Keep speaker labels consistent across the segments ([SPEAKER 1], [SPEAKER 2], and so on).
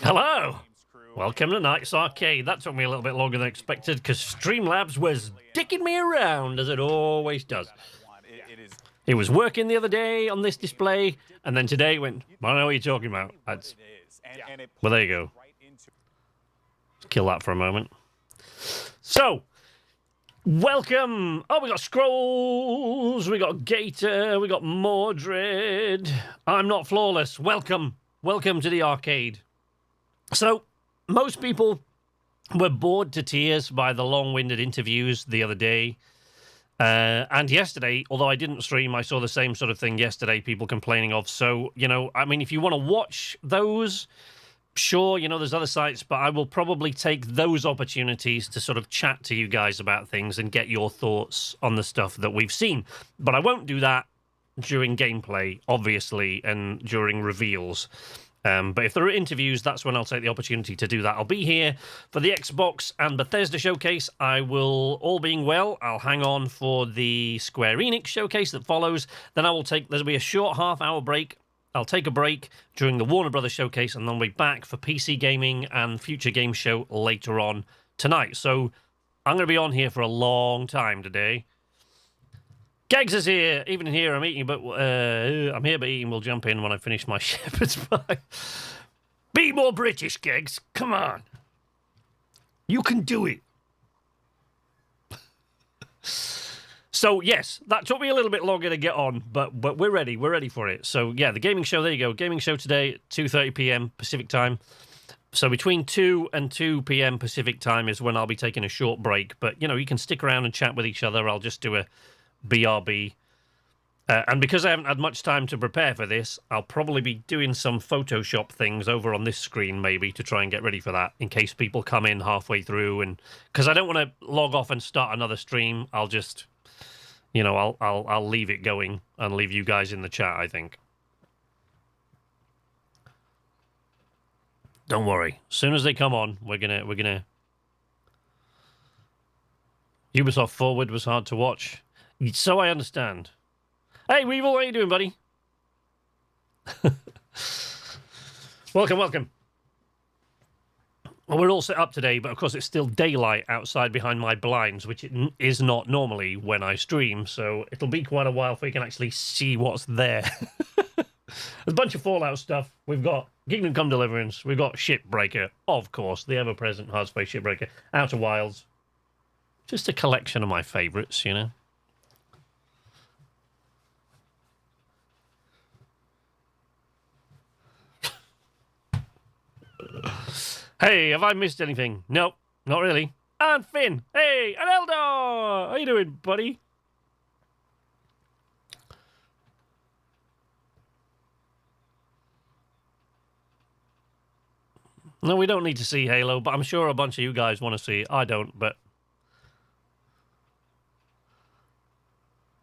[SPEAKER 1] Hello! Welcome to Night's Arcade. That took me a little bit longer than expected because Streamlabs was dicking me around, as it always does. It was working the other day on this display, and then today it went, I don't know what you're talking about. Well, there you go. Let's kill that for a moment. So, welcome! Oh, we got Scrolls, we got Gator, we got Mordred. I'm not flawless. Welcome. Welcome to the arcade. So, most people were bored to tears by the long-winded interviews the other day. And yesterday, although I didn't stream, I saw the same sort of thing yesterday, people complaining of. So, you know, I mean, if you want to watch those, sure, you know, there's other sites, but I will probably take those opportunities to sort of chat to you guys about things and get your thoughts on the stuff that we've seen. But I won't do that during gameplay, obviously, and during reveals. But if there are interviews, that's when I'll take the opportunity to do that. I'll be here for the Xbox and Bethesda showcase. I will, all being well, I'll hang on for the Square Enix showcase that follows. Then there'll be a short half-hour break. I'll take a break during the Warner Brothers showcase, and then we'll be back for PC Gaming and Future Game Show later on tonight. So I'm going to be on here for a long time today. Gegs is here. Even here, I'm eating, but I'm here but eating. We'll jump in when I finish my shepherd's pie. Be more British, Gegs. Come on. You can do it. So, yes, that took me a little bit longer to get on, but we're ready. We're ready for it. So, yeah, the gaming show, there you go. Gaming show today at 2:30 p.m. Pacific time. So between 2 and 2 p.m. Pacific time is when I'll be taking a short break. But, you know, you can stick around and chat with each other. I'll just do a BRB. And because I haven't had much time to prepare for this, I'll probably be doing some Photoshop things over on this screen, maybe, to try and get ready for that, in case people come in halfway through. And because I don't want to log off and start another stream, I'll just, you know, I'll leave it going and leave you guys in the chat, I think. Don't worry. As soon as they come on, we're gonna... Ubisoft Forward was hard to watch. So I understand. Hey, Weevil, how you doing, buddy? Welcome, welcome. Well, we're all set up today, but of course it's still daylight outside behind my blinds, which it is not normally when I stream, so it'll be quite a while before you can actually see what's there. There's a bunch of Fallout stuff. We've got Kingdom Come Deliverance. We've got Shipbreaker, of course, the ever-present Hard Space Shipbreaker. Outer Wilds. Just a collection of my favourites, you know. Hey, have I missed anything? Nope, not really. And Finn. Hey, and Eldor. How you doing, buddy? No, we don't need to see Halo, but I'm sure a bunch of you guys want to see it. I don't, but...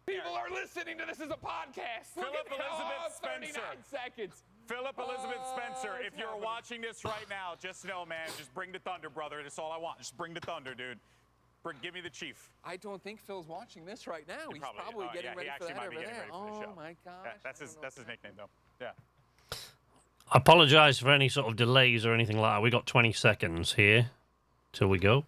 [SPEAKER 2] People are listening to this as a podcast.
[SPEAKER 3] Philip Elizabeth Spencer.
[SPEAKER 2] 39 seconds.
[SPEAKER 3] Philip Elizabeth Spencer, if you're watching this right now, just know, man, just bring the thunder, brother. That's all I want. Just bring the thunder, dude. Give me the chief.
[SPEAKER 2] I don't think Phil's watching this right now. He's probably getting ready for that over there. Oh, my gosh.
[SPEAKER 3] Yeah, that's his nickname, though. Yeah.
[SPEAKER 1] I apologise for any sort of delays or anything like that. We got 20 seconds here till we go.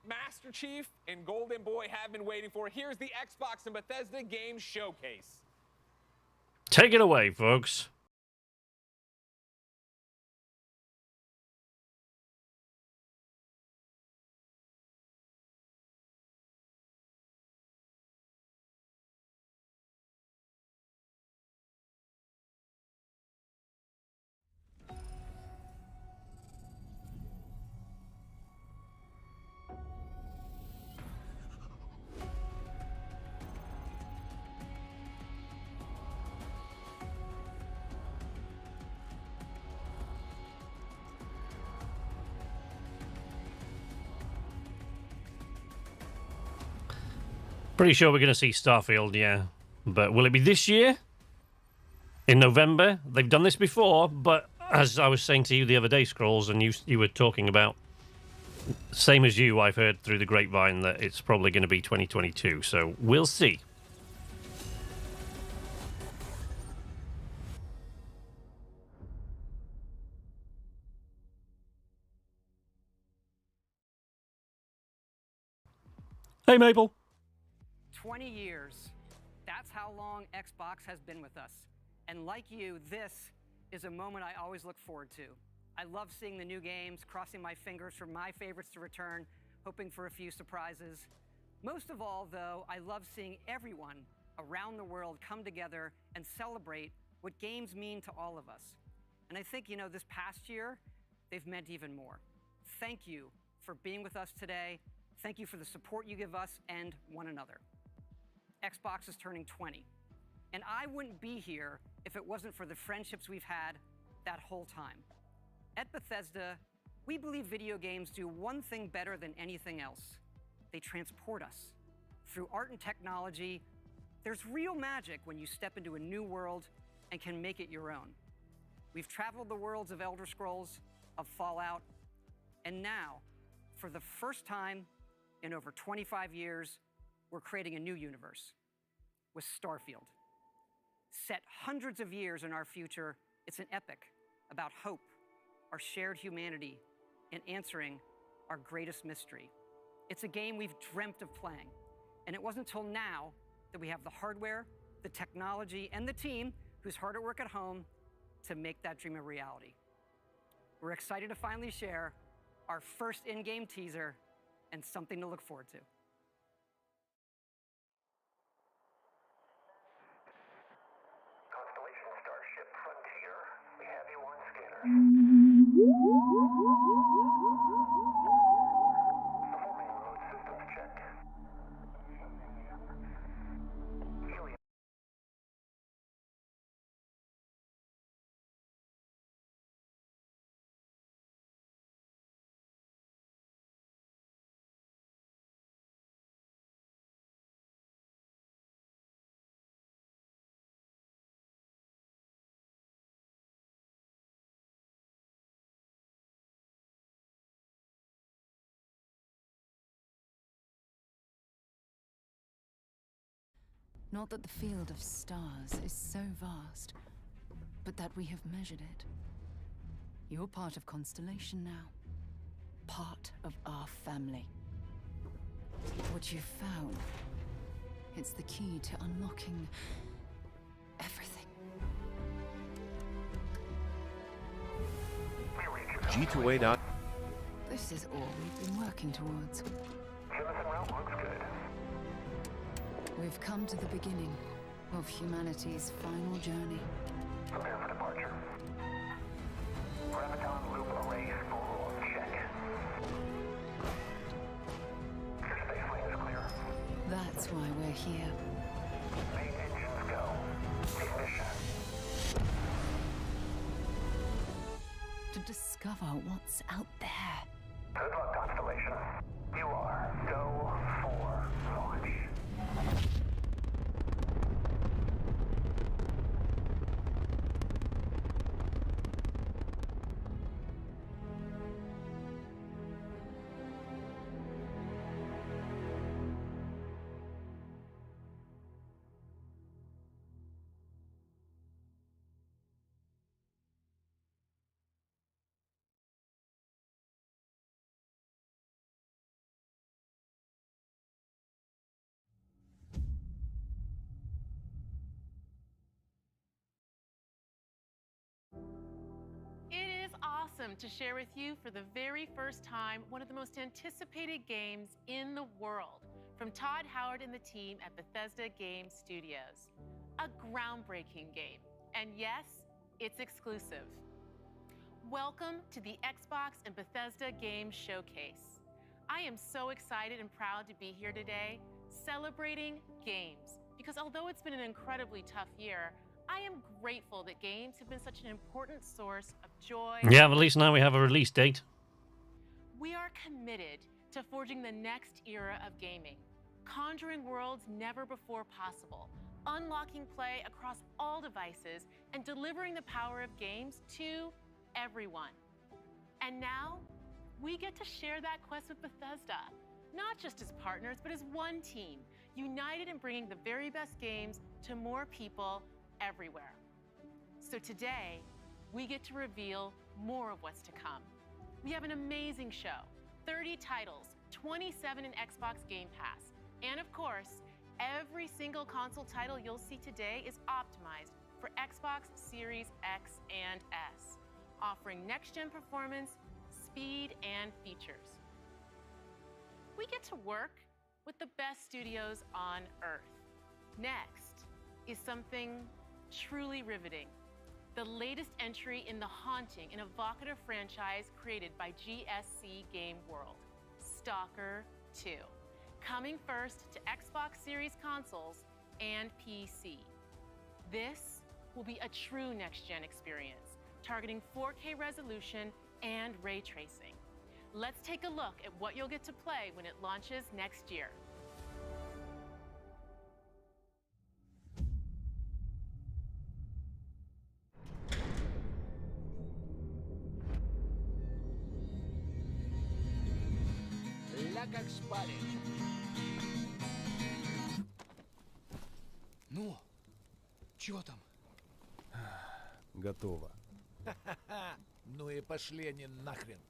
[SPEAKER 2] Master Chief and Golden Boy have been waiting for. Here's the Xbox and Bethesda Game Showcase.
[SPEAKER 1] Take it away, folks. Pretty sure we're going to see Starfield, yeah. But will it be this year? In November? They've done this before, but as I was saying to you the other day, Scrolls, and you were talking about, same as you, I've heard through the grapevine that it's probably going to be 2022, so we'll see. Hey, Maple.
[SPEAKER 4] 20 years. That's how long Xbox has been with us. And like you, this is a moment I always look forward to. I love seeing the new games, crossing my fingers for my favorites to return, hoping for a few surprises. Most of all, though, I love seeing everyone around the world come together and celebrate what games mean to all of us. And I think, this past year, they've meant even more. Thank you for being with us today. Thank you for the support you give us and one another. Xbox is turning 20, and I wouldn't be here if it wasn't for the friendships we've had that whole time. At Bethesda, we believe video games do one thing better than anything else. They transport us. Through art and technology, there's real magic when you step into a new world and can make it your own. We've traveled the worlds of Elder Scrolls, of Fallout, and now, for the first time in over 25 years, we're creating a new universe with Starfield. Set hundreds of years in our future, it's an epic about hope, our shared humanity, and answering our greatest mystery. It's a game we've dreamt of playing, and it wasn't until now that we have the hardware, the technology, and the team who's hard at work at home to make that dream a reality. We're excited to finally share our first in-game teaser and something to look forward to.
[SPEAKER 5] Constellation Starship Frontier, we have you on scanner. Performing remote systems check. Helium.
[SPEAKER 6] Not that the field of stars is so vast, but that we have measured it. You're part of Constellation now. Part of our family. What you've found, it's the key to unlocking everything.
[SPEAKER 7] G2A.
[SPEAKER 6] This is all we've been working towards.
[SPEAKER 5] Jemison route looks good.
[SPEAKER 6] We've come to the beginning of humanity's final journey.
[SPEAKER 5] Prepare for departure. Graviton loop array spool check. Your space lane is clear.
[SPEAKER 6] That's why we're here.
[SPEAKER 5] Main engines go. Ignition.
[SPEAKER 6] To discover what's out there.
[SPEAKER 5] Good luck, Constellation. You are go for launch.
[SPEAKER 8] It is awesome to share with you for the very first time one of the most anticipated games in the world from Todd Howard and the team at Bethesda Game Studios. A groundbreaking game, and yes, it's exclusive. Welcome to the Xbox and Bethesda Game Showcase. I am so excited and proud to be here today celebrating games, because although it's been an incredibly tough year, I am grateful that games have been such an important source of joy.
[SPEAKER 1] Yeah, at least now we have a release date.
[SPEAKER 8] We are committed to forging the next era of gaming, conjuring worlds never before possible, unlocking play across all devices, and delivering the power of games to everyone. And now, we get to share that quest with Bethesda, not just as partners, but as one team, united in bringing the very best games to more people everywhere. So today, we get to reveal more of what's to come. We have an amazing show, 30 titles, 27 in Xbox Game Pass, And of course, every single console title you'll see today is optimized for Xbox Series X and S, offering next-gen performance, speed, and features. We get to work with the best studios on Earth. Next is something truly riveting. The latest entry in the haunting and evocative franchise created by GSC Game World, Stalker 2, coming first to Xbox Series consoles and PC. This will be a true next-gen experience, targeting 4K resolution and ray tracing. Let's take a look at what you'll get to play when it launches next year.
[SPEAKER 7] Ля как спали. Ну, чё там?
[SPEAKER 9] Готово.
[SPEAKER 7] Ну и пошли они нахрен.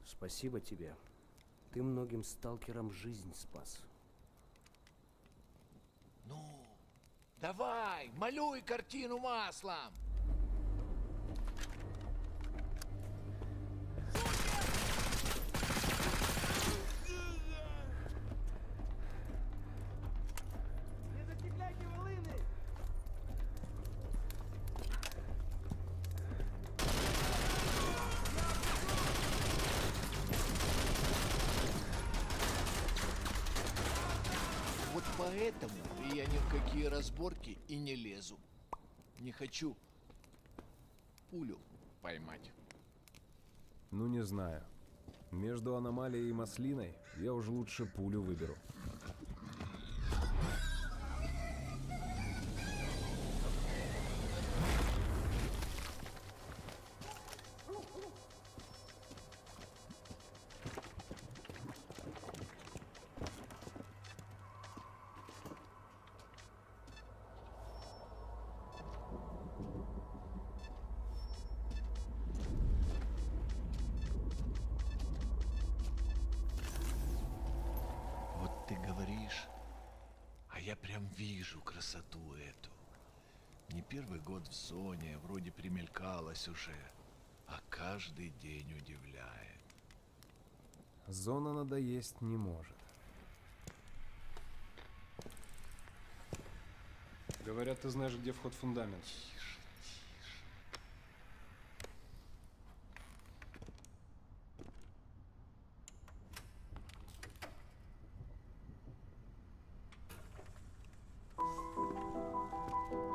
[SPEAKER 9] Спасибо тебе. Ты многим сталкерам жизнь спас.
[SPEAKER 7] Ну, давай, малюй картину маслом. Вот поэтому я ни в какие разборки и не лезу. Не хочу пулю поймать.
[SPEAKER 9] Ну, не знаю. Между аномалией и маслиной я уж лучше пулю выберу.
[SPEAKER 7] Вот ты говоришь, а я прям вижу красоту эту. Не первый год в зоне, вроде примелькалась уже, а каждый день удивляет.
[SPEAKER 9] Зона надоесть не может. Говорят, ты знаешь, где вход в фундамент.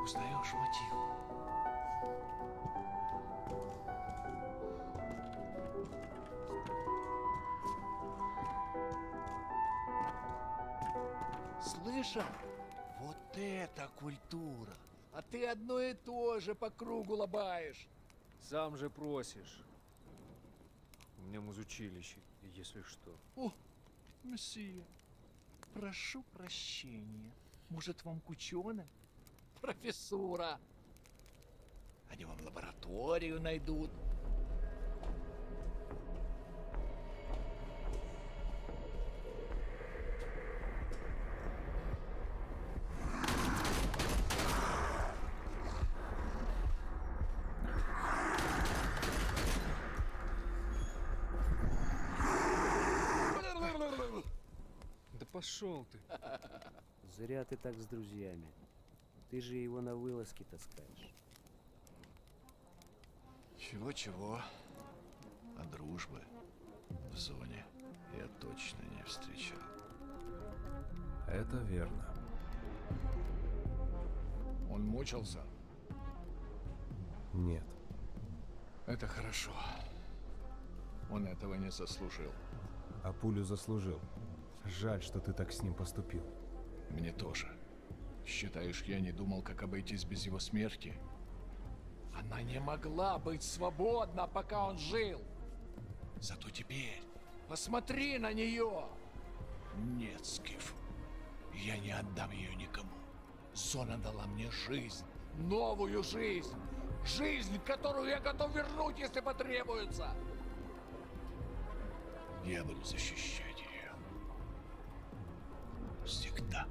[SPEAKER 7] Узнаешь мотив? Слышал? Вот это культура! А ты одно и то же по кругу лобаешь.
[SPEAKER 10] Сам же просишь. У меня музучилище, если что.
[SPEAKER 7] О, месье, прошу прощения. Может, вам кучёнок? Профессура. Они вам лабораторию найдут.
[SPEAKER 10] Да пошел ты.
[SPEAKER 9] Зря ты так с друзьями. Ты же его на вылазки таскаешь.
[SPEAKER 7] Чего-чего, а дружбы в зоне я точно не встречал.
[SPEAKER 9] Это верно.
[SPEAKER 7] Он мучился?
[SPEAKER 9] Нет.
[SPEAKER 7] Это хорошо. Он этого не заслужил.
[SPEAKER 9] А пулю заслужил. Жаль, что ты так с ним поступил.
[SPEAKER 7] Мне тоже. Считаешь, я не думал, как обойтись без его смерти? Она не могла быть свободна, пока он жил. Зато теперь посмотри на нее. Нет, Скиф, я не отдам ее никому. Зона дала мне жизнь, новую жизнь. Жизнь, которую я готов вернуть, если потребуется. Я буду защищать ее. Всегда.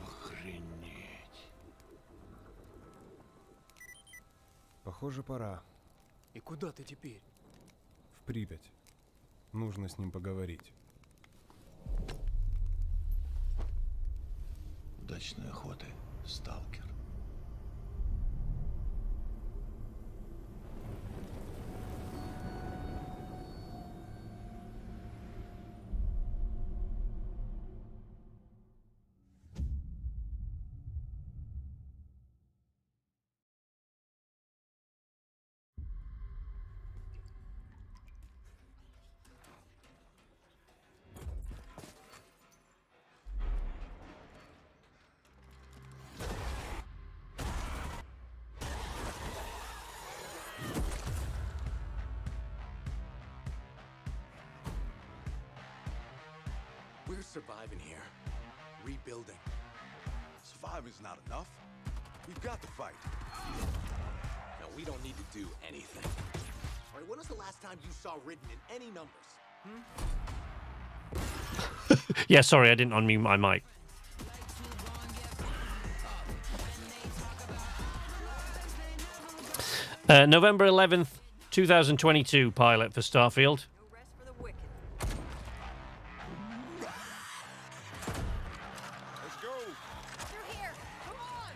[SPEAKER 7] Охренеть.
[SPEAKER 9] Похоже, пора.
[SPEAKER 10] И куда ты теперь?
[SPEAKER 9] В Припять. Нужно с ним поговорить.
[SPEAKER 7] Удачной охоты, сталкер.
[SPEAKER 11] We're surviving here. Rebuilding. Surviving's not enough. We've got to fight. No, we don't need to do anything. All right, when was the last time you saw written in any numbers?
[SPEAKER 1] Yeah, sorry, I didn't unmute my mic. November 11th, 2022 pilot for Starfield.
[SPEAKER 11] Let's go.
[SPEAKER 12] Through here. Come on.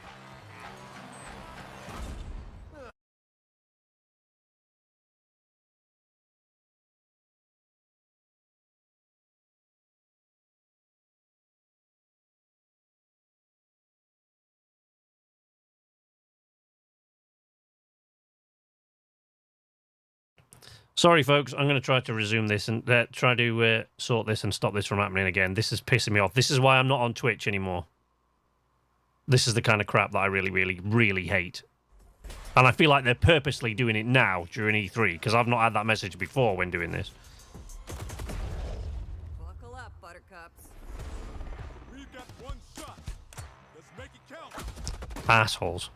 [SPEAKER 1] Sorry, folks. I'm going to try to resume this and try to sort this and stop this from happening again. This is pissing me off. This is why I'm not on Twitch anymore. This is the kind of crap that I really, really, really hate. And I feel like they're purposely doing it now during E3, because I've not had that message before when doing this.
[SPEAKER 12] Buckle up, buttercups.
[SPEAKER 11] We've got one shot. Let's make it count.
[SPEAKER 1] Assholes.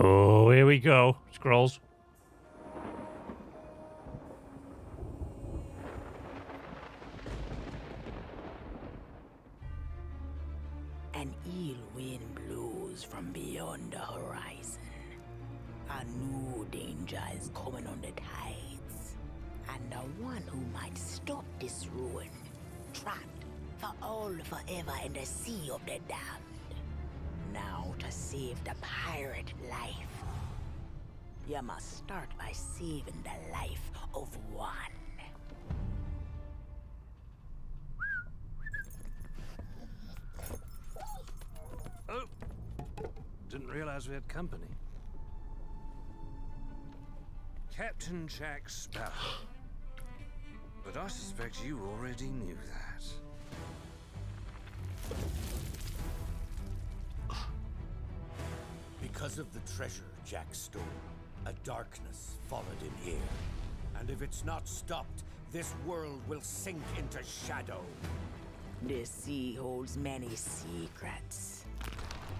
[SPEAKER 1] Oh, here we go. Scrolls.
[SPEAKER 13] An ill wind blows from beyond the horizon. A new danger is coming on the tides. A and the one who might stop this ruin, trapped for all forever in the sea of the damned. Now to save the pirate life, you must start by saving the life of one.
[SPEAKER 10] Oh, didn't realize we had company. Captain Jack Sparrow. But I suspect you already knew that.
[SPEAKER 11] Because of the treasure Jack stole, a darkness followed him here. And if it's not stopped, this world will sink into shadow.
[SPEAKER 13] This sea holds many secrets.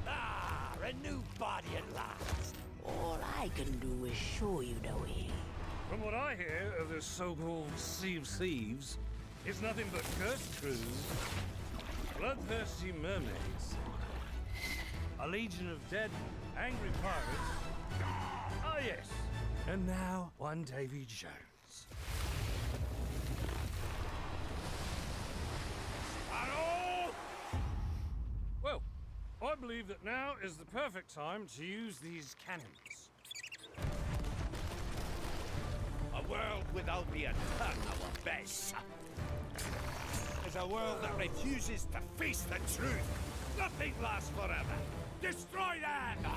[SPEAKER 11] Ah, a new body at last.
[SPEAKER 13] All I can do is show you the way.
[SPEAKER 10] From what I hear of this so-called Sea of Thieves, it's nothing but cursed crews, bloodthirsty mermaids, a legion of dead, angry pirates. Ah, yes. And now, one Davy Jones. Sparrow! Well, I believe that now is the perfect time to use these cannons.
[SPEAKER 11] A world without the eternal abyss. Is a world that refuses to face the truth. Nothing lasts forever. Destroy them!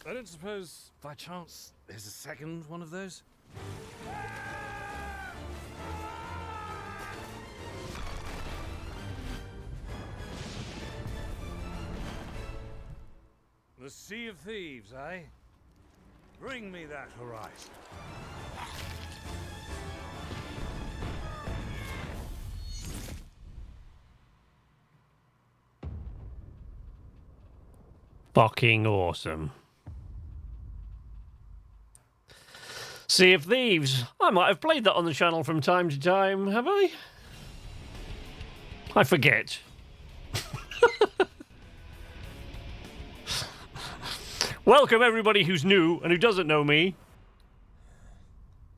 [SPEAKER 10] I don't suppose, by chance, there's a second one of those? The Sea of Thieves, eh? Bring me that horizon.
[SPEAKER 1] Fucking awesome. Sea of Thieves. I might have played that on the channel from time to time, have I? I forget. Welcome everybody who's new and who doesn't know me.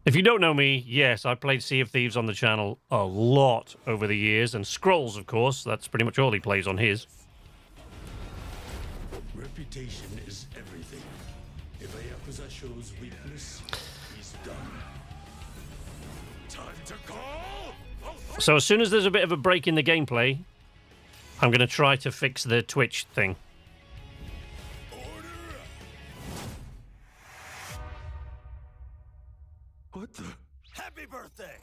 [SPEAKER 1] If you don't know me, yes, I played Sea of Thieves on the channel a lot over the years, and Scrolls, of course, that's pretty much all he plays on his.
[SPEAKER 14] Reputation is everything. If a Yakuza shows weakness, he's done. Time to call!
[SPEAKER 1] So as soon as there's a bit of a break in the gameplay, I'm going to try to fix the Twitch thing.
[SPEAKER 14] What the?
[SPEAKER 11] Happy birthday!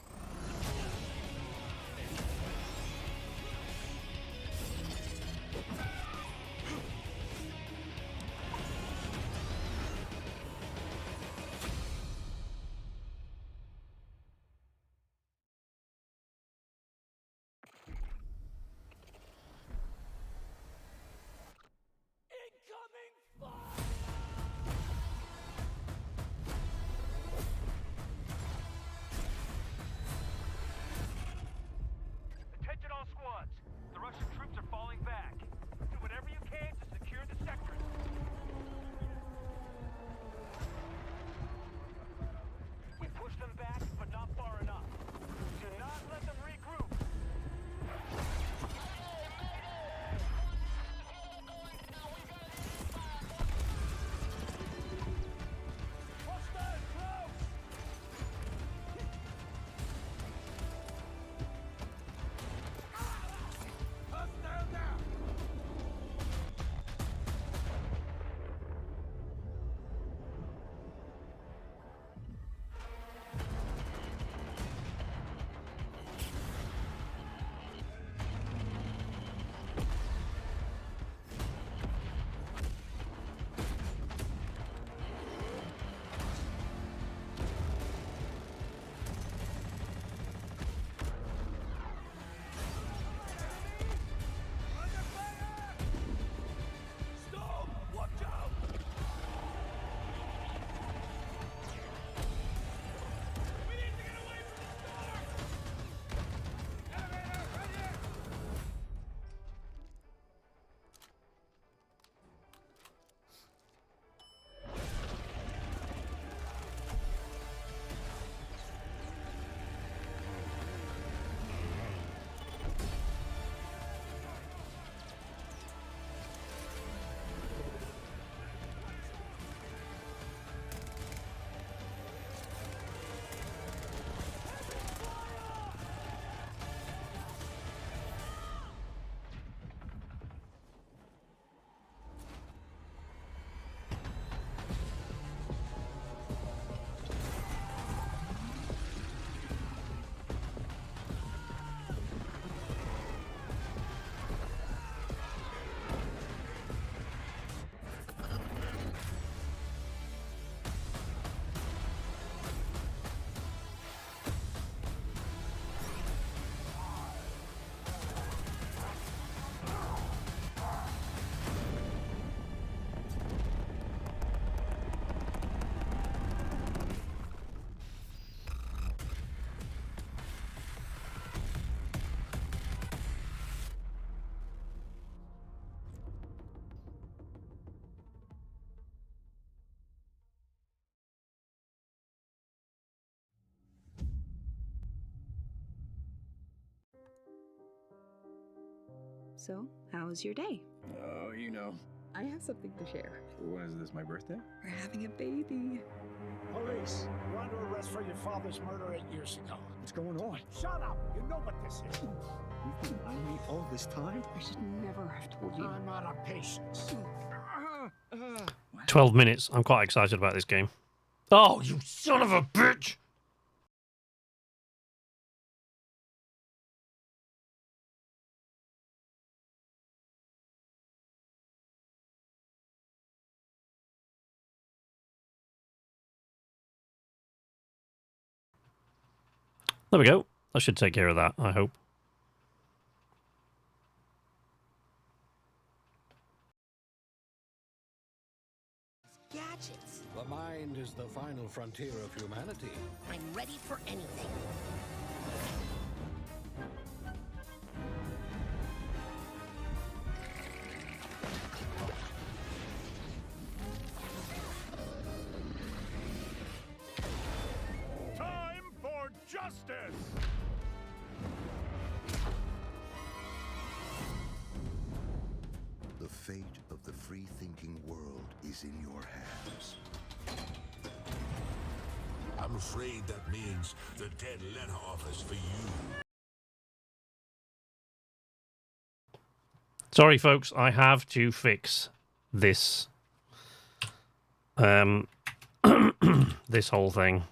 [SPEAKER 15] So, how was your day?
[SPEAKER 16] Oh, you know.
[SPEAKER 15] I have something to share.
[SPEAKER 16] Was this my birthday?
[SPEAKER 15] We're having a baby.
[SPEAKER 17] Police, you're under arrest for your father's murder 8 years ago.
[SPEAKER 16] What's going on?
[SPEAKER 17] Shut up! You know what this is.
[SPEAKER 16] You've been on me all this time?
[SPEAKER 15] I should never have told you.
[SPEAKER 17] I'm out of patience.
[SPEAKER 1] 12 minutes. I'm quite excited about this game. Oh, you son of a bitch! There we go. I should take care of that, I hope.
[SPEAKER 18] Gadgets.
[SPEAKER 19] The mind is the final frontier of humanity.
[SPEAKER 18] I'm ready for anything.
[SPEAKER 10] Time for justice!
[SPEAKER 20] The fate of the free-thinking world is in your hands.
[SPEAKER 14] I'm afraid that means the dead letter office for you.
[SPEAKER 1] Sorry, folks, I have to fix this. This whole thing.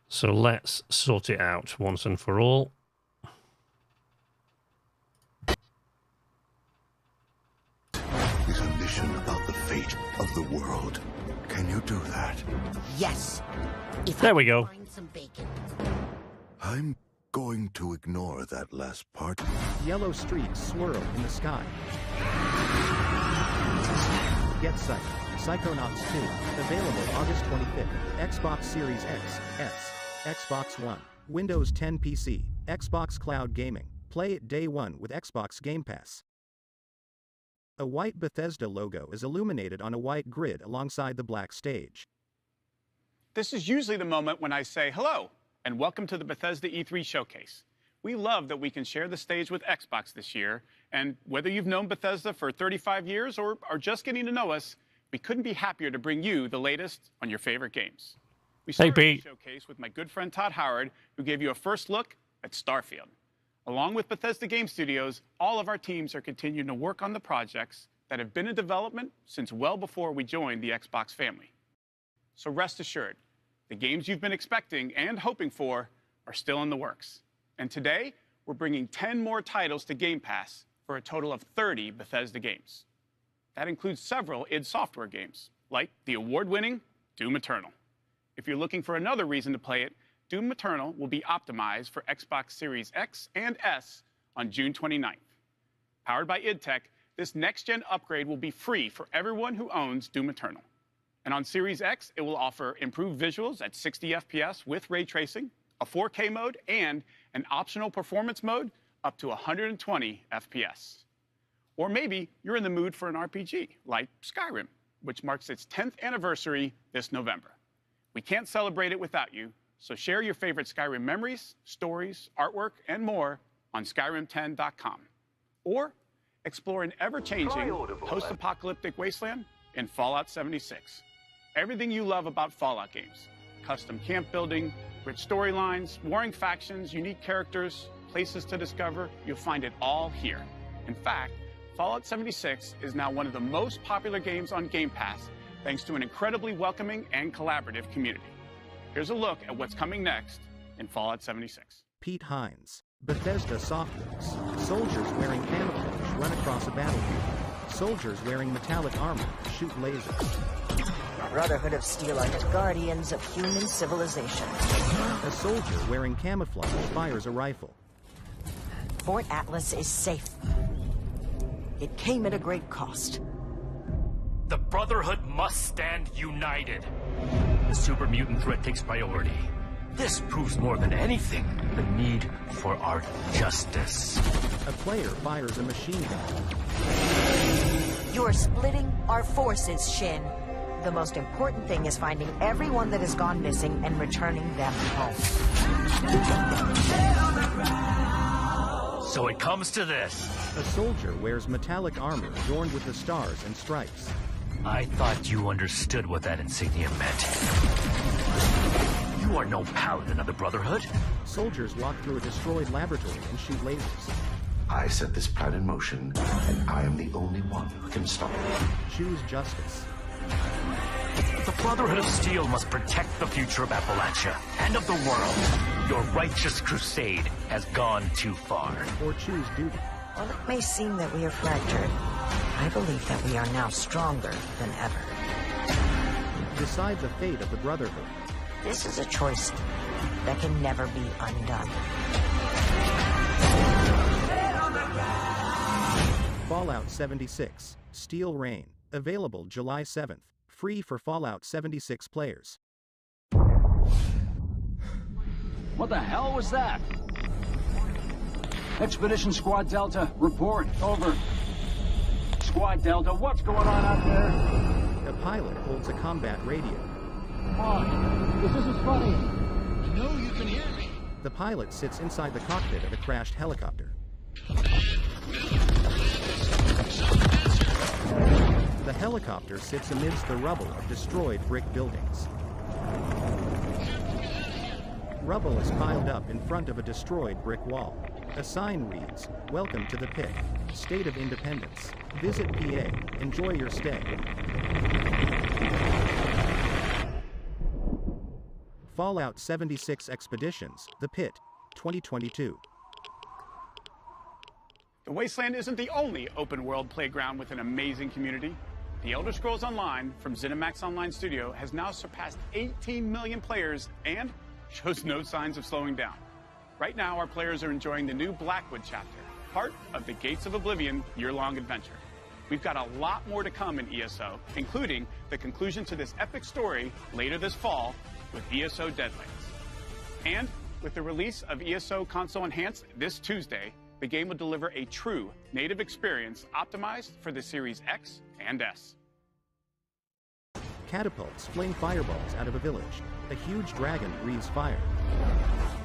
[SPEAKER 1] So let's sort it out once and for all.
[SPEAKER 20] Is a mission about the fate of the world. Can you do that?
[SPEAKER 18] Yes. If
[SPEAKER 1] There
[SPEAKER 18] I
[SPEAKER 1] we go.
[SPEAKER 18] Find some bacon.
[SPEAKER 20] I'm going to ignore that last part.
[SPEAKER 21] Yellow streaks swirl in the sky. Get Psych. Psychonauts 2. Available August 25th. Xbox Series X, S, Xbox One, Windows 10 PC, Xbox Cloud Gaming. Play it day one with Xbox Game Pass. A white Bethesda logo is illuminated on a white grid alongside the black stage.
[SPEAKER 3] This is usually the moment when I say hello and welcome to the Bethesda E3 showcase. We love that we can share the stage with Xbox this year, and whether you've known Bethesda for 35 years or are just getting to know us, we couldn't be happier to bring you the latest on your favorite games. We started the showcase with my good friend Todd Howard, who gave you a first look at Starfield. Along with Bethesda Game Studios, all of our teams are continuing to work on the projects that have been in development since well before we joined the Xbox family. So rest assured, the games you've been expecting and hoping for are still in the works. And today, we're bringing 10 more titles to Game Pass for a total of 30 Bethesda games. That includes several id Software games, like the award-winning Doom Eternal. If you're looking for another reason to play it, Doom Eternal will be optimized for Xbox Series X and S on June 29th. Powered by id Tech, this next-gen upgrade will be free for everyone who owns Doom Eternal. And on Series X, it will offer improved visuals at 60 FPS with ray tracing, a 4K mode, and an optional performance mode up to 120 FPS. Or maybe you're in the mood for an RPG, like Skyrim, which marks its 10th anniversary this November. We can't celebrate it without you, so share your favorite Skyrim memories, stories, artwork, and more on Skyrim10.com. Or explore an ever-changing post-apocalyptic wasteland in Fallout 76. Everything you love about Fallout games. Custom camp building, rich storylines, warring factions, unique characters, places to discover, you'll find it all here. In fact, Fallout 76 is now one of the most popular games on Game Pass, thanks to an incredibly welcoming and collaborative community. Here's a look at what's coming next in Fallout 76.
[SPEAKER 21] Pete Hines. Bethesda Softworks. Soldiers wearing camouflage run across a battlefield. Soldiers wearing metallic armor shoot lasers.
[SPEAKER 18] Brotherhood of Steel are the guardians of human civilization.
[SPEAKER 21] A soldier wearing camouflage fires a rifle.
[SPEAKER 18] Fort Atlas is safe. It came at a great cost.
[SPEAKER 22] The Brotherhood must stand united. The super mutant threat takes priority. This proves more than anything the need for our justice.
[SPEAKER 21] A player fires a machine gun.
[SPEAKER 18] You're splitting our forces, Shin. The most important thing is finding everyone that has gone missing and returning them home.
[SPEAKER 22] So it comes to this.
[SPEAKER 21] A soldier wears metallic armor adorned with the stars and stripes.
[SPEAKER 22] I thought you understood what that insignia meant. You are no paladin of the Brotherhood.
[SPEAKER 21] Soldiers walk through a destroyed laboratory and shoot lasers.
[SPEAKER 20] I set this plan in motion, and I am the only one who can stop it.
[SPEAKER 21] Choose justice.
[SPEAKER 22] The Brotherhood of Steel must protect the future of Appalachia and of the world. Your righteous crusade has gone too far.
[SPEAKER 21] Or choose duty.
[SPEAKER 18] While it may seem that we are fractured, I believe that we are now stronger than ever.
[SPEAKER 21] Decide the fate of the Brotherhood.
[SPEAKER 18] This is a choice that can never be undone.
[SPEAKER 21] Fallout 76, Steel Rain, available July 7th, free for Fallout 76 players.
[SPEAKER 2] What the hell was that? Expedition Squad Delta, report, over. Squad Delta, what's going on out there?
[SPEAKER 21] A pilot holds a combat radio.
[SPEAKER 2] Come on, this isn't funny. I know you can hear me.
[SPEAKER 21] The pilot sits inside the cockpit of a crashed helicopter. The helicopter sits amidst the rubble of destroyed brick buildings. Rubble is piled up in front of a destroyed brick wall. A sign reads, "Welcome to the pit. State of Independence. Visit PA. Enjoy your stay." Fallout 76 Expeditions, The Pit, 2022.
[SPEAKER 3] The Wasteland isn't the only open-world playground with an amazing community. The Elder Scrolls Online from ZeniMax Online Studio has now surpassed 18 million players and shows no signs of slowing down. Right now, our players are enjoying the new Blackwood chapter, part of the Gates of Oblivion year-long adventure. We've got a lot more to come in ESO, including the conclusion to this epic story later this fall with ESO Deadlands. And with the release of ESO Console Enhanced this Tuesday, the game will deliver a true native experience optimized for the Series X and S.
[SPEAKER 21] Catapults fling fireballs out of a village. A huge dragon breathes fire.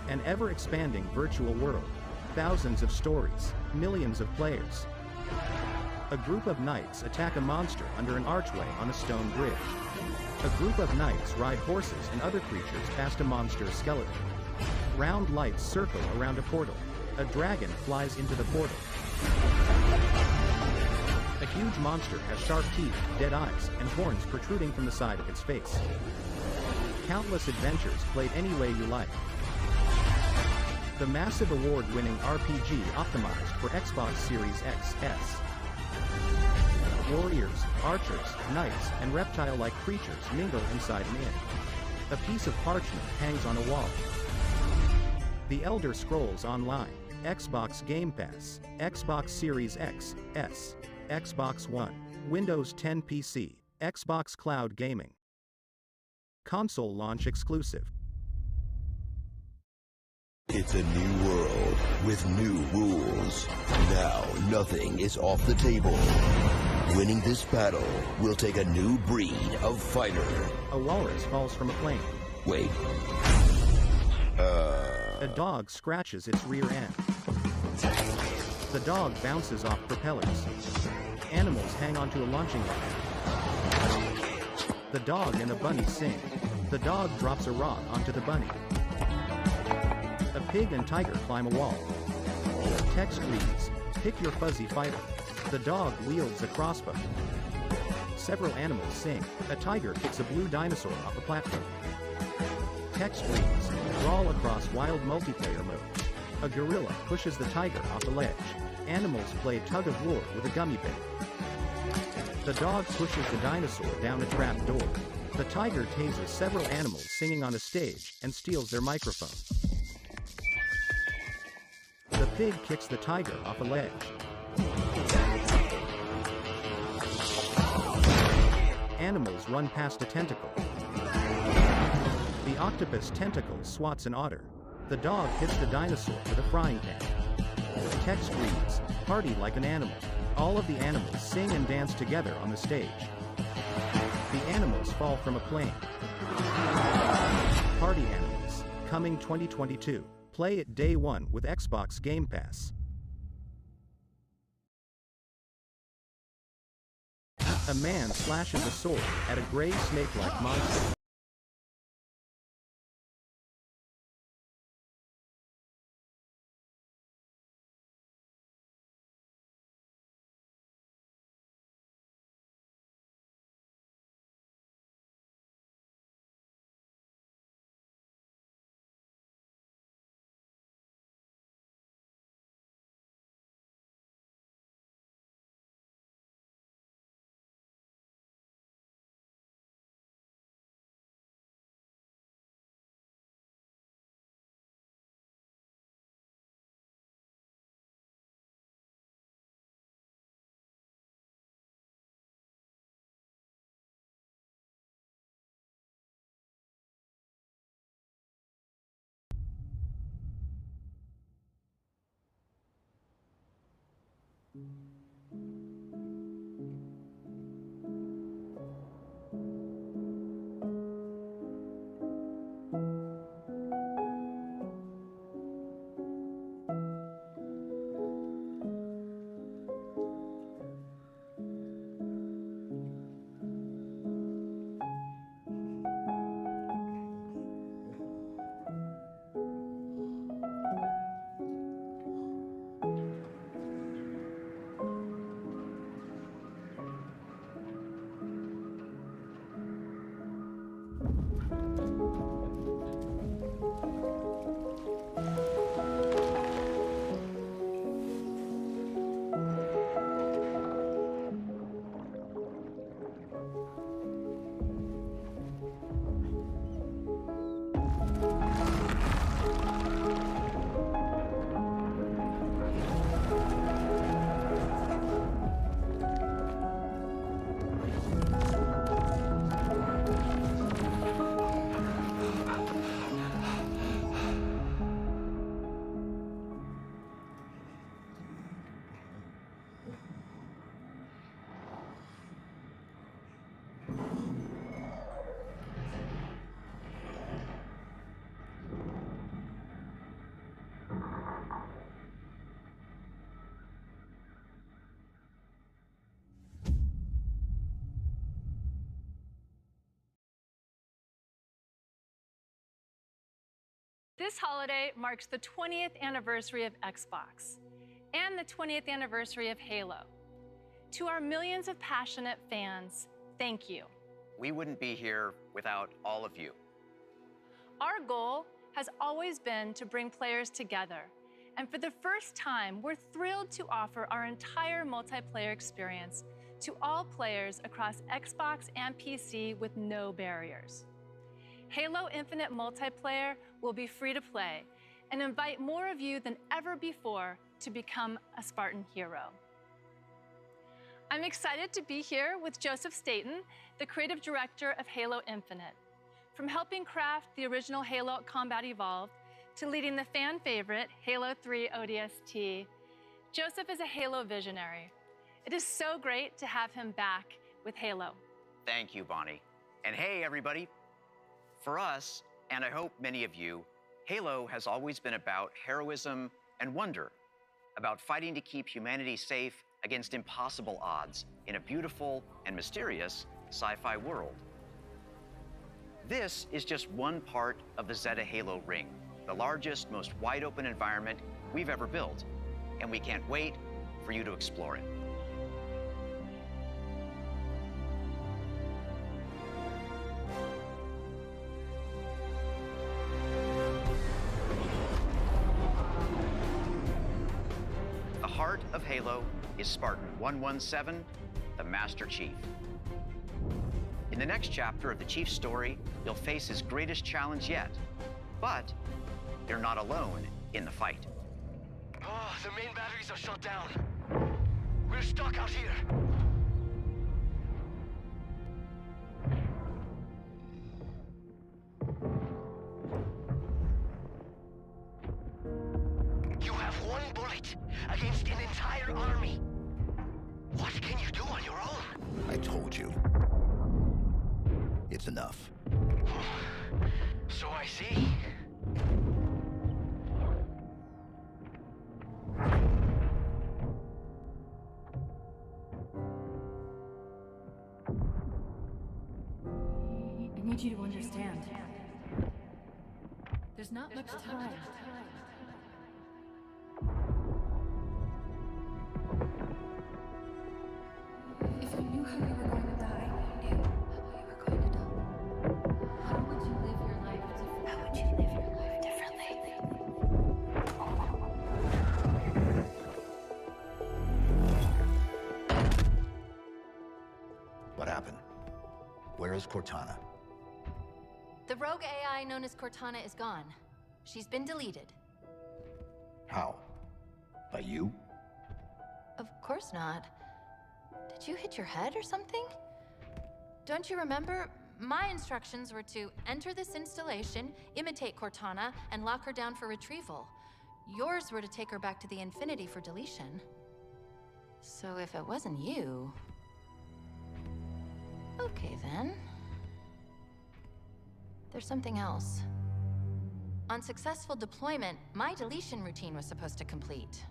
[SPEAKER 21] An ever-expanding virtual world. Thousands of stories. Millions of players. A group of knights attack a monster under an archway on a stone bridge. A group of knights ride horses and other creatures past a monster skeleton. Round lights circle around a portal. A dragon flies into the portal. A huge monster has sharp teeth, dead eyes, and horns protruding from the side of its face. Countless adventures played any way you like. The massive award-winning RPG optimized for Xbox Series X, S. Warriors, archers, knights, and reptile-like creatures mingle inside an inn. A piece of parchment hangs on a wall. The Elder Scrolls Online, Xbox Game Pass, Xbox Series X, S, Xbox One, Windows 10 PC, Xbox Cloud Gaming. Console launch exclusive.
[SPEAKER 4] It's a new world with new rules. Now nothing is off the table. Winning this battle will take a new breed of fighter.
[SPEAKER 21] A walrus falls from a plane.
[SPEAKER 4] Wait.
[SPEAKER 21] A dog scratches its rear end. The dog bounces off propellers. Animals hang onto a launching line. The dog and a bunny sing. The dog drops a rock onto the bunny. A pig and tiger climb a wall. Text reads, "Pick your fuzzy fighter." The dog wields a crossbow. Several animals sing. A tiger kicks a blue dinosaur off a platform. Text reads, "Brawl across wild multiplayer mode." A gorilla pushes the tiger off a ledge. Animals play tug of war with a gummy bear. The dog pushes the dinosaur down a trap door. The tiger tases several animals singing on a stage and steals their microphone. The pig kicks the tiger off a ledge. Animals run past a tentacle. The octopus tentacle swats an otter. The dog hits the dinosaur with a frying pan. Text reads, "Party like an animal." All of the animals sing and dance together on the stage. The animals fall from a plane. Party animals. coming 2022. Play it day one with Xbox Game Pass. A man slashes a sword at a gray snake-like monster.
[SPEAKER 5] This holiday marks the 20th anniversary of Xbox and the 20th anniversary of Halo. To our millions of passionate fans, thank you.
[SPEAKER 6] We wouldn't be here without all of you.
[SPEAKER 5] Our goal has always been to bring players together, and for the first time, we're thrilled to offer our entire multiplayer experience to all players across Xbox and PC with no barriers. Halo Infinite Multiplayer will be free to play and invite more of you than ever before to become a Spartan hero. I'm excited to be here with Joseph Staten, the creative director of Halo Infinite. From helping craft the original Halo Combat Evolved to leading the fan favorite Halo 3 ODST, Joseph is a Halo visionary. It is so great to have him back with Halo.
[SPEAKER 6] Thank you, Bonnie. And hey, everybody. For us, and I hope many of you, Halo has always been about heroism and wonder, about fighting to keep humanity safe against impossible odds in a beautiful and mysterious sci-fi world. This is just one part of the Zeta Halo ring, the largest, most wide-open environment we've ever built, and we can't wait for you to explore it. The heart of Halo is Spartan 117, the Master Chief. In the next chapter of the Chief's story, he'll face his greatest challenge yet. But you're not alone in the fight.
[SPEAKER 23] Oh, the main batteries are shut down. We're stuck out here. You have one bullet against an entire army. What can you do on your own?
[SPEAKER 4] I told you. It's enough.
[SPEAKER 23] So I see.
[SPEAKER 5] need you to understand. There's not much time. If you knew how you were going to die, how would you live your life differently? How would you live your life differently?
[SPEAKER 7] What happened? Where is Cortana?
[SPEAKER 8] The rogue AI known as Cortana is gone. She's been deleted.
[SPEAKER 7] How? By you?
[SPEAKER 8] Of course not. Did you hit your head or something? Don't you remember? My instructions were to enter this installation, imitate Cortana, and lock her down for retrieval. Yours were to take her back to the Infinity for deletion. So if it wasn't you... Okay then. There's something else. On successful deployment, my deletion routine was supposed to complete.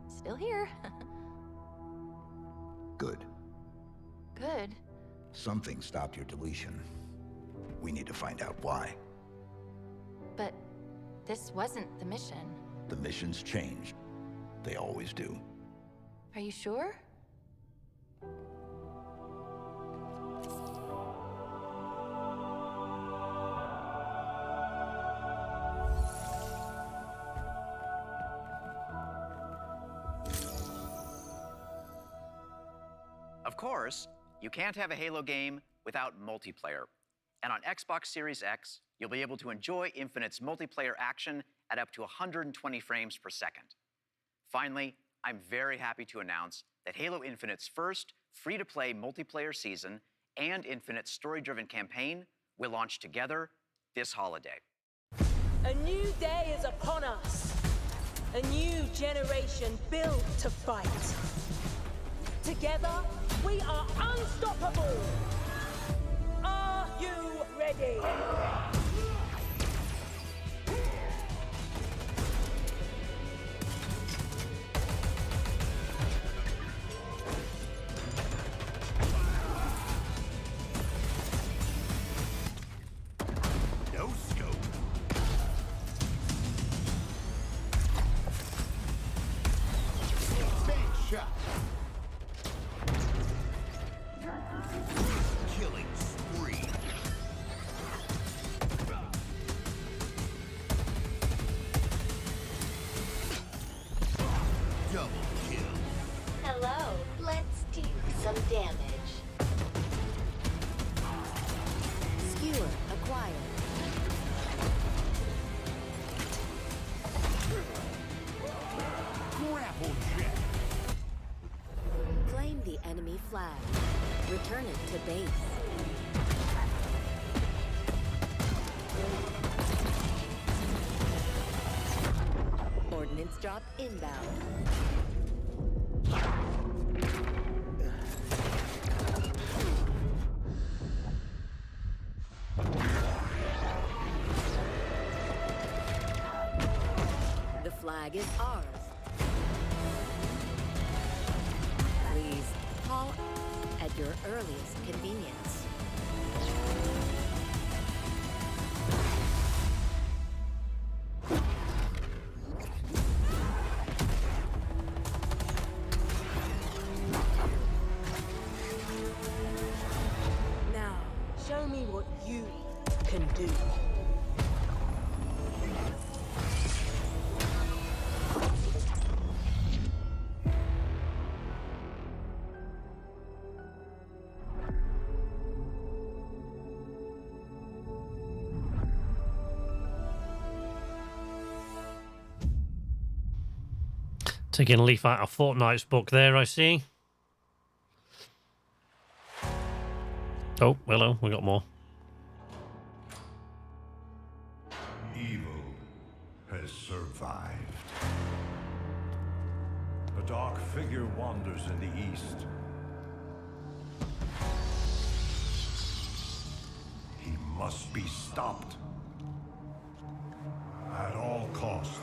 [SPEAKER 8] Still here.
[SPEAKER 7] Good.
[SPEAKER 8] Good.
[SPEAKER 7] Something stopped your deletion. We need to find out why.
[SPEAKER 8] But this wasn't the mission.
[SPEAKER 7] The missions changed. They always do.
[SPEAKER 8] Are you sure?
[SPEAKER 6] Of course, you can't have a Halo game without multiplayer. And on Xbox Series X, you'll be able to enjoy Infinite's multiplayer action at up to 120 frames per second. Finally, I'm very happy to announce that Halo Infinite's first free-to-play multiplayer season and Infinite's story-driven campaign will launch together this holiday.
[SPEAKER 9] A new day is upon us. A new generation built to fight. Together, we are unstoppable! Are you ready?
[SPEAKER 14] No scope.
[SPEAKER 11] Big shot.
[SPEAKER 4] Killing spree. Double kill.
[SPEAKER 13] Hello, let's do some damage. Skewer acquired.
[SPEAKER 11] Grapple jet.
[SPEAKER 13] Claim the enemy flag. Return it to base. Ordnance drop inbound. The flag is ours. Please call at your earliest convenience.
[SPEAKER 9] Now, show me what you can do.
[SPEAKER 1] Taking a leaf out of Fortnite's book there, I see. Oh, hello, we got more.
[SPEAKER 14] Evil has survived. A dark figure wanders in the east. He must be stopped. At all costs.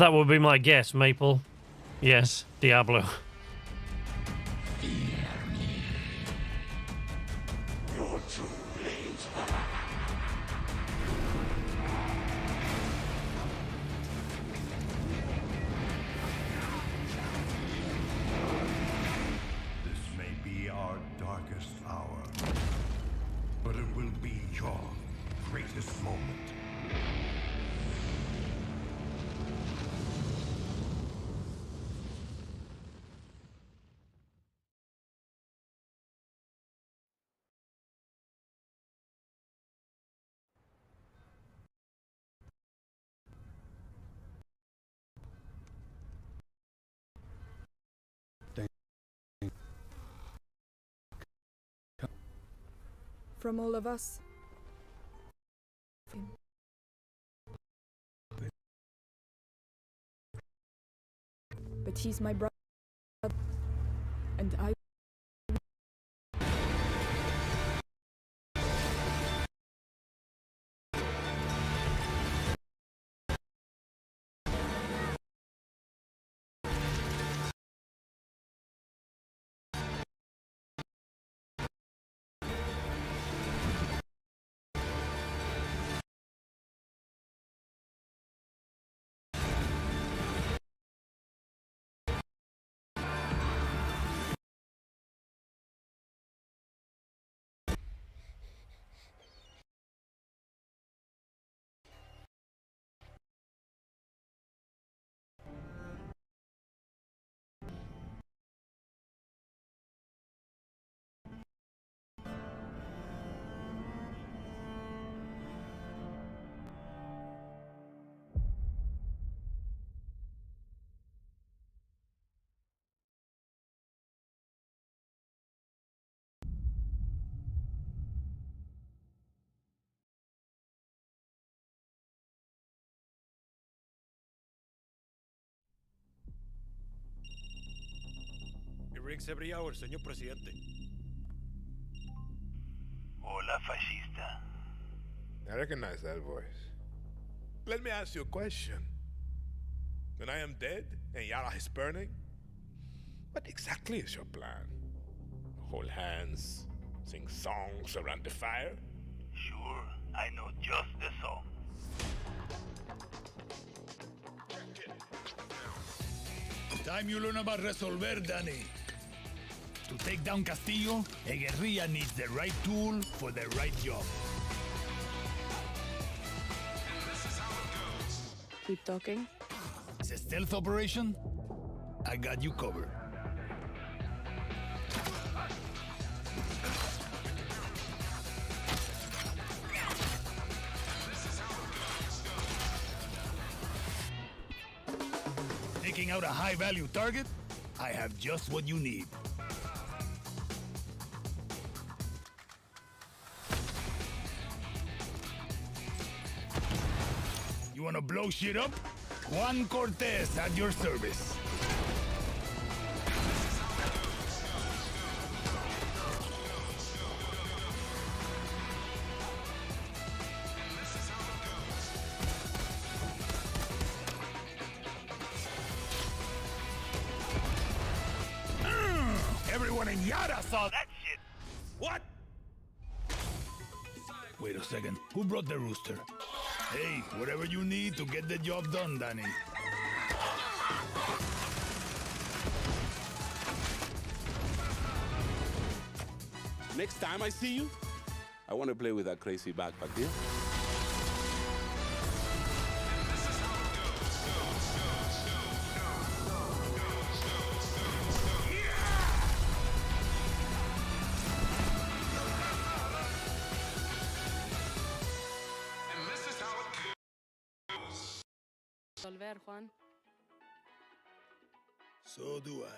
[SPEAKER 1] That would be my guess, Maple. Yes, Diablo.
[SPEAKER 14] This may be our darkest hour, but it will be your greatest moment.
[SPEAKER 9] From all of us. But he's my brother, and I...
[SPEAKER 12] It rings every hour, señor presidente.
[SPEAKER 15] Hola, fascista.
[SPEAKER 12] I recognize that voice. Let me ask you a question. When I am dead and Yara is burning, what exactly is your plan? Hold hands, sing songs around the fire?
[SPEAKER 15] Sure, I know just the song.
[SPEAKER 10] Time you learn about resolver, Danny. To take down Castillo, a guerrilla needs the right tool for the right job.
[SPEAKER 9] Keep talking.
[SPEAKER 10] It's a stealth operation. I got you covered. Taking out a high-value target? I have just what you need. You wanna blow shit up? Juan Cortez at your service. Everyone in Yara saw that shit. What? Wait a second. Who brought the rooster? Hey, whatever you need to get the job done, Danny.
[SPEAKER 12] Next time I see you, I want to play with that crazy backpack deal.
[SPEAKER 9] Resolver, Juan.
[SPEAKER 10] So do I.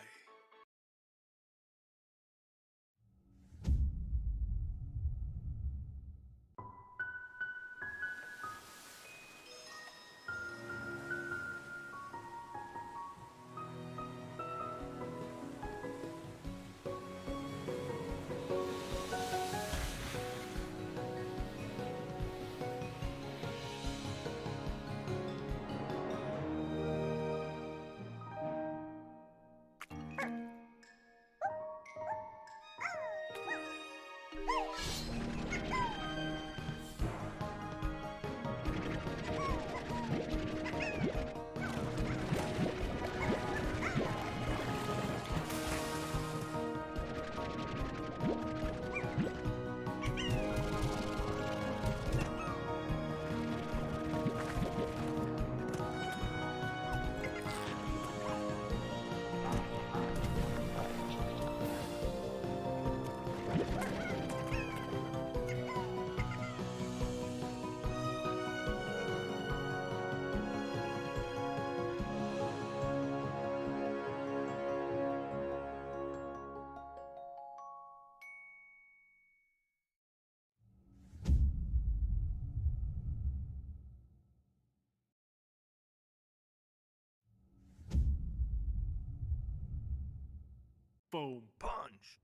[SPEAKER 16] Boom, punch.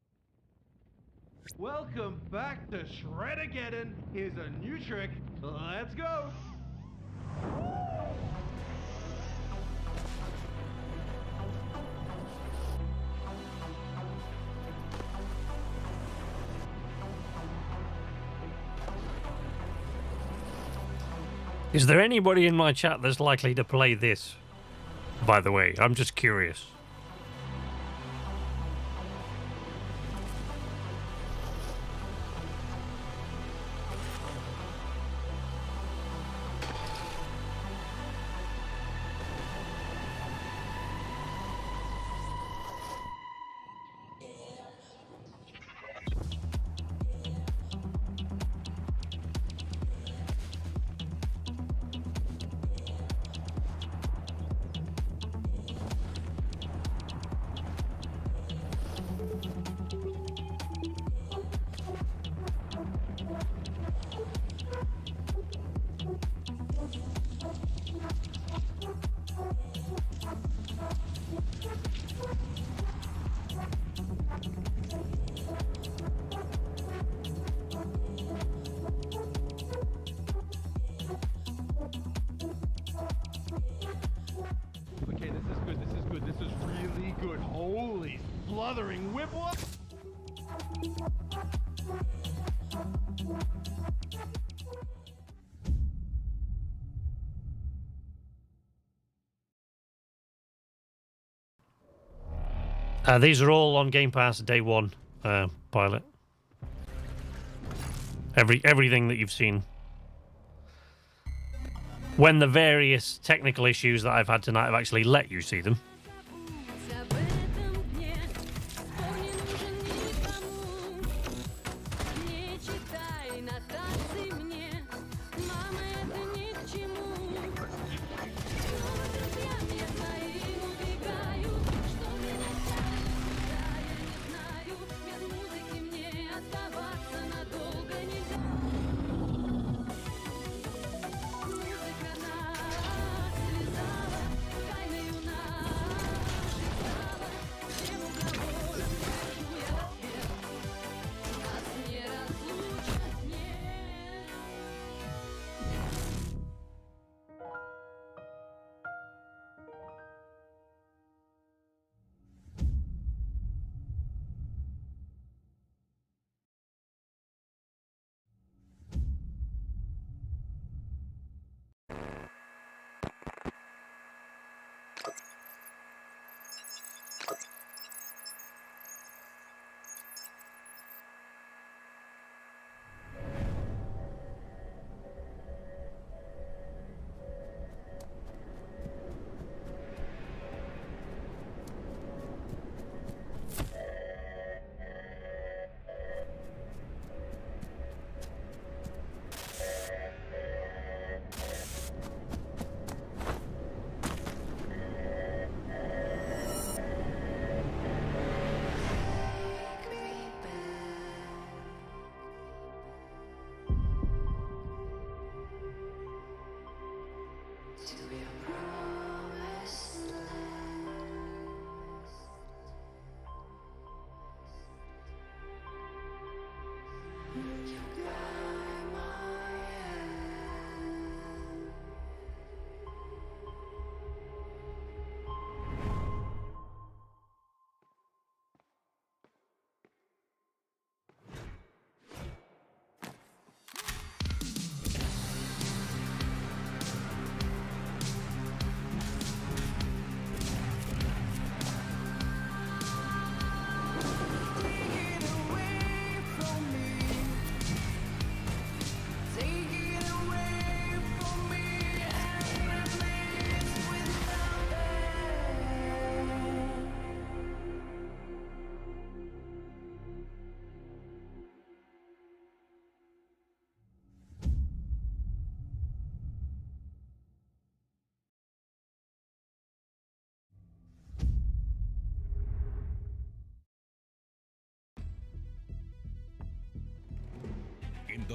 [SPEAKER 17] Welcome back to Shred-ageddon. Here's a new trick. Let's go.
[SPEAKER 1] Is there anybody in my chat that's likely to play this? By the way, I'm just curious.
[SPEAKER 17] Okay, this is good. This is good. This is really good. Holy sluthering whipple.
[SPEAKER 1] These are all on Game Pass day one, pilot. Everything that you've seen. When the various technical issues that I've had tonight have actually let you see them.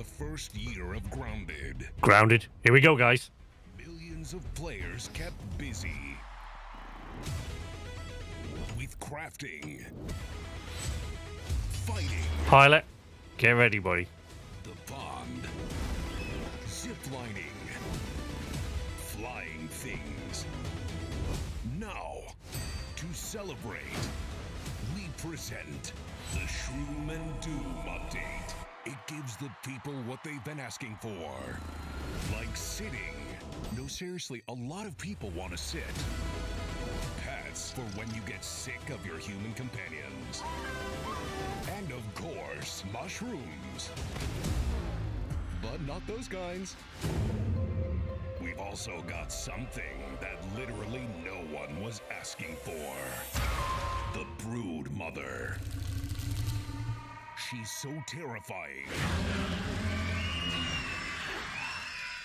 [SPEAKER 19] the first year of Grounded.
[SPEAKER 1] Grounded. Here we go, guys.
[SPEAKER 19] Millions of players kept busy with crafting, fighting,
[SPEAKER 1] Pilot, get ready, buddy.
[SPEAKER 19] the pond, ziplining, flying things. Now, to celebrate, we present the Shroom and Doom update. It gives the people what they've been asking for. Like sitting. No, seriously, a lot of people want to sit. Pets for when you get sick of your human companions. And of course, mushrooms. But not those kinds. We've also got something that literally no one was asking for. The Brood Mother. She's so terrifying.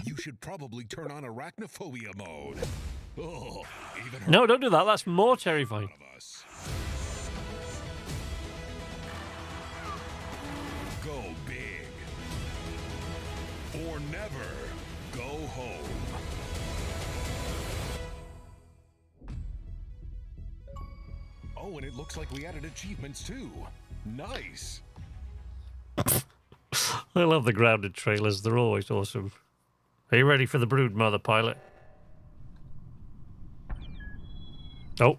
[SPEAKER 19] You should probably turn on arachnophobia mode. Oh, even her
[SPEAKER 1] No, don't do that. That's more terrifying.
[SPEAKER 19] Go big. Or never go home. Oh, and it looks like we added achievements too. Nice.
[SPEAKER 1] I love the Grounded trailers. They're always awesome. Are you ready for the Brood Mother, Pilot? Oh.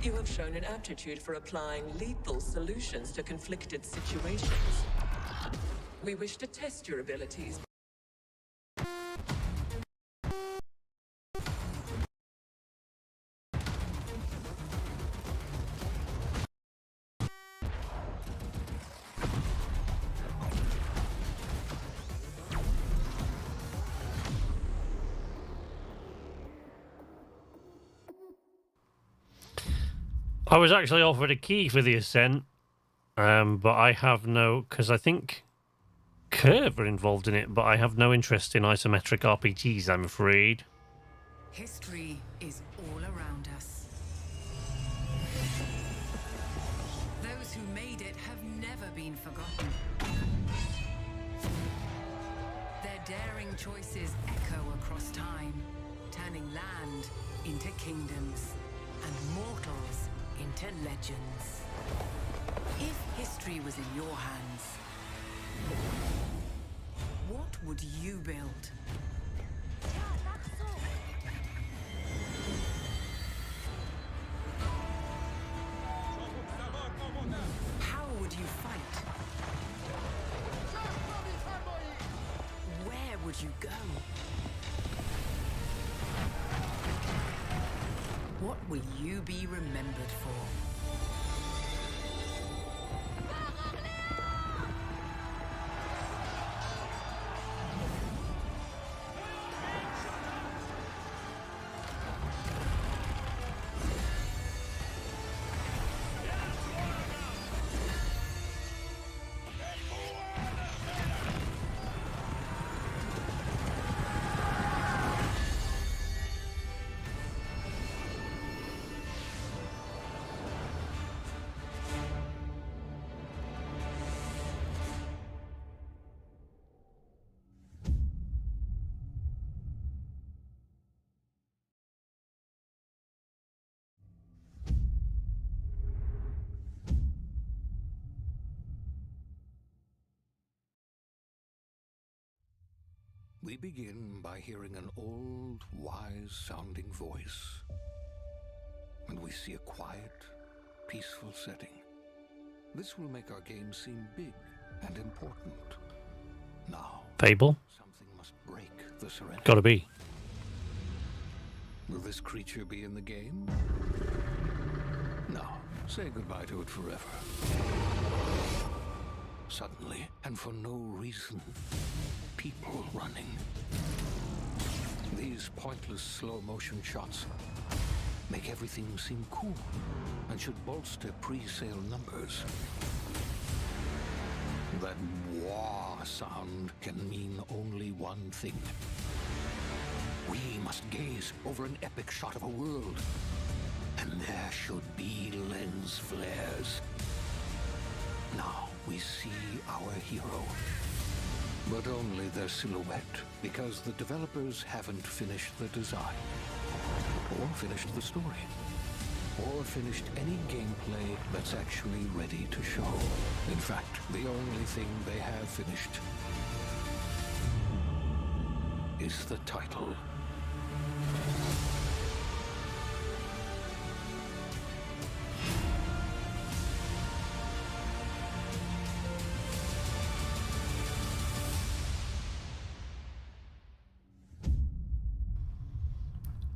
[SPEAKER 20] You have shown an aptitude for applying lethal solutions to conflicted situations. We wish to test your abilities.
[SPEAKER 1] I was actually offered a key for the Ascent, but I have no, because I think Curve are involved in it, but I have no interest in isometric RPGs, I'm afraid.
[SPEAKER 22] History is all around us. Those who made it have never been forgotten. Their daring choices echo across time, turning land into kingdoms and mortals into legends. If history was in your hands, what would you build? How would you fight? Where would you go? What will you be remembered for?
[SPEAKER 2] We begin by hearing an old, wise-sounding voice. And we see a quiet, peaceful setting. This will make our game seem big and important. Now,
[SPEAKER 1] Fable?
[SPEAKER 2] something must break the serenity.
[SPEAKER 1] Gotta be.
[SPEAKER 2] Will this creature be in the game? No. Say goodbye to it forever. Suddenly, and for no reason, people running. These pointless slow-motion shots make everything seem cool and should bolster pre-sale numbers. That wah sound can mean only one thing. We must gaze over an epic shot of a world, and there should be lens flares. Now we see our hero, but only their silhouette, because the developers haven't finished the design, or finished the story, or finished any gameplay that's actually ready to show. In fact, the only thing they have finished is the title.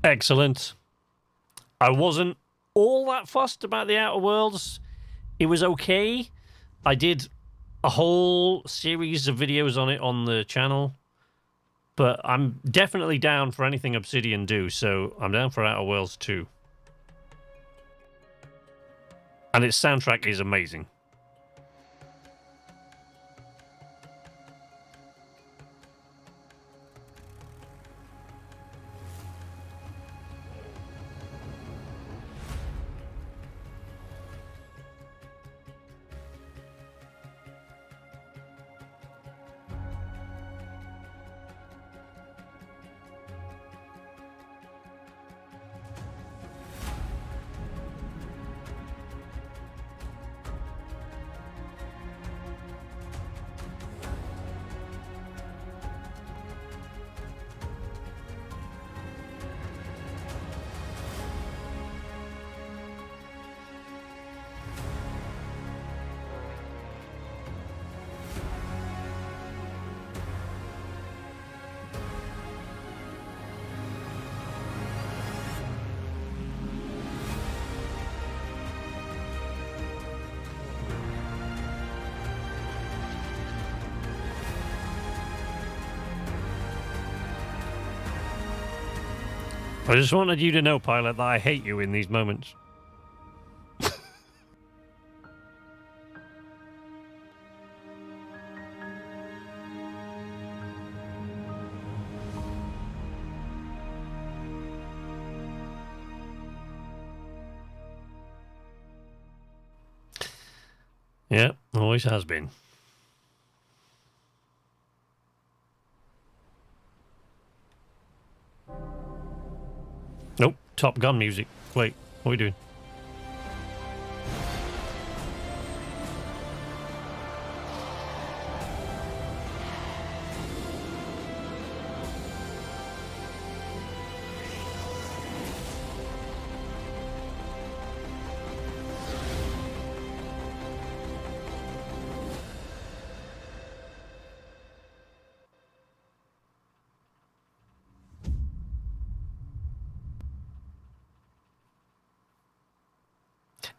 [SPEAKER 1] Excellent. I wasn't all that fussed about the Outer Worlds. It was okay. I did a whole series of videos on it on the channel. But I'm definitely down for anything Obsidian do, so I'm down for Outer Worlds 2. And its soundtrack is amazing. I just wanted you to know, Pilot, that I hate you in these moments. Yeah, always has been. Nope, Top Gun music. Wait, what are we doing?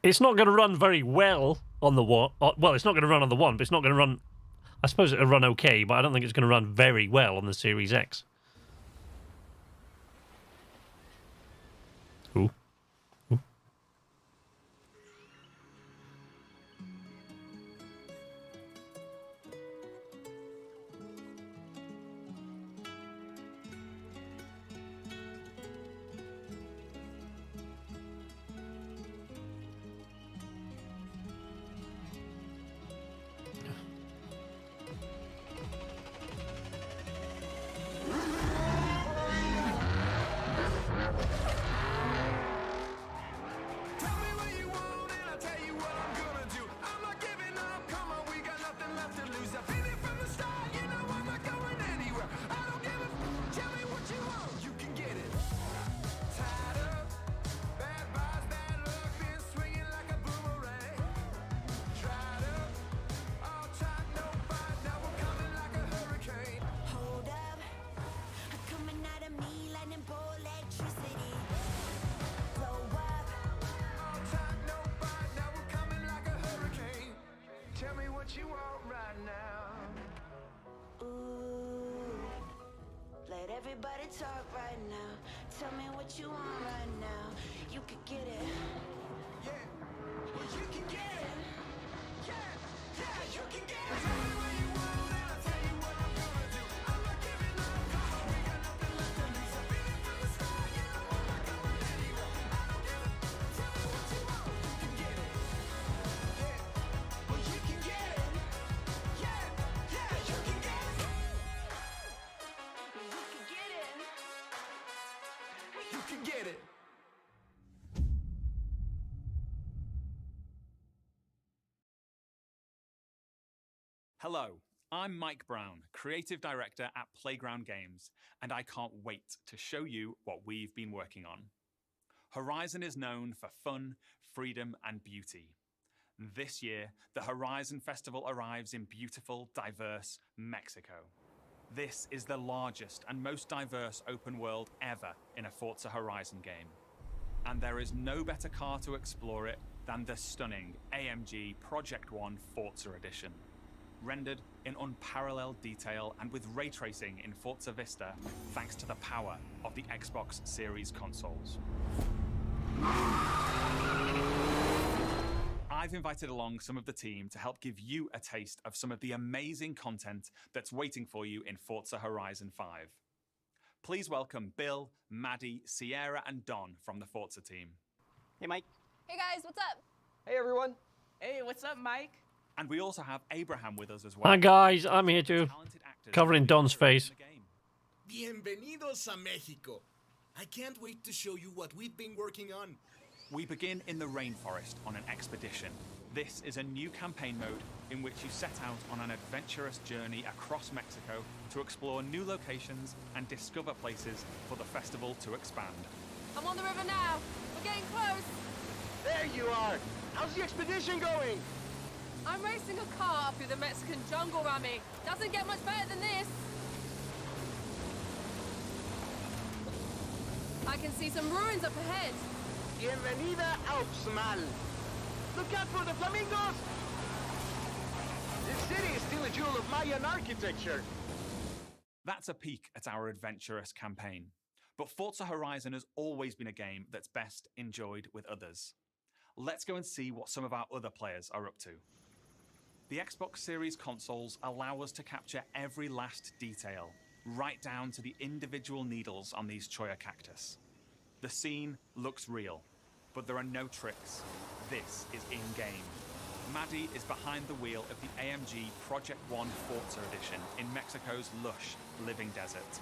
[SPEAKER 1] It's not going to run very well on the one. Well, it's not going to run on the one, but it's not going to run... I suppose it'll run okay, but I don't think it's going to run very well on the Series X. Ooh. Ooh.
[SPEAKER 3] Everybody talk right now. Tell me what you want right now. You could get it. Yeah. Well, you can get it. Yeah. Yeah, you can get it. Tell me where you want and I'll tell you what I'm gonna do. I'm not giving up. Come on, we got nothing left to lose. I'm feeling from the start. You know I'm not going anywhere. I don't give a... Tell me what you want. You can get it. Yeah. Well, you can get it. Yeah. Yeah, you can get it. You can get it.
[SPEAKER 18] Hello, I'm Mike Brown, Creative Director at Playground Games, and I can't wait to show you what we've been working on. Horizon is known for fun, freedom, and beauty. This year, the Horizon Festival arrives in beautiful, diverse Mexico. This is the largest and most diverse open world ever in a Forza Horizon game. And there is no better car to explore it than the stunning AMG Project One Forza Edition. Rendered in unparalleled detail and with ray tracing in Forza Vista, thanks to the power of the Xbox Series consoles. I've invited along some of the team to help give you a taste of some of the amazing content that's waiting for you in Forza Horizon 5. Please welcome Bill, Maddie, Sierra, and Don from the Forza team.
[SPEAKER 21] Hey, Mike.
[SPEAKER 24] Hey guys, what's up?
[SPEAKER 21] Hey, everyone.
[SPEAKER 25] Hey, what's up, Mike?
[SPEAKER 18] And we also have Abraham with us as well.
[SPEAKER 1] Hi guys, I'm here too. Covering Don's face.
[SPEAKER 26] Bienvenidos a Mexico. I can't wait to show you what we've been working on.
[SPEAKER 18] We begin in the rainforest on an expedition. This is a new campaign mode in which you set out on an adventurous journey across Mexico to explore new locations and discover places for the festival to expand.
[SPEAKER 24] I'm on the river now. We're getting close.
[SPEAKER 26] There you are. How's the expedition going?
[SPEAKER 24] I'm racing a car through the Mexican jungle, Rami. Doesn't get much better than this. I can see some ruins up ahead.
[SPEAKER 26] Bienvenida Alpsmal. Look out for the flamingos! This city is still a jewel of Mayan architecture.
[SPEAKER 18] That's a peek at our adventurous campaign. But Forza Horizon has always been a game that's best enjoyed with others. Let's go and see what some of our other players are up to. The Xbox Series consoles allow us to capture every last detail, right down to the individual needles on these cholla cactus. The scene looks real, but there are no tricks. This is in-game. Maddie is behind the wheel of the AMG Project One Forza Edition in Mexico's lush, living desert.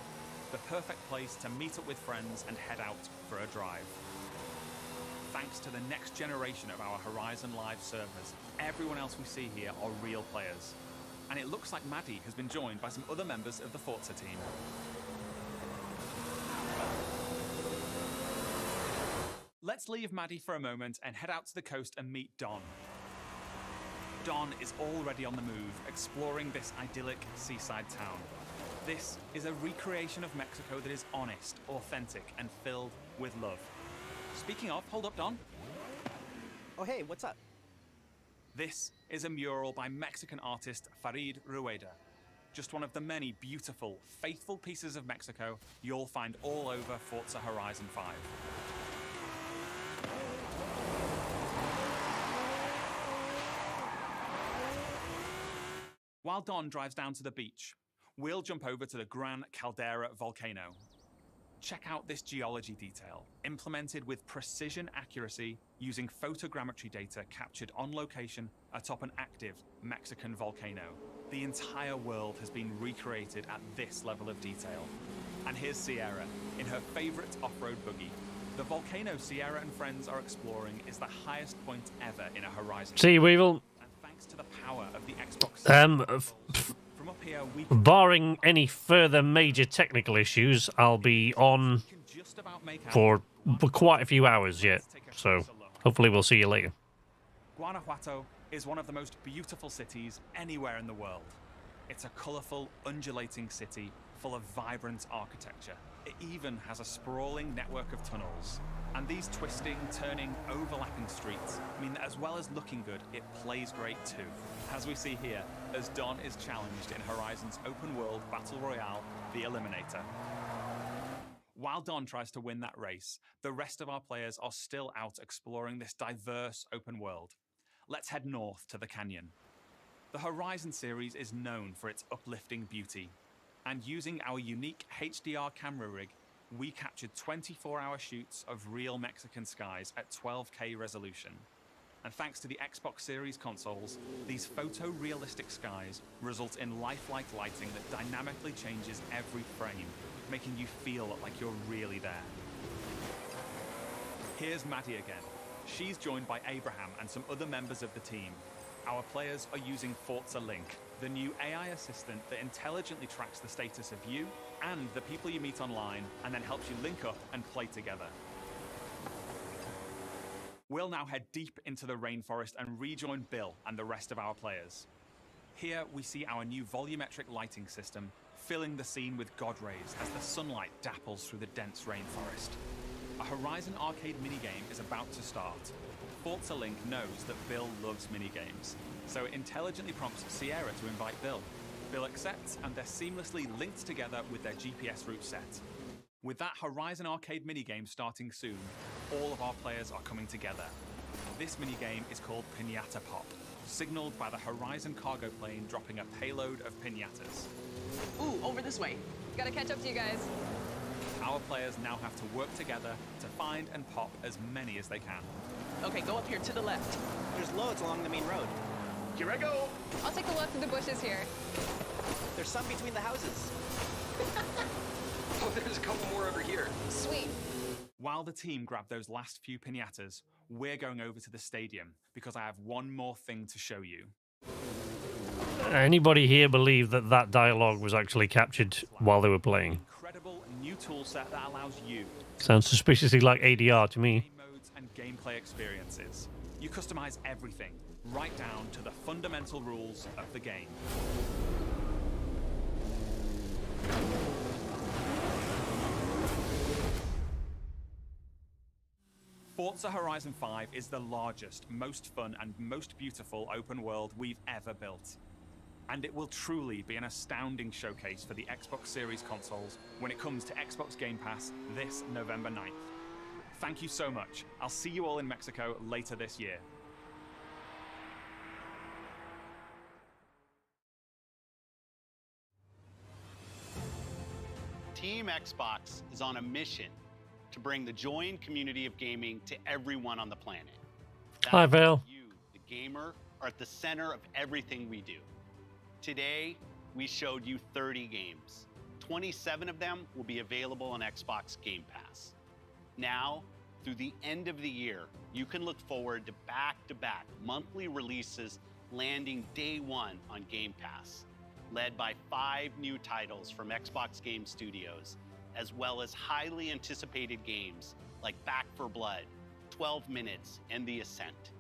[SPEAKER 18] The perfect place to meet up with friends and head out for a drive. Thanks to the next generation of our Horizon Live servers, everyone else we see here are real players. And it looks like Maddie has been joined by some other members of the Forza team. Let's leave Maddie for a moment and head out to the coast and meet Don. Don is already on the move, exploring this idyllic seaside town. This is a recreation of Mexico that is honest, authentic, and filled with love. Speaking of, hold up, Don.
[SPEAKER 5] Oh, hey, what's up?
[SPEAKER 18] This is a mural by Mexican artist Farid Rueda. Just one of the many beautiful, faithful pieces of Mexico you'll find all over Forza Horizon 5. While Don drives down to the beach, we'll jump over to the Gran Caldera volcano. Check out this geology detail, implemented with precision accuracy using photogrammetry data captured on location atop an active Mexican volcano. The entire world has been recreated at this level of detail. And here's Sierra, in her favorite off-road buggy. The volcano Sierra and friends are exploring is the highest point ever in a Horizon.
[SPEAKER 1] See, Weevil.
[SPEAKER 18] And thanks to the power of the Xbox from up here, we can
[SPEAKER 1] barring any further major technical issues, I'll be on for quite a few hours yet. So hopefully we'll see you later.
[SPEAKER 18] Guanajuato is one of the most beautiful cities anywhere in the world. It's a colourful, undulating city full of vibrant architecture. It even has a sprawling network of tunnels. And these twisting, turning, overlapping streets mean that as well as looking good, it plays great too. As we see here, as Don is challenged in Horizon's open world battle royale, The Eliminator. While Don tries to win that race, the rest of our players are still out exploring this diverse open world. Let's head north to the canyon. The Horizon series is known for its uplifting beauty, and using our unique HDR camera rig, we captured 24-hour shoots of real Mexican skies at 12K resolution. And thanks to the Xbox Series consoles, these photorealistic skies result in lifelike lighting that dynamically changes every frame, making you feel like you're really there. Here's Maddie again. She's joined by Abraham and some other members of the team. Our players are using Forza Link, the new AI assistant that intelligently tracks the status of you and the people you meet online, and then helps you link up and play together. We'll now head deep into the rainforest and rejoin Bill and the rest of our players. Here we see our new volumetric lighting system filling the scene with God rays as the sunlight dapples through the dense rainforest. A Horizon arcade minigame is about to start. Forza Link knows that Bill loves minigames, so it intelligently prompts Sierra to invite Bill. Bill accepts, and they're seamlessly linked together with their GPS route set. With that Horizon arcade minigame starting soon, all of our players are coming together. This minigame is called Piñata Pop, signaled by the Horizon cargo plane dropping a payload of piñatas.
[SPEAKER 7] Ooh, over this way. Gotta catch up to you guys.
[SPEAKER 18] Our players now have to work together to find and pop as many as they can.
[SPEAKER 7] Okay, go up here to the left.
[SPEAKER 5] There's loads along the main road.
[SPEAKER 7] Here I go. I'll take the left of the bushes here.
[SPEAKER 5] There's some between the houses.
[SPEAKER 7] Oh, there's a couple more over here. Sweet.
[SPEAKER 18] While the team grab those last few piñatas, we're going over to the stadium because I have one more thing to show you.
[SPEAKER 1] Anybody here believe that that dialogue was actually captured while they were playing?
[SPEAKER 18] Incredible new tool set that allows you
[SPEAKER 1] Sounds suspiciously like ADR to me.
[SPEAKER 18] modes and gameplay experiences. You customize everything, right down to the fundamental rules of the game. Forza Horizon 5 is the largest, most fun, and most beautiful open world we've ever built. And it will truly be an astounding showcase for the Xbox Series consoles when it comes to Xbox Game Pass this November 9th. Thank you so much. I'll see you all in Mexico later this year.
[SPEAKER 8] Team Xbox is on a mission to bring the joy and community of gaming to everyone on the planet.
[SPEAKER 1] Hi, Val.
[SPEAKER 8] You, the gamer, are at the center of everything we do. Today, we showed you 30 games. 27 of them will be available on Xbox Game Pass. Now, through the end of the year, you can look forward to back-to-back monthly releases landing day one on Game Pass, led by 5 new titles from Xbox Game Studios, as well as highly anticipated games like Back 4 Blood, 12 Minutes, and The Ascent.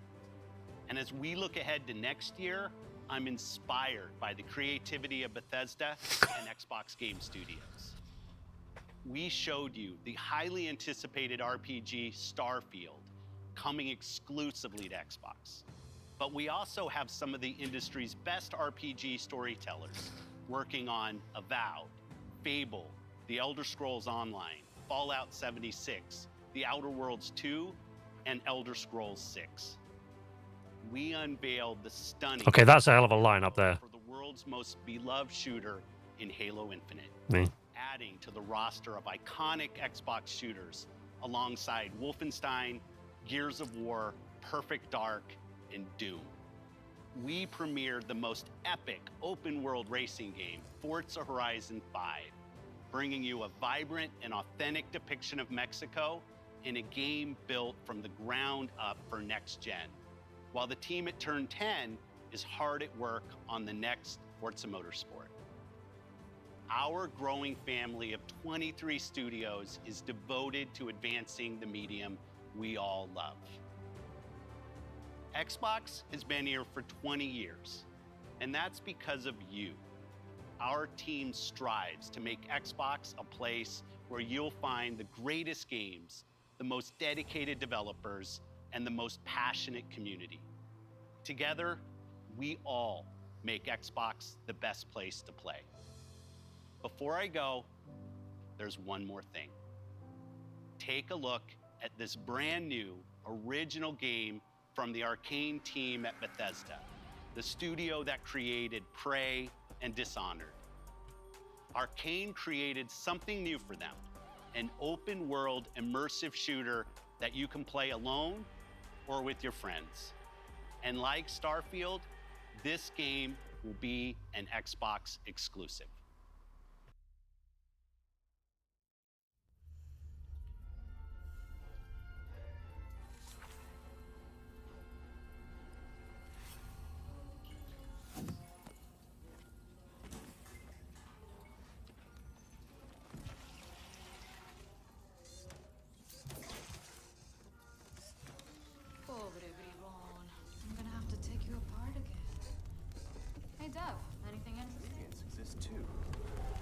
[SPEAKER 8] And as we look ahead to next year, I'm inspired by the creativity of Bethesda and Xbox Game Studios. We showed you the highly anticipated RPG Starfield, coming exclusively to Xbox. But we also have some of the industry's best RPG storytellers working on Avowed, Fable, The Elder Scrolls Online, Fallout 76, The Outer Worlds 2, and Elder Scrolls 6. We unveiled the stunning...
[SPEAKER 1] Okay, that's a hell of a lineup there.
[SPEAKER 8] ...for the world's most beloved shooter in Halo Infinite,
[SPEAKER 1] Me.
[SPEAKER 8] adding to the roster of iconic Xbox shooters alongside Wolfenstein, Gears of War, Perfect Dark, and Doom. We premiered the most epic open-world racing game, Forza Horizon 5, bringing you a vibrant and authentic depiction of Mexico in a game built from the ground up for next gen, while the team at Turn 10 is hard at work on the next Forza Motorsport. Our growing family of 23 studios is devoted to advancing the medium we all love. Xbox has been here for 20 years, and that's because of you. Our team strives to make Xbox a place where you'll find the greatest games, the most dedicated developers, and the most passionate community. Together, we all make Xbox the best place to play. Before I go, there's one more thing. Take a look at this brand new original game from the Arcane team at Bethesda, the studio that created Prey and Dishonored. Arcane created something new for them, an open-world immersive shooter that you can play alone or with your friends. And like Starfield, this game will be an Xbox exclusive.
[SPEAKER 4] Anything interesting?
[SPEAKER 6] Aliens exist too.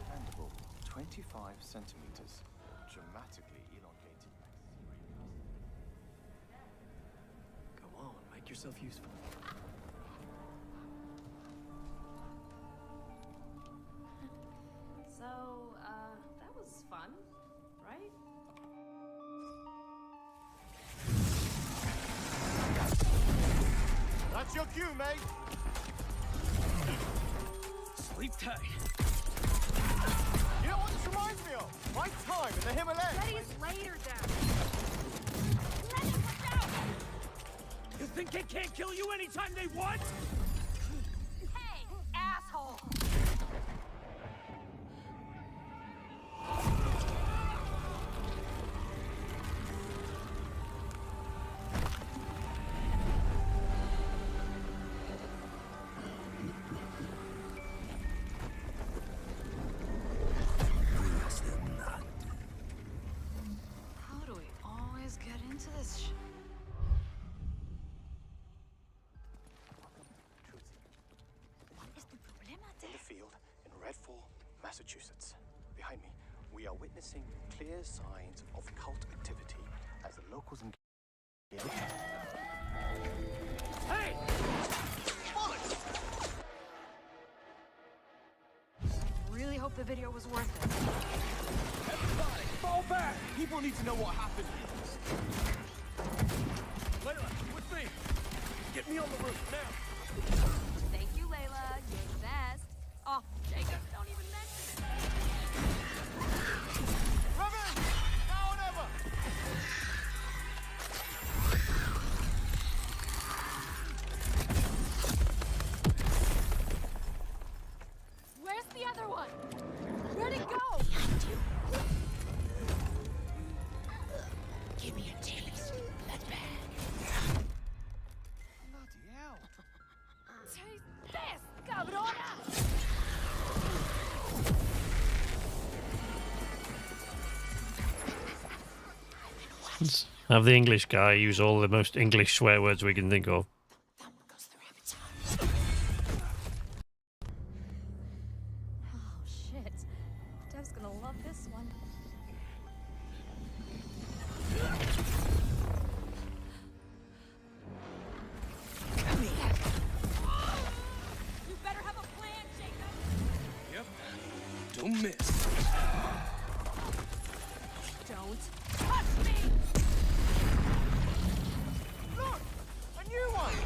[SPEAKER 6] Mandible, 25 centimeters. Dramatically elongated.
[SPEAKER 4] Go on, make yourself useful.
[SPEAKER 24] So, that was fun, right?
[SPEAKER 4] That's your cue, mate! Sleep tight. You know what this reminds me of? My time in the Himalayas.
[SPEAKER 24] Letty's later down.
[SPEAKER 4] Letty, watch out! You think they can't kill you anytime they want?
[SPEAKER 24] Hey, asshole!
[SPEAKER 6] Massachusetts. Behind me, we are witnessing clear signs of cult activity as the locals engage.
[SPEAKER 4] Hey!
[SPEAKER 24] Really hope the video was worth it.
[SPEAKER 4] Everybody, fall back! People need to know what happened. Layla, with me! Get me on the roof now!
[SPEAKER 24] Thank you, Layla. You're the best. Oh, Jacob, don't even mention it.
[SPEAKER 4] Revan! Now or never!
[SPEAKER 24] Where's the other one? Where'd it go?
[SPEAKER 13] Give me a taste. That bag.
[SPEAKER 4] Bloody hell!
[SPEAKER 24] Taste this, cabrona!
[SPEAKER 1] Let's have the English guy use all the most English swear words we can think of.
[SPEAKER 24] Oh, shit. Dev's gonna love this one.
[SPEAKER 11] Don't miss.
[SPEAKER 24] Don't touch me!
[SPEAKER 4] Look! A new one!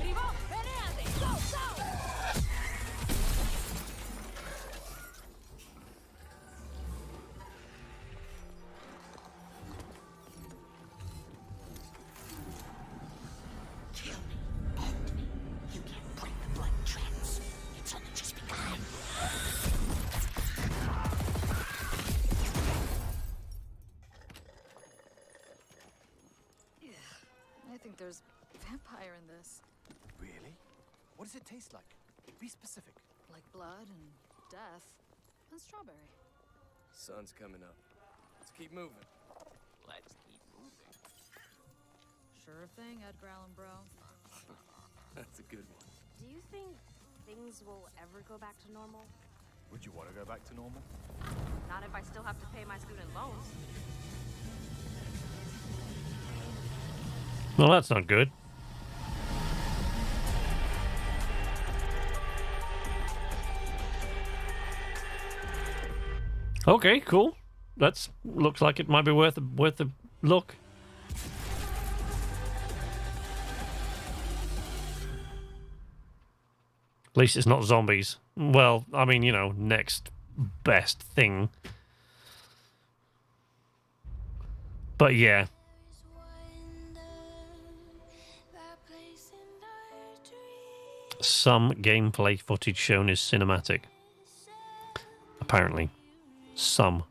[SPEAKER 24] Vivo, peleate! Go, go!
[SPEAKER 13] Kill me, end me. You can't break the blood trance. It's only just begun.
[SPEAKER 24] I think there's vampire in this.
[SPEAKER 6] Really? What does it taste like? Be specific.
[SPEAKER 24] Like blood and death and strawberry.
[SPEAKER 11] Sun's coming up. Let's keep moving.
[SPEAKER 6] Let's keep moving.
[SPEAKER 24] Sure thing, Edgar Allan Bro.
[SPEAKER 11] That's a good one.
[SPEAKER 24] Do you think things will ever go back to normal?
[SPEAKER 6] Would you want to go back to normal?
[SPEAKER 24] Not if I still have to pay my student loans.
[SPEAKER 1] Well, that's not good. Okay, cool. That's looks like it might be worth a look. At least it's not zombies. Well, I mean, you know, next best thing. But yeah. Some gameplay footage shown is cinematic. Apparently. Some.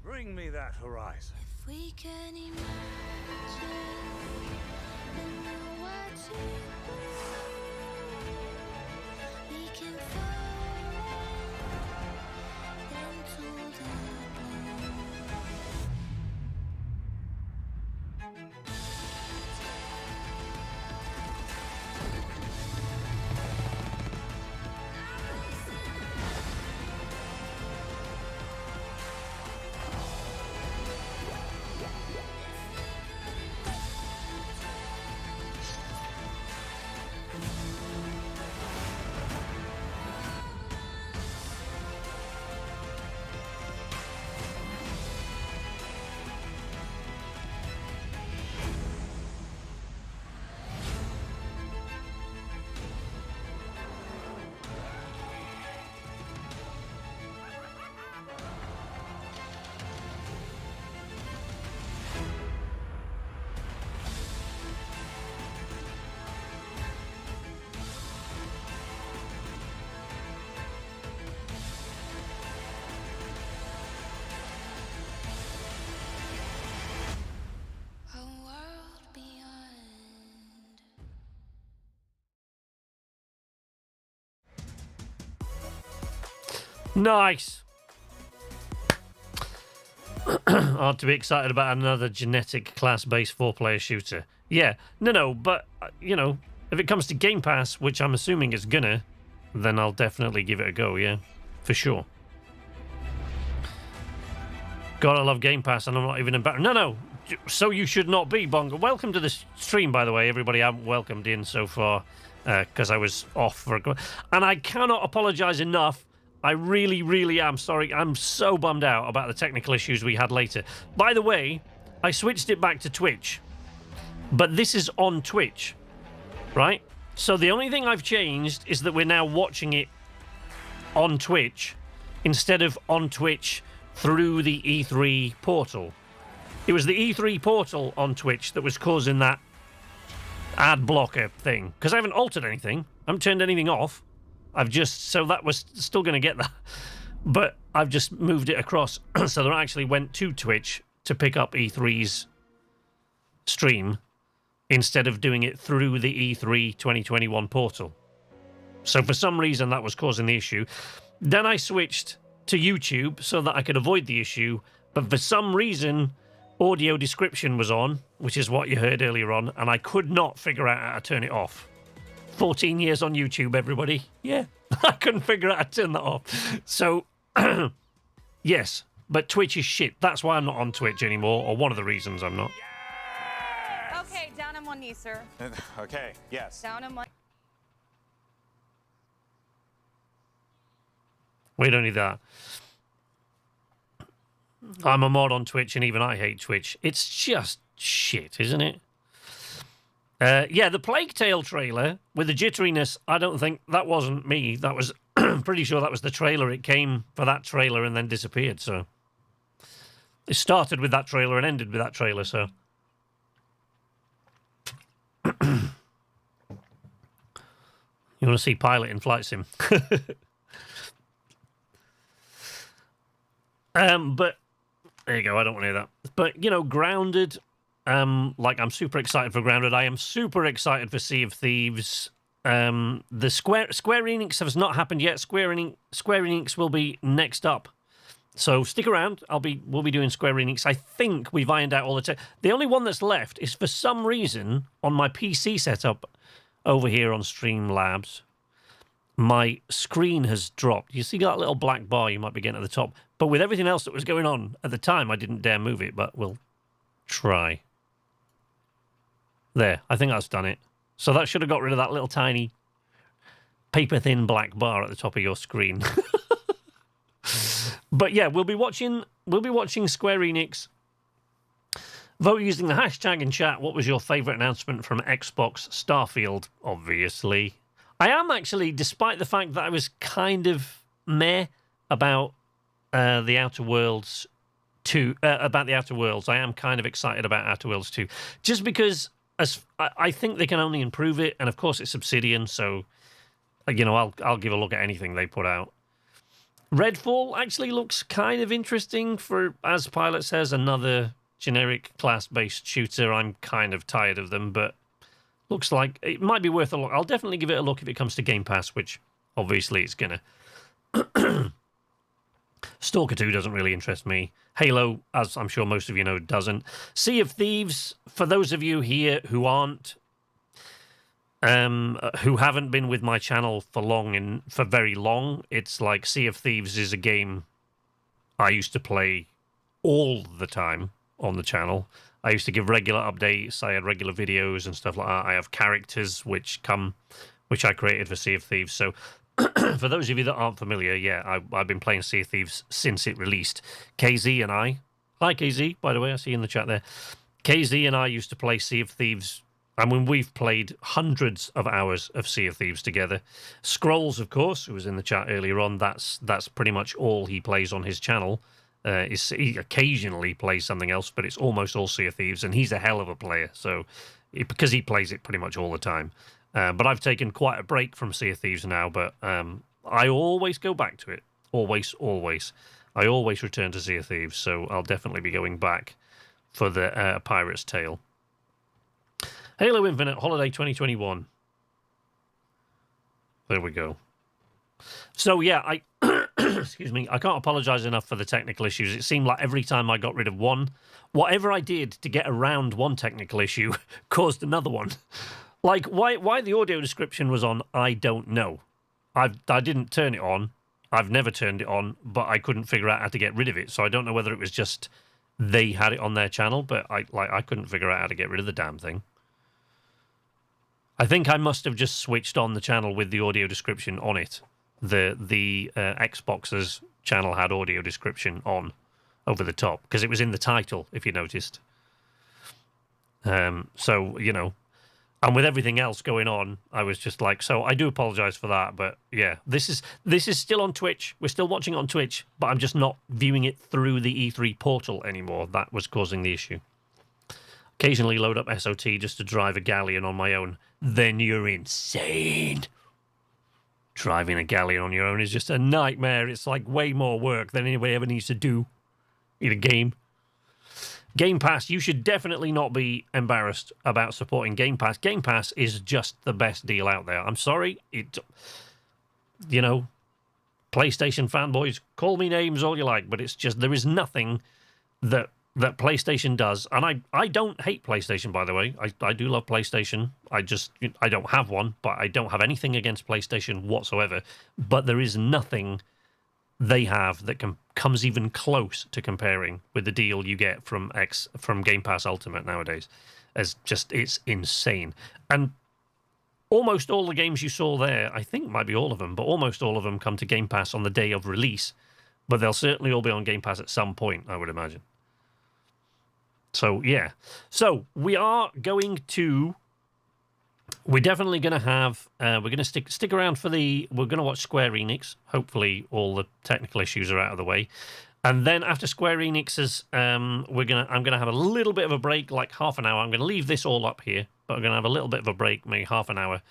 [SPEAKER 10] Bring me that horizon.
[SPEAKER 3] We can imagine what we can fall into the
[SPEAKER 1] Nice. Hard to be excited about another genetic class-based 4-player shooter. Yeah, no, but, you know, if it comes to Game Pass, which I'm assuming it's gonna, then I'll definitely give it a go, yeah, for sure. God, I love Game Pass, and I'm not even embarrassed. No, so you should not be, Bongo. Welcome to the stream, by the way, everybody I haven't welcomed in so far, because I was off for a... And I cannot apologise enough. I really, really am sorry. I'm so bummed out about the technical issues we had later. By the way, I switched it back to Twitch. But this is on Twitch, right? So the only thing I've changed is that we're now watching it on Twitch instead of on Twitch through the E3 portal. It was the E3 portal on Twitch that was causing that ad blocker thing. Because I haven't altered anything. I haven't turned anything off. I've just... So that was still going to get that. But I've just moved it across. So that I actually went to Twitch to pick up E3's stream instead of doing it through the E3 2021 portal. So for some reason that was causing the issue. Then I switched to YouTube so that I could avoid the issue. But for some reason, audio description was on, which is what you heard earlier on, and I could not figure out how to turn it off. 14 years on YouTube, everybody. Yeah. I couldn't figure out how to turn that off. So, yes, but Twitch is shit. That's why I'm not on Twitch anymore, or one of the reasons I'm not.
[SPEAKER 24] Okay, down on one knee, sir.
[SPEAKER 6] Okay, yes.
[SPEAKER 24] Down on one.
[SPEAKER 1] We don't need that. I'm a mod on Twitch, and even I hate Twitch. It's just shit, isn't it? Yeah, the Plague Tale trailer with the jitteriness, I don't think that wasn't me. That was pretty sure that was the trailer. It came for that trailer and then disappeared. So it started with that trailer and ended with that trailer. So you want to see Pilot in Flight Sim? But there you go. I don't want to hear that. But you know, Grounded. Like I'm super excited for Grounded. I am super excited for Sea of Thieves. The Square Enix has not happened yet. Square Enix will be next up. So stick around. We'll be doing Square Enix. I think we've ironed out all the the only one that's left is for some reason on my PC setup over here on Streamlabs. My screen has dropped. You see that little black bar you might be getting at the top. But with everything else that was going on at the time, I didn't dare move it, but we'll try. There, I think that's done it. So that should have got rid of that little tiny paper-thin black bar at the top of your screen. But yeah, we'll be watching Square Enix. Vote using the hashtag in chat. What was your favourite announcement from Xbox? Starfield, obviously. I am actually, despite the fact that I was kind of meh about the Outer Worlds 2, about the Outer Worlds, I am kind of excited about Outer Worlds 2, just because I think they can only improve it, and of course it's Obsidian, so you know I'll give a look at anything they put out. Redfall actually looks kind of interesting for, as Pilot says, another generic class-based shooter. I'm kind of tired of them, but looks like it might be worth a look. I'll definitely give it a look if it comes to Game Pass, which obviously it's gonna. Stalker 2 doesn't really interest me. Halo, as I'm sure most of you know, doesn't. Sea of Thieves, for those of you here who aren't, who haven't been with my channel for very long, it's like Sea of Thieves is a game I used to play all the time on the channel. I used to give regular updates. I had regular videos and stuff like that. I have characters which I created for Sea of Thieves. So for those of you that aren't familiar, yeah, I've been playing Sea of Thieves since it released. KZ and I, hi KZ, by the way, I see you in the chat there. KZ and I used to play Sea of Thieves. I mean, we've played hundreds of hours of Sea of Thieves together. Scrolls, of course, who was in the chat earlier on, that's pretty much all he plays on his channel. He occasionally plays something else, but it's almost all Sea of Thieves, and he's a hell of a player, so because he plays it pretty much all the time. But I've taken quite a break from Sea of Thieves now, but I always go back to it. Always. I always return to Sea of Thieves, so I'll definitely be going back for the Pirate's Tale. Halo Infinite Holiday 2021. There we go. So yeah, excuse me, I can't apologise enough for the technical issues. It seemed like every time I got rid of one, whatever I did to get around one technical issue caused another one. Like, why the audio description was on, I don't know. I didn't turn it on. I've never turned it on, but I couldn't figure out how to get rid of it. So I don't know whether it was just they had it on their channel, but I couldn't figure out how to get rid of the damn thing. I think I must have just switched on the channel with the audio description on it. The Xbox's channel had audio description on over the top because it was in the title, if you noticed. So, you know, and with everything else going on, I was just like, so I do apologize for that, but yeah, this is still on Twitch. We're still watching it on Twitch, but I'm just not viewing it through the E3 portal anymore. That was causing the issue. Occasionally load up SOT just to drive a galleon on my own. Then you're insane. Driving a galleon on your own is just a nightmare. It's like way more work than anybody ever needs to do in a game. Game Pass, you should definitely not be embarrassed about supporting Game Pass. Game Pass is just the best deal out there. I'm sorry. You know, PlayStation fanboys, call me names all you like, but it's just, there is nothing that that PlayStation does, and I don't hate PlayStation, by the way. I do love PlayStation. I don't have one, but I don't have anything against PlayStation whatsoever. But there is nothing they have that comes even close to comparing with the deal you get from Game Pass Ultimate nowadays. It's insane. And almost all the games you saw there, I think might be all of them, but almost all of them come to Game Pass on the day of release. But they'll certainly all be on Game Pass at some point, I would imagine. So, yeah. So, we're definitely going to have, we're going to stick around for we're going to watch Square Enix. Hopefully all the technical issues are out of the way. And then after Square Enix's, I'm going to have a little bit of a break, like half an hour. I'm going to leave this all up here, but I'm going to have a little bit of a break, maybe half an hour.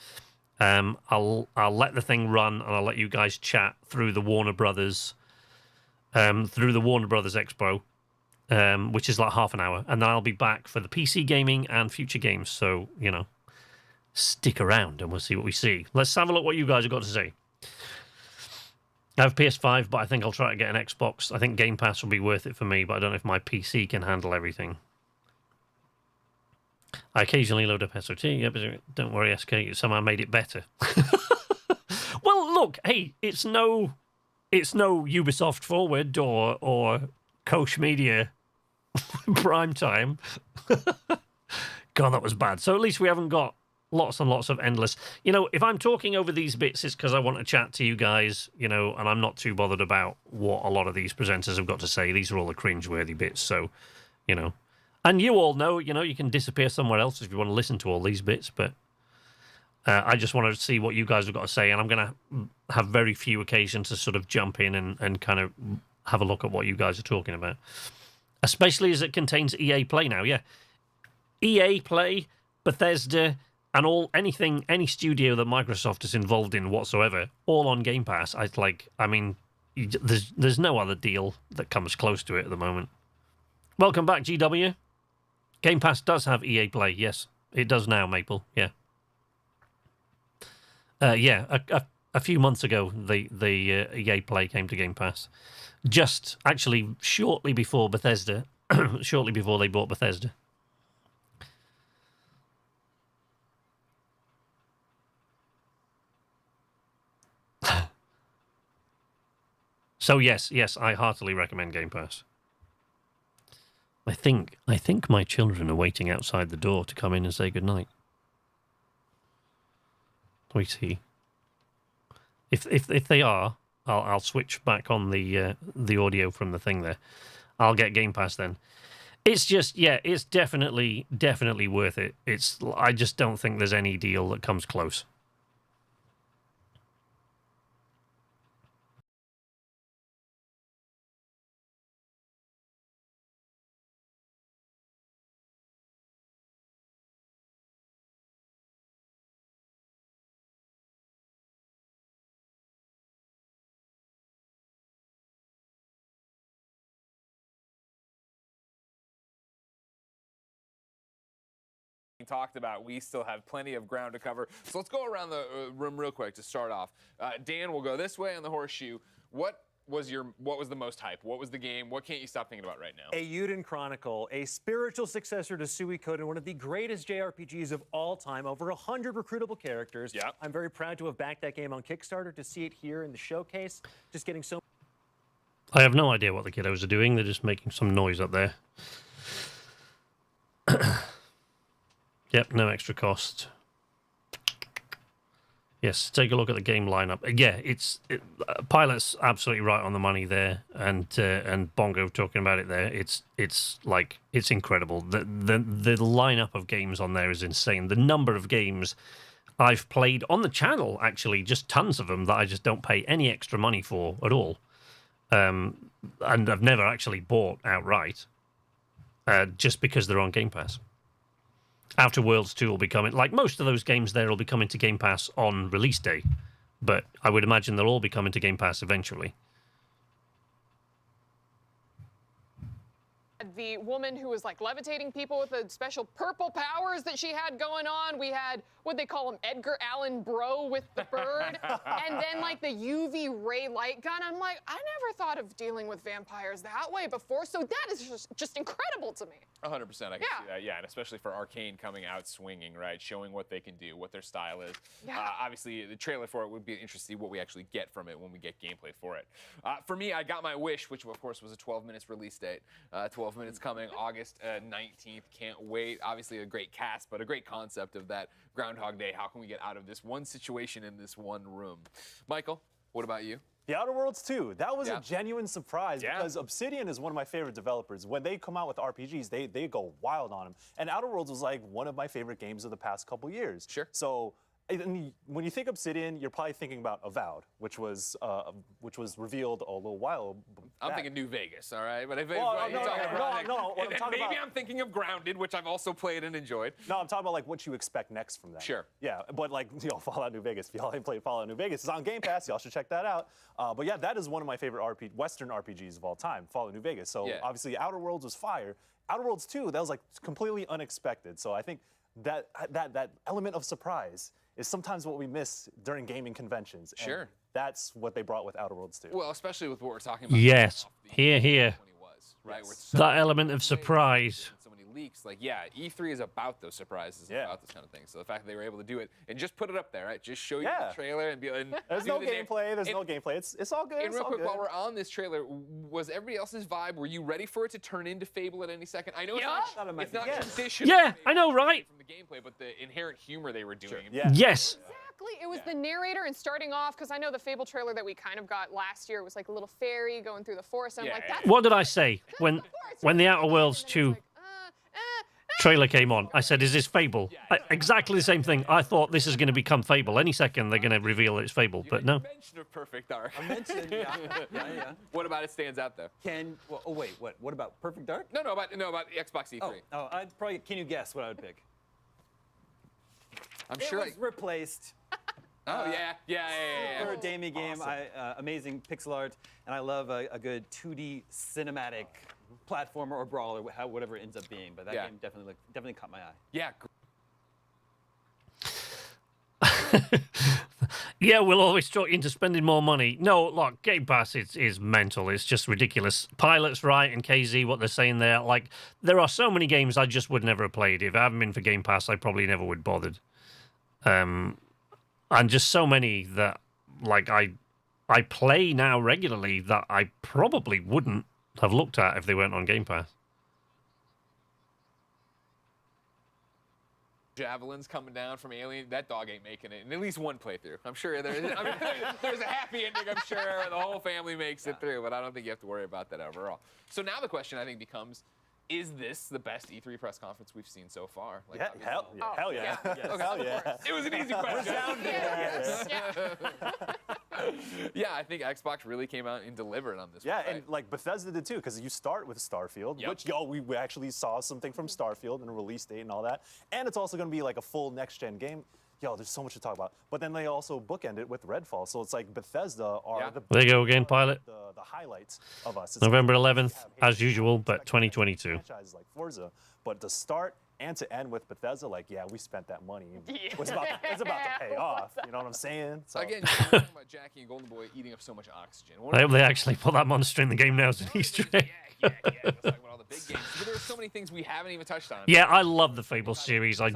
[SPEAKER 1] I'll let the thing run, and I'll let you guys chat through the Warner Brothers Expo, which is like half an hour. And then I'll be back for the PC gaming and future games. So, stick around and we'll see what we see. Let's have a look what you guys have got to say. I have PS5, but I think I'll try to get an Xbox. I think Game Pass will be worth it for me, but I don't know if my PC can handle everything. I occasionally load up SOT. Yeah, but don't worry, SK, you somehow made it better. Well, look, hey, it's no Ubisoft Forward or Koch Media Prime Time. God, that was bad. So at least we haven't got lots and lots of endless. If I'm talking over these bits, it's because I want to chat to you guys, and I'm not too bothered about what a lot of these presenters have got to say. These are all the cringeworthy bits, so, And you all know, you can disappear somewhere else if you want to listen to all these bits, but I just wanted to see what you guys have got to say, and I'm going to have very few occasions to sort of jump in and kind of have a look at what you guys are talking about. Especially as it contains EA Play now, yeah. EA Play, Bethesda, and any studio that Microsoft is involved in whatsoever, all on Game Pass. There's no other deal that comes close to it at the moment. Welcome back, GW. Game Pass does have EA Play, yes. It does now, Maple, yeah. A few months ago, the EA Play came to Game Pass. Just, actually, shortly before Bethesda, shortly before they bought Bethesda. So yes, I heartily recommend Game Pass. I think my children are waiting outside the door to come in and say goodnight. We see. If they are, I'll switch back on the audio from the thing there. I'll get Game Pass then. It's just, it's definitely worth it. I just don't think there's any deal that comes close.
[SPEAKER 12] Talked about, we still have plenty of ground to cover. So let's go around the room real quick to start off. Dan, we'll go this way on the horseshoe. What was the most hype? What was the game? What can't you stop thinking about right now?
[SPEAKER 14] Eiyuden Chronicle, a spiritual successor to Suikoden, one of the greatest JRPGs of all time, over 100 recruitable characters.
[SPEAKER 12] Yeah.
[SPEAKER 14] I'm very proud to have backed that game on Kickstarter, to see it here in the showcase. Just getting so...
[SPEAKER 1] I have no idea what the kiddos are doing. They're just making some noise up there. Yep, no extra cost. Yes, take a look at the game lineup. Yeah, Pilot's absolutely right on the money there, and Bongo talking about it there. It's incredible. The lineup of games on there is insane. The number of games I've played on the channel, actually, just tons of them that I just don't pay any extra money for at all, and I've never actually bought outright, just because they're on Game Pass. Outer Worlds 2 will be coming. Like most of those games there will be coming to Game Pass on release day. But I would imagine they'll all be coming to Game Pass eventually.
[SPEAKER 9] the woman who was like levitating people with the special purple powers that she had going on. We had what they call him, Edgar Allan Bro with the bird, and then like the UV ray light gun. I'm like, I never thought of dealing with vampires that way before, so that is just incredible to me.
[SPEAKER 12] 100%, I can see that, yeah, and especially for Arcane coming out swinging, right, showing what they can do, what their style is.
[SPEAKER 9] Yeah.
[SPEAKER 12] Obviously, the trailer for it would be interesting to see what we actually get from it when we get gameplay for it. For me, I got my wish, which of course was a 12 minutes release date. 12 minutes coming August 19th. Can't wait. Obviously, a great cast, but a great concept of that Groundhog Day. How can we get out of this one situation in this one room? Michael, what about you?
[SPEAKER 14] The Outer Worlds 2, that was a genuine surprise because Obsidian is one of my favorite developers. When they come out with RPGs, they go wild on them. And Outer Worlds was like one of my favorite games of the past couple years.
[SPEAKER 12] Sure.
[SPEAKER 14] So when you think Obsidian, you're probably thinking about Avowed, which was revealed a little while back.
[SPEAKER 12] I'm thinking New Vegas, all right? But if
[SPEAKER 14] no, what I'm talking
[SPEAKER 12] maybe
[SPEAKER 14] about,
[SPEAKER 12] I'm thinking of Grounded, which I've also played and enjoyed.
[SPEAKER 14] No, I'm talking about like what you expect next from that.
[SPEAKER 12] Sure.
[SPEAKER 14] Yeah, but like Fallout New Vegas. If y'all ain't played Fallout New Vegas, it's on Game Pass. Y'all should check that out. But yeah, that is one of my favorite Western RPGs of all time, Fallout New Vegas. So obviously, Outer Worlds was fire. Outer Worlds 2, that was like completely unexpected. So I think that element of surprise is sometimes what we miss during gaming conventions.
[SPEAKER 12] Sure.
[SPEAKER 14] And that's what they brought with Outer Worlds 2.
[SPEAKER 12] Well, especially with what we're talking about.
[SPEAKER 1] Yes, here.
[SPEAKER 12] Right?
[SPEAKER 1] That element of surprise.
[SPEAKER 12] So many leaks. Like, yeah, E3 is about those surprises, about this kind of thing. So the fact that they were able to do it and just put it up there, right? Just show you the trailer and be and
[SPEAKER 14] There's no gameplay. There's no gameplay. It's all good.
[SPEAKER 12] And real quick, while we're on this trailer, was everybody else's vibe? Were you ready for it to turn into Fable at any second? I know it's not traditional.
[SPEAKER 1] Yeah, I know, right?
[SPEAKER 12] From the gameplay, but the inherent humor they were doing.
[SPEAKER 1] Yes.
[SPEAKER 9] Exactly. It was the narrator and starting off, because I know the Fable trailer that we kind of got last year was like a little fairy going through the forest. And I'm like, that's
[SPEAKER 1] What did I say when the Outer Worlds 2 trailer came on? I said, "Is this Fable?" Exactly the same thing. I thought this is going to become Fable. Any second they're going to reveal it's Fable, but no.
[SPEAKER 12] Mention of Perfect Dark.
[SPEAKER 15] I mentioned, yeah.
[SPEAKER 12] What about it stands out though?
[SPEAKER 15] What about Perfect Dark?
[SPEAKER 12] No, about Xbox E3.
[SPEAKER 15] I'd probably. Can you guess what I would pick?
[SPEAKER 12] I'm sure
[SPEAKER 15] it was replaced.
[SPEAKER 12] Oh yeah.
[SPEAKER 15] For a Damie game, amazing pixel art, and I love a good 2D cinematic platformer or brawler, whatever it ends up being. But that game definitely caught my eye.
[SPEAKER 12] Yeah.
[SPEAKER 1] Yeah, we'll always talk you into spending more money. No, look, Game Pass is mental. It's just ridiculous. Pilot's right and KZ, what they're saying there. Like, there are so many games I just would never have played. If it hadn't been for Game Pass, I probably never would have bothered. And just so many that, like, I play now regularly that I probably wouldn't have looked at if they weren't on Game Pass.
[SPEAKER 12] Javelins coming down from Alien. That dog ain't making it in at least one playthrough. I'm sure there's a happy ending, I'm sure. The whole family makes it through, but I don't think you have to worry about that overall. So now the question, I think, becomes, is this the best E3 press conference we've seen so far? Like,
[SPEAKER 14] hell yeah.
[SPEAKER 12] Okay.
[SPEAKER 14] Hell yeah.
[SPEAKER 12] It was an easy question.
[SPEAKER 14] Yes.
[SPEAKER 12] Yeah, I think Xbox really came out and delivered on this.
[SPEAKER 14] Yeah, and like Bethesda did too, because you start with Starfield, which we actually saw something from Starfield and a release date and all that, and it's also going to be like a full next-gen game. There's so much to talk about. But then they also bookend it with Redfall, so it's like Bethesda are
[SPEAKER 1] There you go again, Pilot.
[SPEAKER 14] the highlights of us. It's
[SPEAKER 1] November 11th, as usual, but 2022.
[SPEAKER 14] Franchises like Forza, but to start and to end with Bethesda, like, we spent that money. It's about to pay off. You know what I'm saying? So.
[SPEAKER 12] Again, you're talking about Jackie and Golden Boy eating up so much oxygen.
[SPEAKER 1] I hope they actually put that monster in the game now as an Easter egg.
[SPEAKER 12] Let's talk about all the big games. But there are so many things we haven't even touched on.
[SPEAKER 1] Yeah, I love the Fable series. I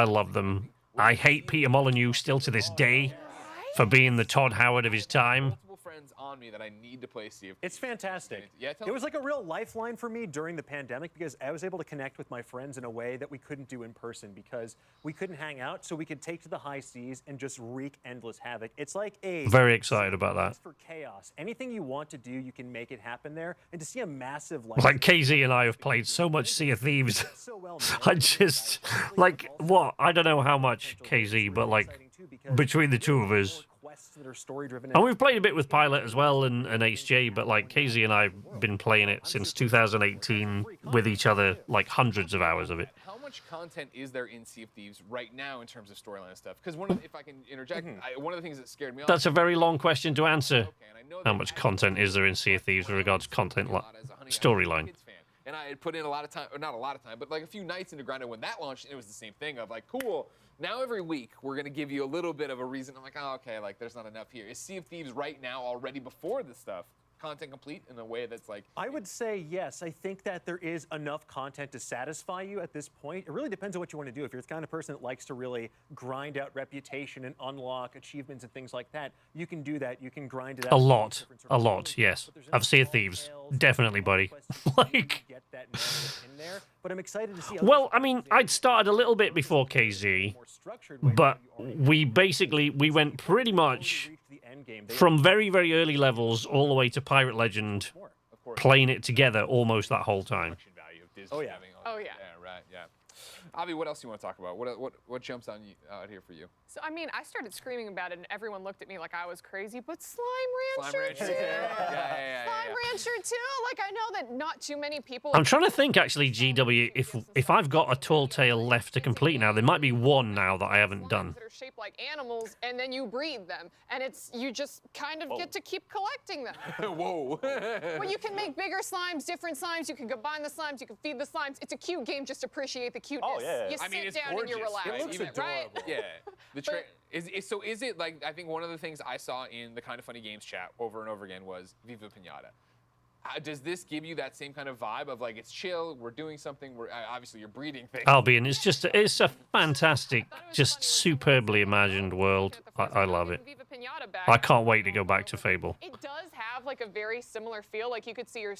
[SPEAKER 1] love them. I hate Peter Molyneux still to this day for being the Todd Howard of his time.
[SPEAKER 12] Friends on me that I need to play Sea of
[SPEAKER 14] It's fantastic.
[SPEAKER 12] Yeah,
[SPEAKER 14] it was like a real lifeline for me during the pandemic because I was able to connect with my friends in a way that we couldn't do in person because we couldn't hang out, so we could take to the high seas and just wreak endless havoc. It's like a
[SPEAKER 1] very excited about that.
[SPEAKER 14] For chaos. Anything you want to do, you can make it happen there. And to see a massive
[SPEAKER 1] like KZ and I have played so much Sea of Thieves. I just like what I don't know how much KZ, but like between the two of us,
[SPEAKER 16] that are story-driven.
[SPEAKER 1] And we've played a bit with Pilot as well and HJ, but like KZ and I have been playing it since 2018 with each other, like hundreds of hours of it.
[SPEAKER 12] How much content is there in Sea of Thieves right now in terms of storyline stuff? Because if I can interject, one of the things that scared me off.
[SPEAKER 1] That's a very long question to answer. How much content is there in Sea of Thieves with regards to content storyline?
[SPEAKER 12] And I had put in a lot of time, or not a lot of time, but like a few nights into Grind when that launched, and it was the same thing of like, cool, now every week we're going to give you a little bit of a reason. I'm like, oh, okay, like there's not enough here. Is Sea of Thieves right now already before this stuff content complete in a way that's like...
[SPEAKER 16] I would say yes. I think that there is enough content to satisfy you at this point. It really depends on what you want to do. If you're the kind of person that likes to really grind out reputation and unlock achievements and things like that, you can do that. You can grind it out.
[SPEAKER 1] A lot, yes. I've Sea of Thieves, definitely, buddy. Like,
[SPEAKER 16] get that in there, but I'm excited to see.
[SPEAKER 1] well, I mean, I'd started a little bit before KZ, but we went pretty much from very, very early levels all the way to Pirate Legend, playing it together almost that whole time.
[SPEAKER 12] Oh, yeah.
[SPEAKER 9] Oh, yeah.
[SPEAKER 12] Yeah, right, yeah. Avi, what else do you want to talk about? What jumps out here for you?
[SPEAKER 9] So, I mean, I started screaming about it, and everyone looked at me like I was crazy, but Slime Rancher too?
[SPEAKER 12] Yeah.
[SPEAKER 9] Slime Rancher too? Like, I know that not too many people...
[SPEAKER 1] I'm trying to think, actually, GW, if I've got a Tall Tale left to complete now. There might be one now that I haven't done.
[SPEAKER 9] ...that are shaped like animals, and then you breed them, and you just kind of get to keep collecting them.
[SPEAKER 12] Whoa.
[SPEAKER 9] Well, you can make bigger slimes, different slimes, you can combine the slimes, you can feed the slimes. It's a cute game, just appreciate the cuteness.
[SPEAKER 14] Oh, yeah.
[SPEAKER 9] You sit down and you relax.
[SPEAKER 12] It looks
[SPEAKER 9] adorable. Right?
[SPEAKER 12] Yeah. Is it like, I think one of the things I saw in the Kind of Funny Games chat over and over again was Viva Pinata. Does this give you that same kind of vibe of like, it's chill, we're doing something, obviously you're breeding things?
[SPEAKER 1] Albion, it's a fantastic, just superbly imagined world. I love it. I can't wait to go back to Fable.
[SPEAKER 9] It does have like a very similar feel. Like you could see you're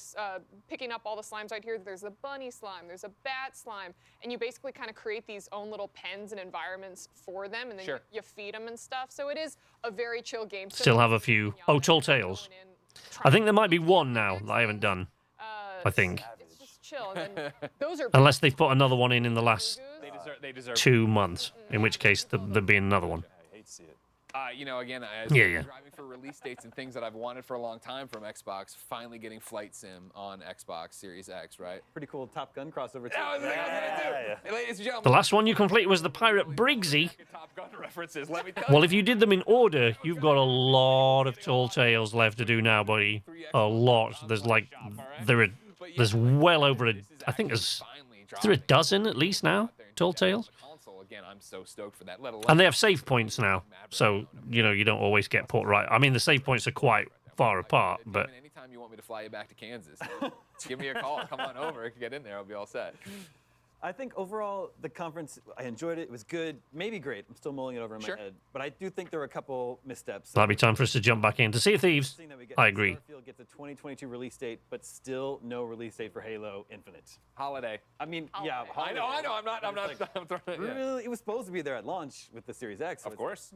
[SPEAKER 9] picking up all the slimes right here. There's a bunny slime, there's a bat slime, and you basically kind of create these own little pens and environments for them, and then you feed them and stuff. So it is a very chill game.
[SPEAKER 1] Still have a few. Oh, Tall Tales. I think there might be one now that I haven't done. I think.
[SPEAKER 9] It's just chill. And then those are
[SPEAKER 1] unless they've put another one in the last
[SPEAKER 12] they deserve
[SPEAKER 1] 2 months, in which case there'll be another one.
[SPEAKER 14] I hate to see it.
[SPEAKER 12] You know, again, as
[SPEAKER 1] Yeah.
[SPEAKER 12] driving for release dates and things that I've wanted for a long time from Xbox, finally getting Flight Sim on Xbox Series X, right?
[SPEAKER 15] Pretty cool Top Gun crossover too.
[SPEAKER 12] Ladies and gentlemen.
[SPEAKER 1] The last one you completed was the Pirate Briggsy.
[SPEAKER 12] Top Gun references, let me tell you.
[SPEAKER 1] Well, if you did them in order, you've got a lot of Tall Tales left to do now, buddy. A lot. There's like, there's well over I think is there a dozen at least now, Tall Tales?
[SPEAKER 12] Again, I'm so stoked for that.
[SPEAKER 1] And they have save points now, so you know you don't always get put right. I mean, the save points are quite far apart, but
[SPEAKER 12] anytime you want me to fly you back to Kansas, give me a call. Come on over. Get in there. I'll be all set.
[SPEAKER 15] I think overall the conference, I enjoyed it. It was good, maybe great. I'm still mulling it over in my head, but I do think there were a couple missteps.
[SPEAKER 1] That'll be time for us to jump back in to Sea of Thieves. I agree.
[SPEAKER 15] Starfield gets a 2022 release date, but still no release date for Halo Infinite.
[SPEAKER 12] Holiday.
[SPEAKER 15] I mean, yeah,
[SPEAKER 12] I know. I'm not throwing it.
[SPEAKER 15] Really, it was supposed to be there at launch with the Series X. So
[SPEAKER 12] of course.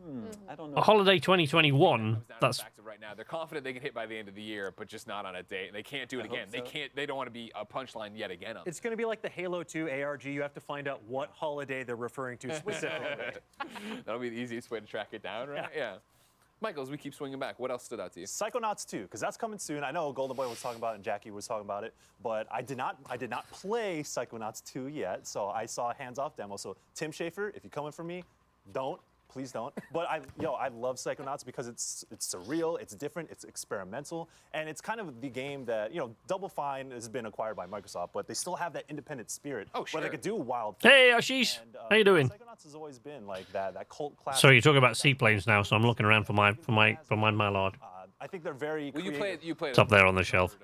[SPEAKER 15] I don't know.
[SPEAKER 1] A holiday 2021. That's
[SPEAKER 12] right now. They're confident they can hit by the end of the year, but just not on a date. They can't do it again.
[SPEAKER 15] So.
[SPEAKER 12] They don't want to be a punchline yet again.
[SPEAKER 16] It's going to be like the Halo 2 ARG. You have to find out what holiday they're referring to specifically.
[SPEAKER 12] That'll be the easiest way to track it down, right? Yeah. Michael, as we keep swinging back, what else stood out to you?
[SPEAKER 14] Psychonauts 2, because that's coming soon. I know Golden Boy was talking about it and Jackie was talking about it, but I did not play Psychonauts 2 yet, so I saw a hands-off demo. So Tim Schafer, if you're coming for me, please don't. But I love Psychonauts because it's surreal, it's different, it's experimental, and it's kind of the game that, Double Fine has been acquired by Microsoft, but they still have that independent spirit where they could do wild things.
[SPEAKER 1] Hey, Ashish, how you doing?
[SPEAKER 14] Psychonauts has always been like that cult classic.
[SPEAKER 1] Sorry, you're talking about seaplanes now, so I'm looking around for my Mallard.
[SPEAKER 14] I think they're very creative.
[SPEAKER 12] You played
[SPEAKER 1] It's up there on the shelf.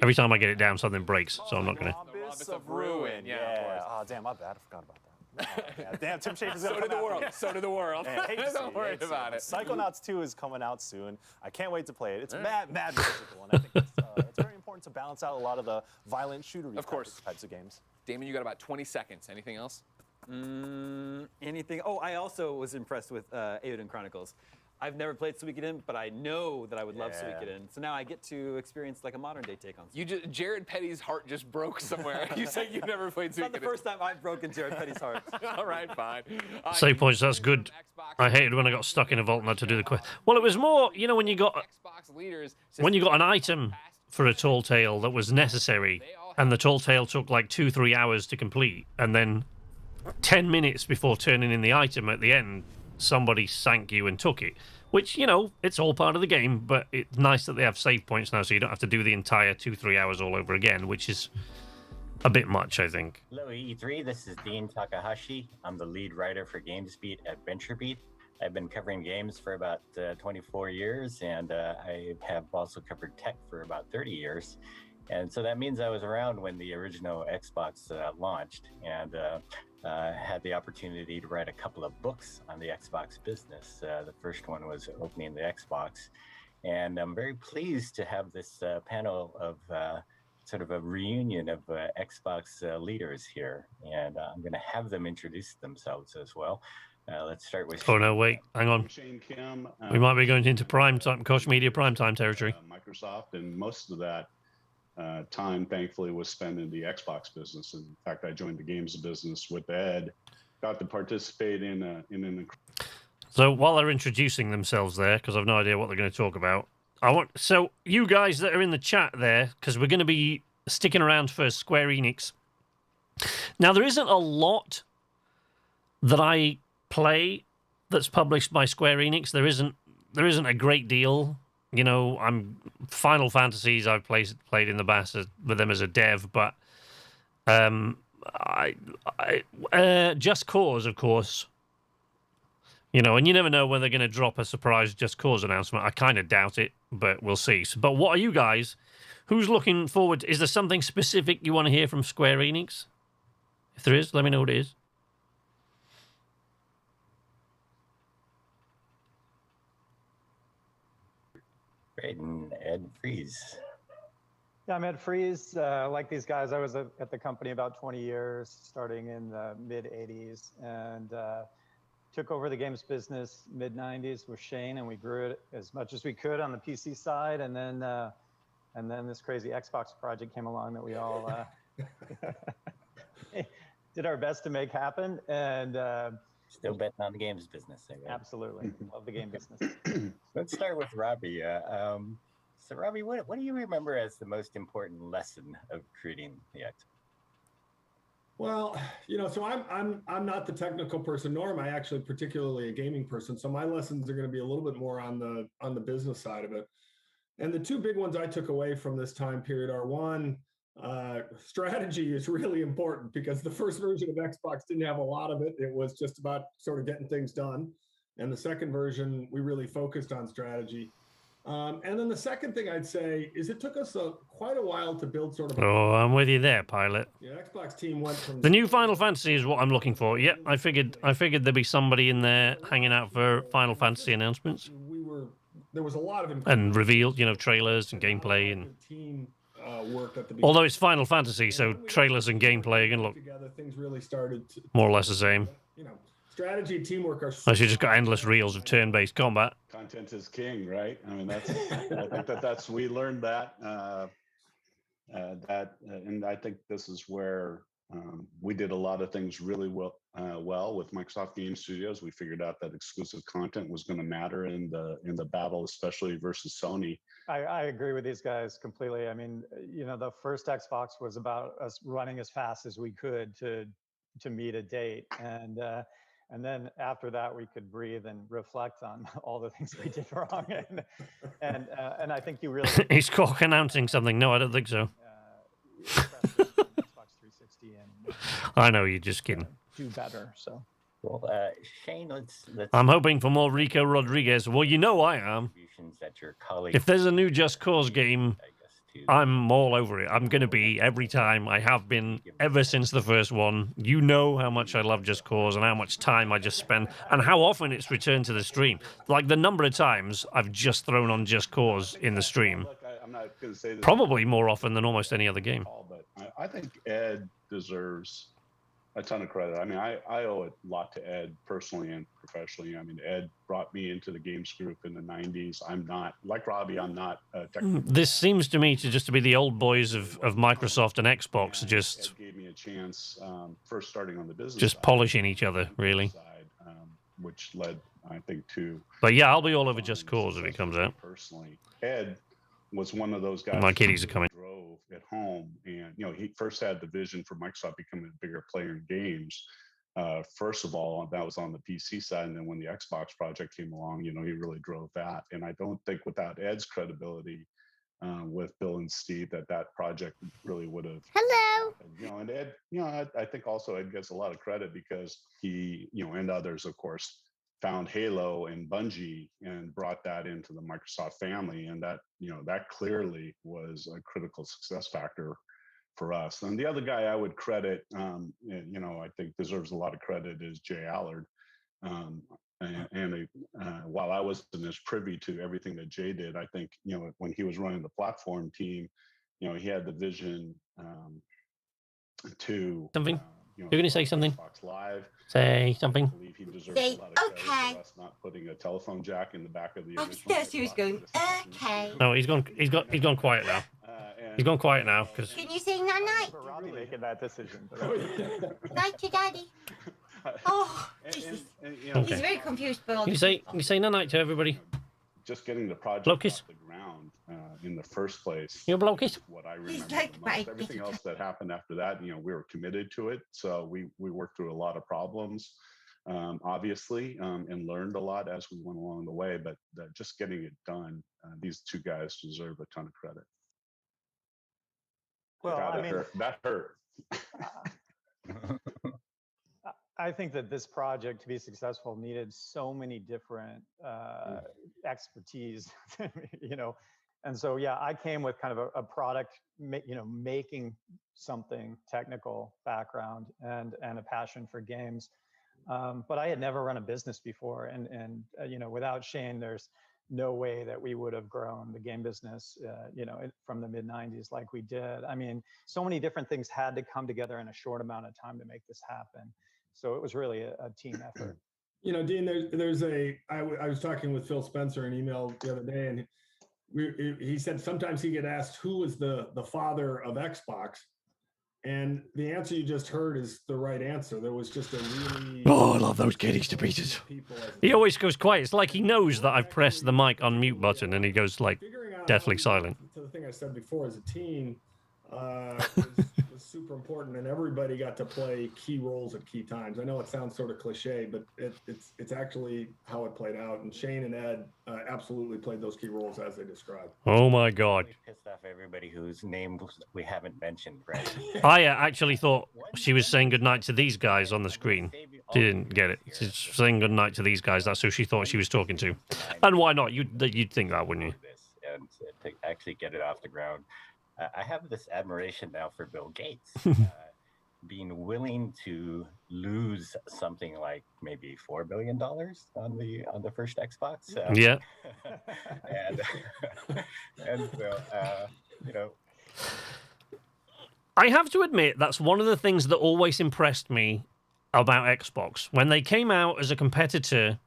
[SPEAKER 1] Every time I get it down, something breaks, so I'm not gonna.
[SPEAKER 14] Abyss of Ruin. Yeah. Oh, damn, my bad. I forgot about that. Yeah, damn, Tim Schafer's gonna
[SPEAKER 12] So did the world. So did the world.
[SPEAKER 14] Don't
[SPEAKER 12] worry about it.
[SPEAKER 14] Psychonauts 2 is coming out soon. I can't wait to play it. It's mad magical, and I think it's very important to balance out a lot of the violent shootery types of games.
[SPEAKER 12] Damon, you got about 20 seconds. Anything else?
[SPEAKER 15] Anything? Oh, I also was impressed with Eiyuden Chronicles. I've never played Suikoden, but I know that I would love Suikoden. So now I get to experience like a modern day take on Suikoden.
[SPEAKER 12] Jared Petty's heart just broke somewhere. You said you've never played Suikoden.
[SPEAKER 15] It's not the first time I've broken Jared Petty's heart.
[SPEAKER 12] All right, fine.
[SPEAKER 1] Save points, that's good. I hated when I got stuck in a vault and had to do the quest. Well, it was more, you know, when you got an item for a tall tale that was necessary, and the tall tale took like 2-3 hours to complete, and then 10 minutes before turning in the item at the end, somebody sank you and took it. Which, you know, it's all part of the game, but it's nice that they have save points now, so you don't have to do the entire 2-3 hours all over again, which is a bit much, I think.
[SPEAKER 17] Hello, E3. This is Dean Takahashi. I'm the lead writer for GamesBeat at VentureBeat. I've been covering games for about 24 years, and I have also covered tech for about 30 years. And so that means I was around when the original Xbox launched, and had the opportunity to write a couple of books on the Xbox business. The first one was Opening the Xbox. And I'm very pleased to have this panel of sort of a reunion of Xbox leaders here. And I'm going to have them introduce themselves as well. Let's start with...
[SPEAKER 1] Oh, no, wait. Hang on.
[SPEAKER 19] Shane Kim.
[SPEAKER 1] We might be going into prime time, Koch Media prime time territory.
[SPEAKER 19] Microsoft, and most of that time, thankfully, was spent in the Xbox business. In fact, I joined the games business with Ed. Got to participate in an...
[SPEAKER 1] So while they're introducing themselves there, because I've no idea what they're going to talk about, so you guys that are in the chat there, because we're going to be sticking around for Square Enix. Now, there isn't a lot that I play that's published by Square Enix. There isn't a great deal. You know, Final Fantasies I've played in the past with them as a dev, but Just Cause, of course. You know, and you never know when they're going to drop a surprise Just Cause announcement. I kind of doubt it, but we'll see. But what are you guys? Who's looking forward? Is there something specific you want to hear from Square Enix? If there is, let me know what it is.
[SPEAKER 17] Great, and Ed Freeze.
[SPEAKER 20] Yeah, I'm Ed Freeze. Like these guys, I was at the company about 20 years, starting in the mid-'80s, and took over the games business mid-'90s with Shane, and we grew it as much as we could on the PC side, and then this crazy Xbox project came along that we all did our best to make happen, and
[SPEAKER 17] still betting on the games business.
[SPEAKER 20] Absolutely, love the game business.
[SPEAKER 17] Let's start with Robbie. So Robbie, what do you remember as the most important lesson of creating the Xbox?
[SPEAKER 21] Well, you know, so I'm not the technical person, nor am I actually particularly a gaming person. So my lessons are going to be a little bit more on the business side of it. And the two big ones I took away from this time period are, one, strategy is really important, because the first version of Xbox didn't have a lot of it. It was just about sort of getting things done. And the second version, we really focused on strategy. And then the second thing I'd say is it took us quite a while to build sort of...
[SPEAKER 1] Oh, I'm with you there, Pilot.
[SPEAKER 21] Yeah, Xbox team went from...
[SPEAKER 1] The new Final Fantasy is what I'm looking for. Yeah, I figured there'd be somebody in there hanging out for Final Fantasy announcements.
[SPEAKER 21] There was a lot of...
[SPEAKER 1] And revealed, you know, trailers and gameplay and...
[SPEAKER 21] Team work at the beginning.
[SPEAKER 1] Although it's Final Fantasy, so trailers and gameplay are going to look
[SPEAKER 21] together, things really started to,
[SPEAKER 1] more or less the same.
[SPEAKER 21] You know, strategy and teamwork are...
[SPEAKER 1] Unless you just got endless reels of turn-based combat.
[SPEAKER 19] Content is king, right? I mean, I think we learned that, and I think this is where we did a lot of things really well with Microsoft Game Studios. We figured out that exclusive content was going to matter in the battle, especially versus Sony.
[SPEAKER 20] I agree with these guys completely. I mean, you know, the first Xbox was about us running as fast as we could to meet a date, and then after that we could breathe and reflect on all the things we did wrong. And I think you really...
[SPEAKER 1] He's Koch announcing something. No, I don't think so.
[SPEAKER 20] Xbox 360 and
[SPEAKER 1] I know, you're just kidding.
[SPEAKER 20] Do better. So.
[SPEAKER 17] Well, Shane, let's...
[SPEAKER 1] I'm hoping for more Rico Rodriguez. Well, you know I am.
[SPEAKER 17] That your colleagues...
[SPEAKER 1] If there's a new Just Cause game, I'm all over it. I'm going to be every time. I have been ever since the first one. You know how much I love Just Cause and how much time I just spend and how often it's returned to the stream. Like the number of times I've just thrown on Just Cause in the stream.
[SPEAKER 19] I'm not going to say this.
[SPEAKER 1] Probably more often than almost any other game.
[SPEAKER 19] But I think Ed deserves a ton of credit. I mean, I owe it a lot to Ed personally and professionally. I mean, Ed brought me into the games group in the 90s. I'm not, like Robbie, I'm not a technical.
[SPEAKER 1] This seems to me to just to be the old boys of Microsoft and Xbox, just
[SPEAKER 19] Ed gave me a chance, first starting on the business
[SPEAKER 1] just
[SPEAKER 19] side,
[SPEAKER 1] polishing each other, really.
[SPEAKER 19] which led, I think, to.
[SPEAKER 1] But yeah, I'll be all over Just Cause if it comes out.
[SPEAKER 19] Personally, Ed was one of those guys.
[SPEAKER 1] My kiddies are coming.
[SPEAKER 19] Drove at home, and he first had the vision for Microsoft becoming a bigger player in games. First of all, that was on the PC side, and then when the Xbox project came along, he really drove that. And I don't think without Ed's credibility with Bill and Steve that project really would have.
[SPEAKER 13] Hello.
[SPEAKER 19] And Ed, I think also Ed gets a lot of credit because he, and others, of course, found Halo and Bungie and brought that into the Microsoft family, and that that clearly was a critical success factor for us. And the other guy I would credit, I think deserves a lot of credit, is Jay Allard. While I wasn't as privy to everything that Jay did, I think when he was running the platform team, he had the vision to
[SPEAKER 1] something. You're going to say something.
[SPEAKER 19] Xbox Live.
[SPEAKER 1] Say something.
[SPEAKER 19] I believe he deserves a lot of credit for us not putting a telephone jack in the back of the original.
[SPEAKER 13] He was going, okay.
[SPEAKER 1] No, he's gone quiet now. He's gone quiet now because.
[SPEAKER 13] Can you sing that night?
[SPEAKER 20] For Robbie making that decision.
[SPEAKER 13] Night to Daddy. Oh, Jesus.
[SPEAKER 1] Okay.
[SPEAKER 13] He's very confused by all
[SPEAKER 1] Can you say no night to everybody?
[SPEAKER 19] Just getting the project
[SPEAKER 1] Blokis.
[SPEAKER 19] off the ground in the first place.
[SPEAKER 1] You're Blokis.
[SPEAKER 19] What I remember the most. Everything else that happened after that, we were committed to it. So we worked through a lot of problems, obviously, and learned a lot as we went along the way. But just getting it done, these two guys deserve a ton of credit.
[SPEAKER 20] Well,
[SPEAKER 19] that hurt.
[SPEAKER 20] I think that this project, to be successful, needed so many different expertise, and so I came with kind of a product, making something technical background and a passion for games, but I had never run a business before, and without Shane, there's no way that we would have grown the game business, from the mid 90s like we did. I mean, so many different things had to come together in a short amount of time to make this happen. So it was really a team effort.
[SPEAKER 21] Dean, I was talking with Phil Spencer in email the other day, and he said sometimes he get asked who was the father of Xbox, and the answer you just heard is the right answer. There was just a really.
[SPEAKER 1] Oh, I love those kiddies to pieces. He always goes quiet. It's like he knows that I've pressed the mic on mute button, and he goes like deathly silent.
[SPEAKER 21] To the thing I said before, as a team, was super important, and everybody got to play key roles at key times. I know it sounds sort of cliche, but it's actually how it played out. And Shane and Ed absolutely played those key roles as they described.
[SPEAKER 1] Oh my God!
[SPEAKER 17] We pissed off everybody whose name we haven't mentioned, right?
[SPEAKER 1] I actually thought she was saying goodnight to these guys on the screen. She didn't get it. She's saying goodnight to these guys. That's who she thought she was talking to. And why not? You'd think that, wouldn't you?
[SPEAKER 17] And to actually get it off the ground. I have this admiration now for Bill Gates, being willing to lose something like maybe $4 billion on the first Xbox.
[SPEAKER 1] Yeah.
[SPEAKER 17] and so,
[SPEAKER 1] I have to admit that's one of the things that always impressed me about Xbox when they came out as a competitor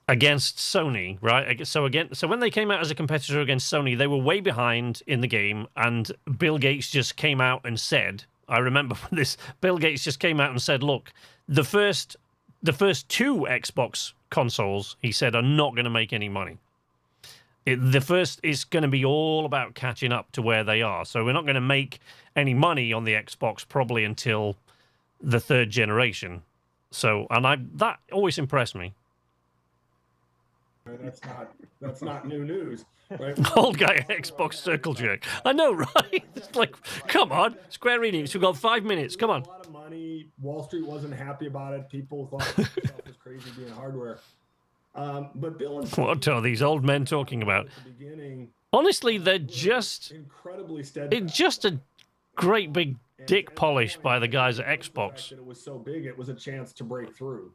[SPEAKER 1] against Sony, right? So when they came out as a competitor against Sony, they were way behind in the game, and Bill Gates just came out and said, I remember this, Bill Gates just came out and said, look, the first two Xbox consoles, he said, are not going to make any money. The first is going to be all about catching up to where they are. So we're not going to make any money on the Xbox probably until the third generation. So, and that always impressed me.
[SPEAKER 21] That's not new news, right?
[SPEAKER 1] Old guy Xbox circle jerk. I know, right? It's like, come on, Square Enix. We've got 5 minutes. Come on.
[SPEAKER 21] A lot of money. Wall Street wasn't happy about it. People thought Microsoft was crazy being hardware. But Bill and
[SPEAKER 1] what are these old men talking about? Honestly, they're just
[SPEAKER 21] incredibly steadfast.
[SPEAKER 1] It's just a great big dick polish by the guys at Xbox.
[SPEAKER 21] It was so big, it was a chance to break through.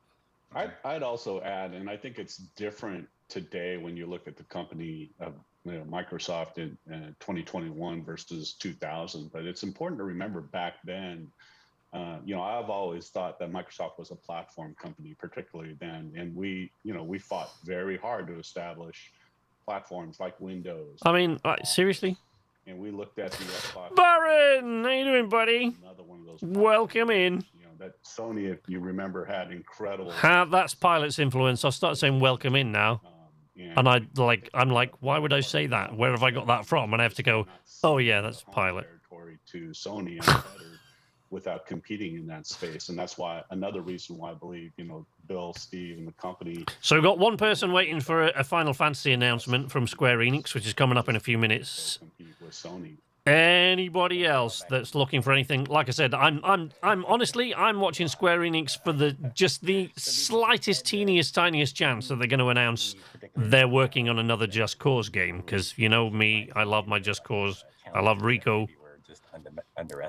[SPEAKER 19] I'd also add, and I think it's different today when you look at the company of Microsoft in 2021 versus 2000. But it's important to remember back then, I've always thought that Microsoft was a platform company, particularly then, and we fought very hard to establish platforms like Windows.
[SPEAKER 1] I mean, seriously?
[SPEAKER 19] And we looked at the Xbox.
[SPEAKER 1] Baron, how you doing, buddy?
[SPEAKER 19] Another one of those.
[SPEAKER 1] Welcome in.
[SPEAKER 19] That Sony, if you remember, had incredible.
[SPEAKER 1] That's Pilot's influence. I start saying welcome in now. And I'm like, why would I say that? Where have I got that from? And I have to go, oh yeah, that's Pilot.
[SPEAKER 19] Territory to Sony and better without competing in that space, and that's why another reason why I believe Bill, Steve, and the company.
[SPEAKER 1] So we've got one person waiting for a Final Fantasy announcement from Square Enix, which is coming up in a few minutes.
[SPEAKER 19] With Sony.
[SPEAKER 1] Anybody else that's looking for anything? Like I said, I'm honestly watching Square Enix for the slightest, teeniest, tiniest chance that they're going to announce they're working on another Just Cause game. Because you know me, I love my Just Cause. I love Rico.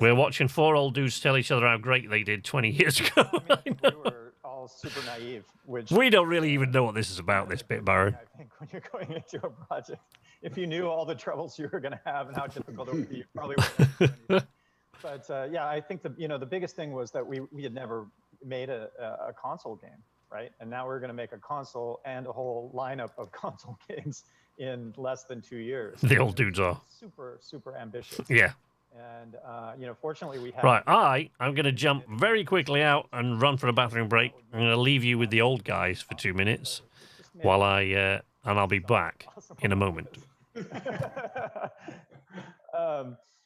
[SPEAKER 1] We're watching 4 old dudes tell each other how great they did 20 years ago.
[SPEAKER 20] We were all super naive, which
[SPEAKER 1] we don't really even know what this is about. This bit, Baron.
[SPEAKER 20] I think when you're going into a project, if you knew all the troubles you were going to have and how difficult it would be, you probably wouldn't do anything. But yeah, I think the biggest thing was that we had never made a console game, right? And now we're going to make a console and a whole lineup of console games in less than 2 years.
[SPEAKER 1] The old dudes are
[SPEAKER 20] super ambitious.
[SPEAKER 1] Yeah.
[SPEAKER 20] And fortunately we have.
[SPEAKER 1] Right, I'm going to jump very quickly out and run for a bathroom break. I'm going to leave you with the old guys for 2 minutes while and I'll be back in a moment.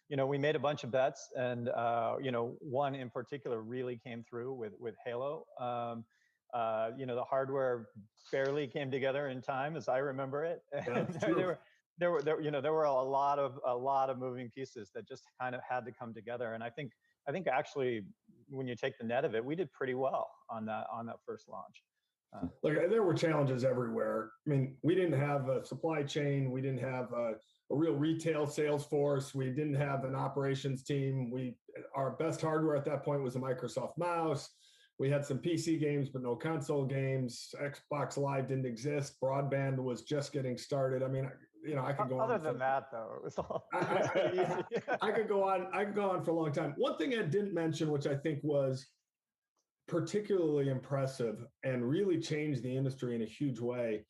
[SPEAKER 20] We made a bunch of bets, and one in particular really came through with Halo. The hardware barely came together in time, as I remember it. There were a lot of moving pieces that just kind of had to come together. And I think actually, when you take the net of it, we did pretty well on that first launch.
[SPEAKER 21] Like, there were challenges everywhere. I mean, we didn't have a supply chain. We didn't have a real retail sales force. We didn't have an operations team. Our best hardware at that point was a Microsoft mouse. We had some PC games, but no console games. Xbox Live didn't exist. Broadband was just getting started. I mean, I could go on.
[SPEAKER 20] Other than that, though, it was all.
[SPEAKER 21] I could go on. I could go on for a long time. One thing I didn't mention, which I think was particularly impressive and really changed the industry in a huge way,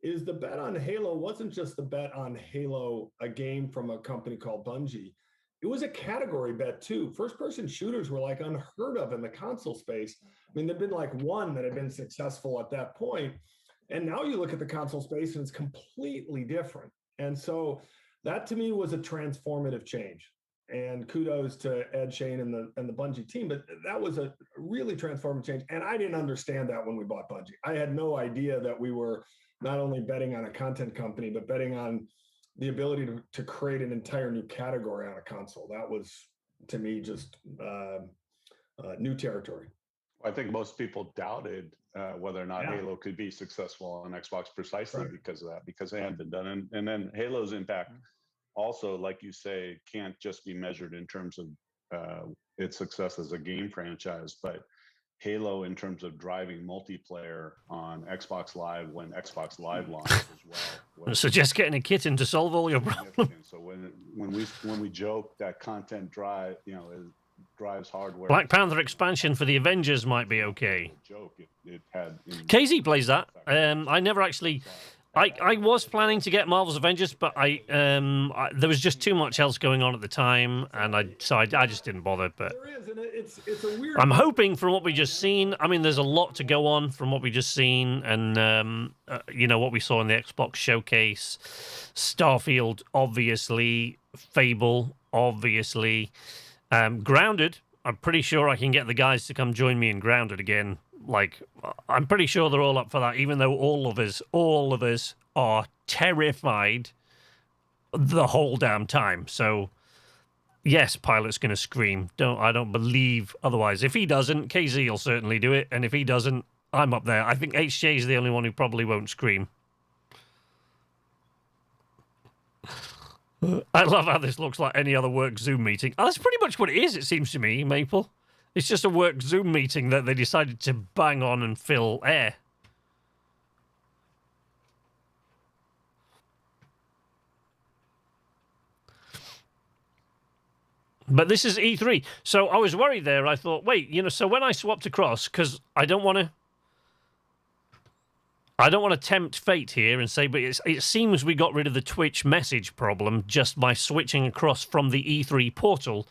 [SPEAKER 21] is the bet on Halo wasn't just the bet on Halo, a game from a company called Bungie. It was a category bet too. First-person shooters were like unheard of in the console space. I mean, there'd been like one that had been successful at that point. And now you look at the console space and it's completely different. And so that to me was a transformative change. And kudos to Ed, Shane, and the Bungie team. But that was a really transformative change. And I didn't understand that when we bought Bungie. I had no idea that we were not only betting on a content company, but betting on the ability to create an entire new category on a console. That was, to me, just new territory.
[SPEAKER 19] I think most people doubted whether or not Halo could be successful on Xbox precisely because of that, because they hadn't been done. And then Halo's impact also, like you say, can't just be measured in terms of its success as a game franchise, but Halo in terms of driving multiplayer on Xbox Live when Xbox Live launched as well.
[SPEAKER 1] So just getting a kitten to solve all your problems.
[SPEAKER 19] So when we joke that content drives hardware.
[SPEAKER 1] Black Panther expansion for the Avengers might be okay.
[SPEAKER 19] Joke. It had.
[SPEAKER 1] KZ plays that. I never actually. I was planning to get Marvel's Avengers, but there was just too much else going on at the time, and I just didn't bother. But
[SPEAKER 21] there is, and it's a weird.
[SPEAKER 1] I'm hoping from what we just seen. I mean, there's a lot to go on from what we just seen, and what we saw in the Xbox showcase, Starfield, obviously, Fable, obviously, Grounded. I'm pretty sure I can get the guys to come join me in Grounded again. Like, I'm pretty sure they're all up for that, even though all of us are terrified the whole damn time. So, yes, Pilot's going to scream. I don't believe otherwise. If he doesn't, KZ will certainly do it. And if he doesn't, I'm up there. I think HJ is the only one who probably won't scream. I love how this looks like any other work Zoom meeting. Oh, that's pretty much what it is, it seems to me, Maple. It's just a work Zoom meeting that they decided to bang on and fill air. But this is E3. So I was worried there. I thought, wait, so when I swapped across, because I don't want to tempt fate here and say, but it seems we got rid of the Twitch message problem just by switching across from the E3 portal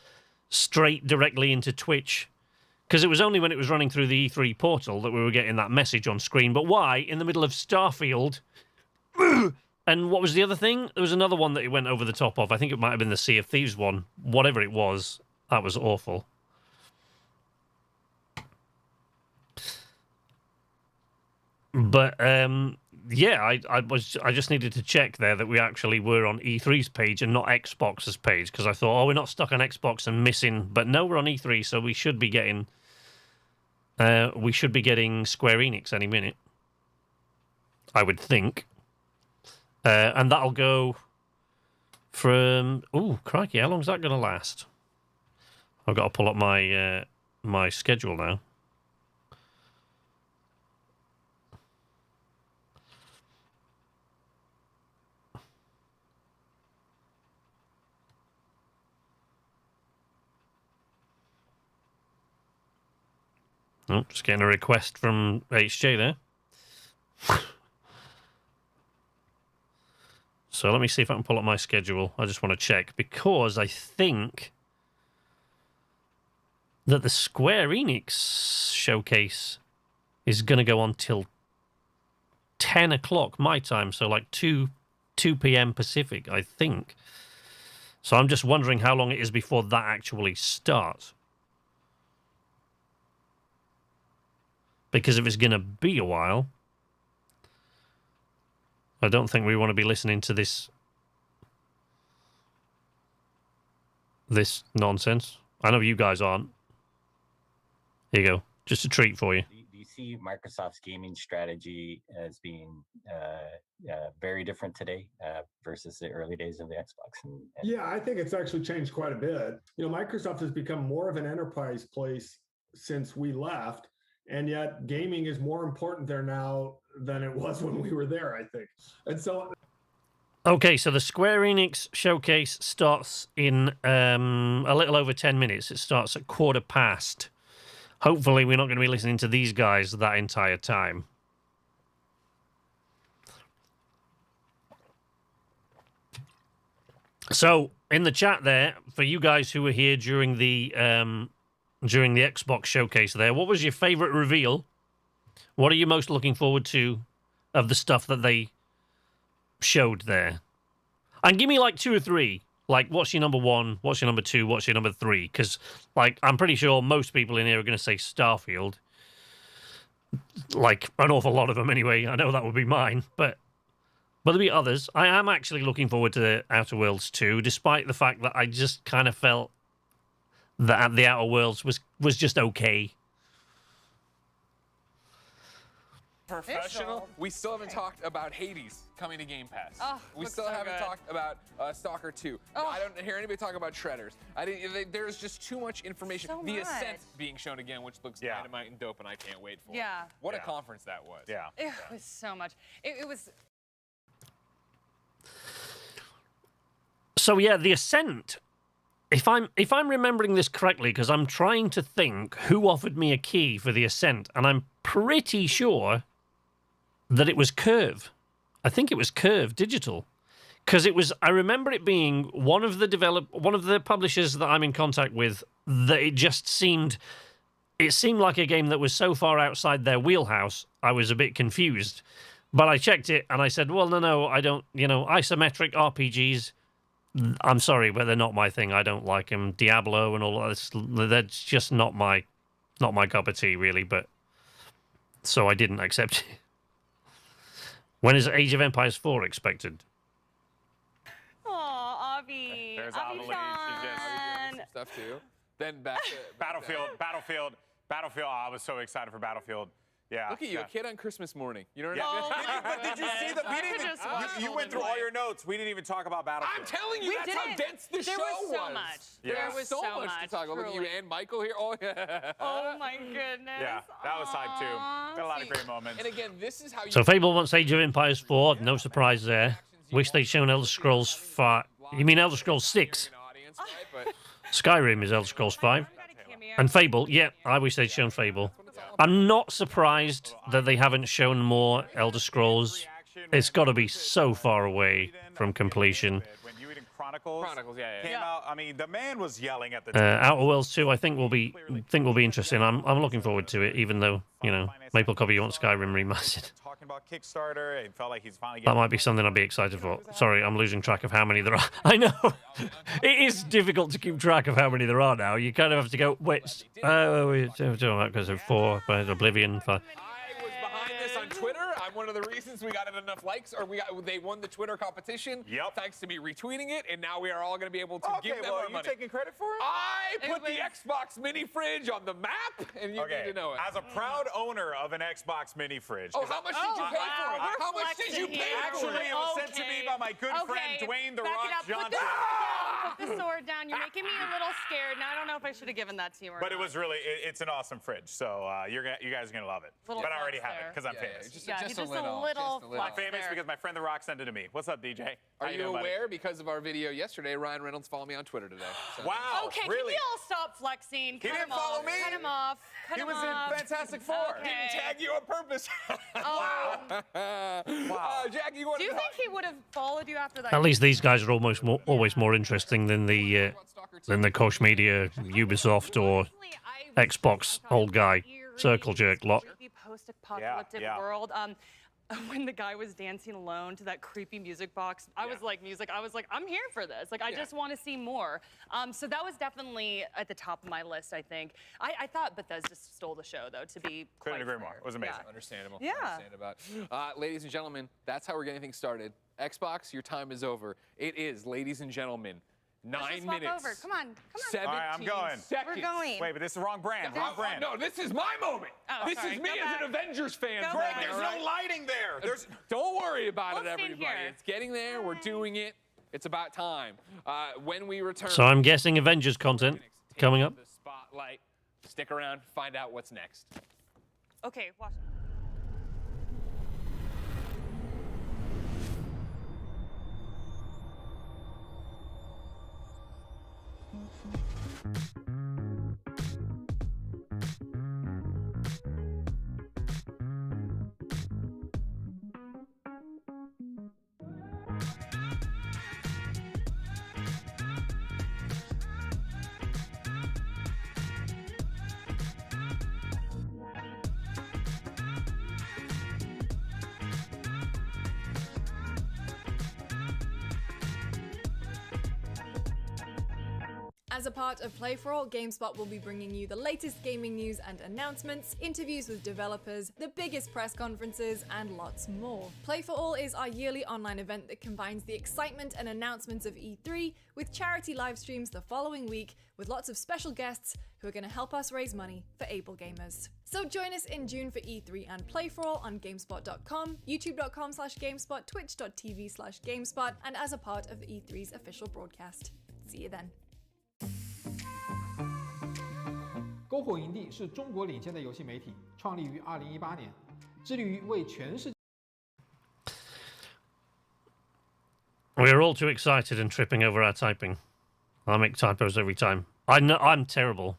[SPEAKER 1] straight directly into Twitch. Because it was only when it was running through the E3 portal that we were getting that message on screen. But why, in the middle of Starfield... And what was the other thing? There was another one that it went over the top of. I think it might have been the Sea of Thieves one. Whatever it was, that was awful. But yeah, I just needed to check there that we actually were on E3's page and not Xbox's page, because I thought, oh, we're not stuck on Xbox and missing. But no, we're on E3, so we should be getting Square Enix any minute, I would think. And that'll go from... Oh, crikey, how long is that going to last? I've got to pull up my my schedule now. Oh, just getting a request from HJ there. So let me see if I can pull up my schedule. I just want to check, because I think that the Square Enix showcase is going to go on till 10 o'clock my time, so like 2 p.m. Pacific, I think. So I'm just wondering how long it is before that actually starts. Because if it's going to be a while... I don't think we want to be listening to this nonsense. I know you guys aren't. Here you go. Just a treat for you.
[SPEAKER 17] Do you see Microsoft's gaming strategy as being very different today versus the early days of the Xbox?
[SPEAKER 21] Yeah, I think it's actually changed quite a bit. Microsoft has become more of an enterprise place since we left, and yet gaming is more important there now than it was when we were there, I think. And so...
[SPEAKER 1] Okay, so the Square Enix showcase starts in a little over 10 minutes. It starts at 15:15. Hopefully we're not going to be listening to these guys that entire time. So, in the chat there, for you guys who were here during the Xbox showcase there, what was your favorite reveal? What are you most looking forward to of the stuff that they showed there? And give me like 2 or 3. Like, what's your number 1? What's your number 2? What's your number 3? Because, like, I'm pretty sure most people in here are going to say Starfield. Like, an awful lot of them anyway. I know that would be mine. But there'll be others. I am actually looking forward to the Outer Worlds 2, despite the fact that I just kind of felt that the Outer Worlds was just okay.
[SPEAKER 12] Professional. We still haven't talked about Hades coming to Game Pass.
[SPEAKER 9] Oh,
[SPEAKER 12] we still haven't talked about Stalker 2.
[SPEAKER 9] Oh.
[SPEAKER 12] I don't hear anybody talk about Shredders. There's just too much information.
[SPEAKER 2] So
[SPEAKER 12] the
[SPEAKER 2] much.
[SPEAKER 12] Ascent being shown again, which looks dynamite and dope, and I can't wait for it.
[SPEAKER 2] Yeah.
[SPEAKER 12] What a conference that was.
[SPEAKER 14] Yeah.
[SPEAKER 2] It was so much. It was...
[SPEAKER 1] So yeah, the Ascent. If I'm remembering this correctly, because I'm trying to think who offered me a key for the Ascent, and I'm pretty sure that it was Curve. I think it was Curve Digital, because it was. I remember it being one of the publishers that I'm in contact with. That it just seemed, like a game that was so far outside their wheelhouse. I was a bit confused, but I checked it and I said, well, no, I don't. Isometric RPGs. I'm sorry, but they're not my thing. I don't like them. Diablo and all that. That's just not my cup of tea, really. But so I didn't accept it. When is Age of Empires 4 expected?
[SPEAKER 2] Aw, Avi.
[SPEAKER 5] There's
[SPEAKER 2] Avi
[SPEAKER 5] Avi.
[SPEAKER 2] Sean.
[SPEAKER 12] Stuff too. Then back to
[SPEAKER 5] Battlefield. Oh, I was so excited for Battlefield. Yeah.
[SPEAKER 12] Look at you, a kid on Christmas morning. You know what I mean?
[SPEAKER 5] But did you see the? We didn't even. You went through all your notes. We didn't even talk about Battlefield.
[SPEAKER 12] I'm telling you, that's how dense this show was.
[SPEAKER 2] There was so much.
[SPEAKER 5] Yeah.
[SPEAKER 2] There was
[SPEAKER 12] so much to talk about. Look at you and Michael here. Oh, yeah.
[SPEAKER 2] Oh my goodness.
[SPEAKER 5] Yeah, that was hype too. Got a lot of great moments.
[SPEAKER 12] And again, this is how you.
[SPEAKER 1] So Fable wants Age of Empires 4. No surprise there. Wish they'd shown Elder Scrolls 5. You mean Elder Scrolls 6? Skyrim is Elder Scrolls 5. And Fable, yeah, I wish they'd shown Fable. I'm not surprised that they haven't shown more Elder Scrolls. It's got to be so far away from completion.
[SPEAKER 5] Chronicles came out. I mean, the man was yelling at the
[SPEAKER 1] Outer Worlds 2, I think will be interesting. I'm looking forward to it, even though Maple Copy wants Skyrim remastered.
[SPEAKER 5] Talking about Kickstarter, it felt like he's finally.
[SPEAKER 1] That might be something I'd be excited for. Sorry, I'm losing track of how many there are. I know it is difficult to keep track of how many there are now. You kind of have to go. Wait, we're talking about because of 4, Oblivion. 5.
[SPEAKER 12] On Twitter, I'm one of the reasons we got enough likes, or they won the Twitter competition. Yep. Thanks to me retweeting it, and now we are all going to be able to give them our money.
[SPEAKER 5] Taking credit for it?
[SPEAKER 12] I put the Xbox mini fridge on the map, and you need to know it.
[SPEAKER 5] As a proud owner of an Xbox mini fridge.
[SPEAKER 12] Oh, how much did you pay for it? How much did you pay for it?
[SPEAKER 5] Actually, it was sent to me by my good friend Dwayne The Rock Johnson.
[SPEAKER 2] Put the sword down. You're making me a little scared. Now I don't know if I should have given that to you or
[SPEAKER 5] But
[SPEAKER 2] not.
[SPEAKER 5] it was really, it's an awesome fridge. So you guys are gonna love it.
[SPEAKER 2] Little
[SPEAKER 5] But I already
[SPEAKER 2] flex
[SPEAKER 5] have it
[SPEAKER 2] there.
[SPEAKER 5] because I'm famous.
[SPEAKER 12] Just a little.
[SPEAKER 5] I'm famous because my friend The Rock sent it to me. What's up, DJ?
[SPEAKER 12] Are you aware? Because of our video yesterday, Ryan Reynolds followed me on Twitter today. So.
[SPEAKER 5] Wow.
[SPEAKER 2] Okay,
[SPEAKER 5] really?
[SPEAKER 2] can we all stop flexing? Cut
[SPEAKER 5] He didn't
[SPEAKER 2] him
[SPEAKER 5] follow
[SPEAKER 2] off.
[SPEAKER 5] me.
[SPEAKER 2] Cut him off. Cut
[SPEAKER 5] He
[SPEAKER 2] him
[SPEAKER 5] was
[SPEAKER 2] off.
[SPEAKER 5] in Fantastic Four.
[SPEAKER 2] Okay.
[SPEAKER 5] Didn't tag you on purpose.
[SPEAKER 2] Oh.
[SPEAKER 5] Wow.
[SPEAKER 12] Jackie, you
[SPEAKER 2] Do you think he would have followed you after that?
[SPEAKER 1] At least these guys are always more interesting than the Koch Media, Ubisoft, or Xbox old guy circle jerk lot.
[SPEAKER 2] Post-apocalyptic world. When the guy was dancing alone to that creepy music box, I was like, I'm here for this. Like, I just want to see more. So that was definitely at the top of my list, I think. I thought Bethesda stole the show, though, to be
[SPEAKER 5] Couldn't agree
[SPEAKER 2] fair.
[SPEAKER 5] more. It was amazing.
[SPEAKER 2] Yeah.
[SPEAKER 12] Understandable.
[SPEAKER 2] Yeah.
[SPEAKER 12] Understandable. Ladies and gentlemen, that's how we're getting things started. Xbox, your time is over. It is, ladies and gentlemen, 9
[SPEAKER 2] Let's just walk
[SPEAKER 12] minutes.
[SPEAKER 2] over. Come on.
[SPEAKER 12] 17
[SPEAKER 5] All right, I'm going.
[SPEAKER 12] seconds.
[SPEAKER 2] We're going.
[SPEAKER 5] Wait, but this is the wrong brand. Wrong brand.
[SPEAKER 12] No, this is my moment.
[SPEAKER 2] Oh,
[SPEAKER 12] this
[SPEAKER 2] sorry.
[SPEAKER 12] is me
[SPEAKER 2] Go
[SPEAKER 12] as an
[SPEAKER 2] back.
[SPEAKER 12] Avengers fan.
[SPEAKER 2] Go
[SPEAKER 12] Greg,
[SPEAKER 2] back.
[SPEAKER 5] There's no lighting there.
[SPEAKER 12] Don't worry about it,
[SPEAKER 2] We'll stand
[SPEAKER 12] everybody.
[SPEAKER 2] here.
[SPEAKER 12] It's getting there. We're doing it. It's about time. When we return.
[SPEAKER 1] So I'm guessing Avengers content coming up.
[SPEAKER 12] The spotlight. Stick around. Find out what's next.
[SPEAKER 2] Okay, watch.
[SPEAKER 7] As a part of Play For All, GameSpot will be bringing you the latest gaming news and announcements, interviews with developers, the biggest press conferences, and lots more. Play For All is our yearly online event that combines the excitement and announcements of E3 with charity live streams the following week with lots of special guests who are going to help us raise money for able gamers. So join us in June for E3 and Play For All on GameSpot.com, YouTube.com/GameSpot, Twitch.tv/GameSpot, and as a part of the E3's official broadcast. See you then.
[SPEAKER 18] 篝火营地是中国领先的游戏媒体，创立于2018年，致力于为全世。
[SPEAKER 1] We're all too excited and tripping over our typing. I make typos every time. I know I'm terrible.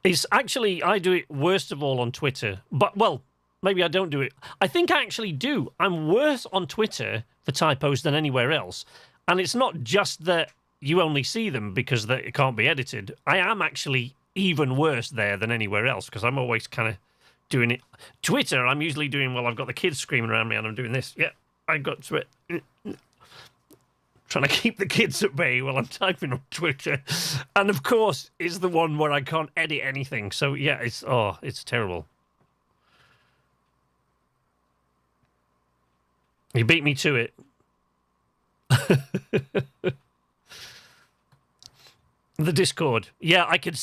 [SPEAKER 1] It's actually, I do it worst of all on Twitter. But, well, maybe I don't do it. I think I actually do. I'm worse on Twitter for typos than anywhere else. And it's not just that you only see them because it can't be edited. I am actually even worse there than anywhere else because I'm always kind of doing it. Twitter, I'm usually doing, well, I've got the kids screaming around me and I'm doing this. Yeah, I got to it. Trying to keep the kids at bay while I'm typing on Twitter. And of course, it's the one where I can't edit anything. So yeah, it's terrible. You beat me to it. The Discord. Yeah, I could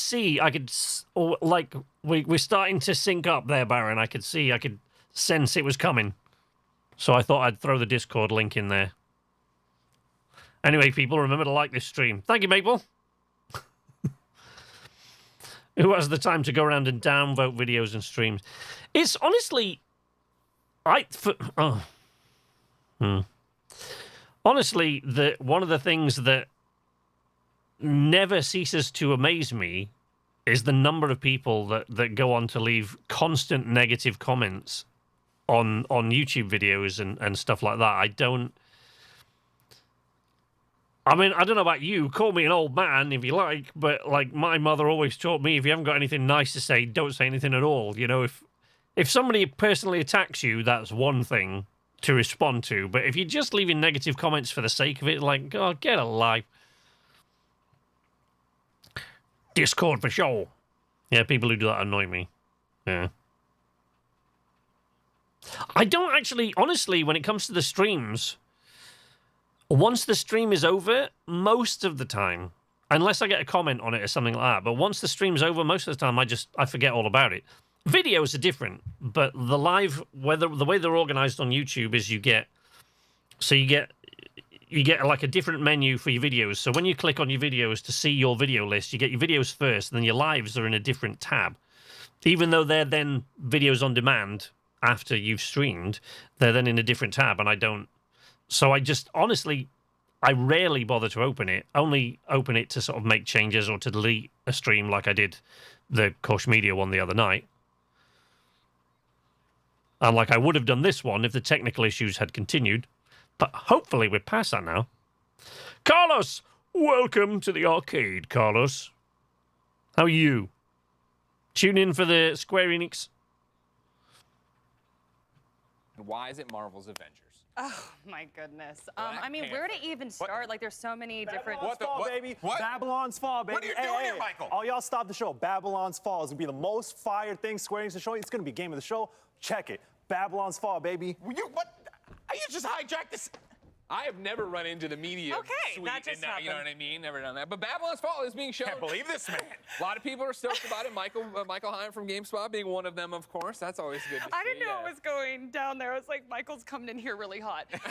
[SPEAKER 1] like, we're starting to sync up there, Baron. I could sense it was coming. So I thought I'd throw the Discord link in there. Anyway, people, remember to like this stream. Thank you, Maple. Who has the time to go around and downvote videos and streams? It's honestly... Honestly, one of the things that never ceases to amaze me is the number of people that go on to leave constant negative comments on YouTube videos and stuff like that. I mean, I don't know about you, call me an old man if you like, but like my mother always taught me, if you haven't got anything nice to say, don't say anything at all. You know, if somebody personally attacks you, that's one thing to respond to, but if you're just leaving negative comments for the sake of it, like, oh, get a life. Discord for sure. Yeah, people who do that annoy me. Yeah. I don't actually, honestly, when it comes to the streams, once the stream is over, most of the time, unless I get a comment on it or something like that, but once the stream's over, most of the time I forget all about it. Videos are different, but the live, the way they're organized on YouTube is you get like a different menu for your videos. So when you click on your videos to see your video list, you get your videos first, and then your lives are in a different tab. Even though they're then videos on demand after you've streamed, they're then in a different tab, and I don't. So I just, honestly, I rarely bother to open it. Only open it to sort of make changes or to delete a stream like I did the Koch Media one the other night. And like I would have done this one if the technical issues had continued. But hopefully we're past that now. Carlos! Welcome to the arcade, Carlos. How are you? Tune in for the Square Enix.
[SPEAKER 12] Why is it Marvel's Avengers?
[SPEAKER 2] Oh my goodness. I mean, where to even start? Like, there's so many different.
[SPEAKER 14] Babylon's Fall, baby. Babylon's Fall, baby.
[SPEAKER 12] What are you doing here, Michael?
[SPEAKER 14] All y'all stop the show. Babylon's Fall is gonna be the most fire thing Square Enix is showing. It's gonna be game of the show. Check it. Babylon's Fall, baby.
[SPEAKER 12] What? You just hijacked this. I have never run into the media suite,
[SPEAKER 2] that just happened.
[SPEAKER 12] you know what I mean? Never done that. But Babylon's Fall is being shown.
[SPEAKER 5] Can't believe this man.
[SPEAKER 12] A lot of people are stoked about it. Michael Hine from GameSpot being one of them, of course. That's always good to see.
[SPEAKER 2] I didn't know it was going down there. I was like, Michael's coming in here really hot. Okay.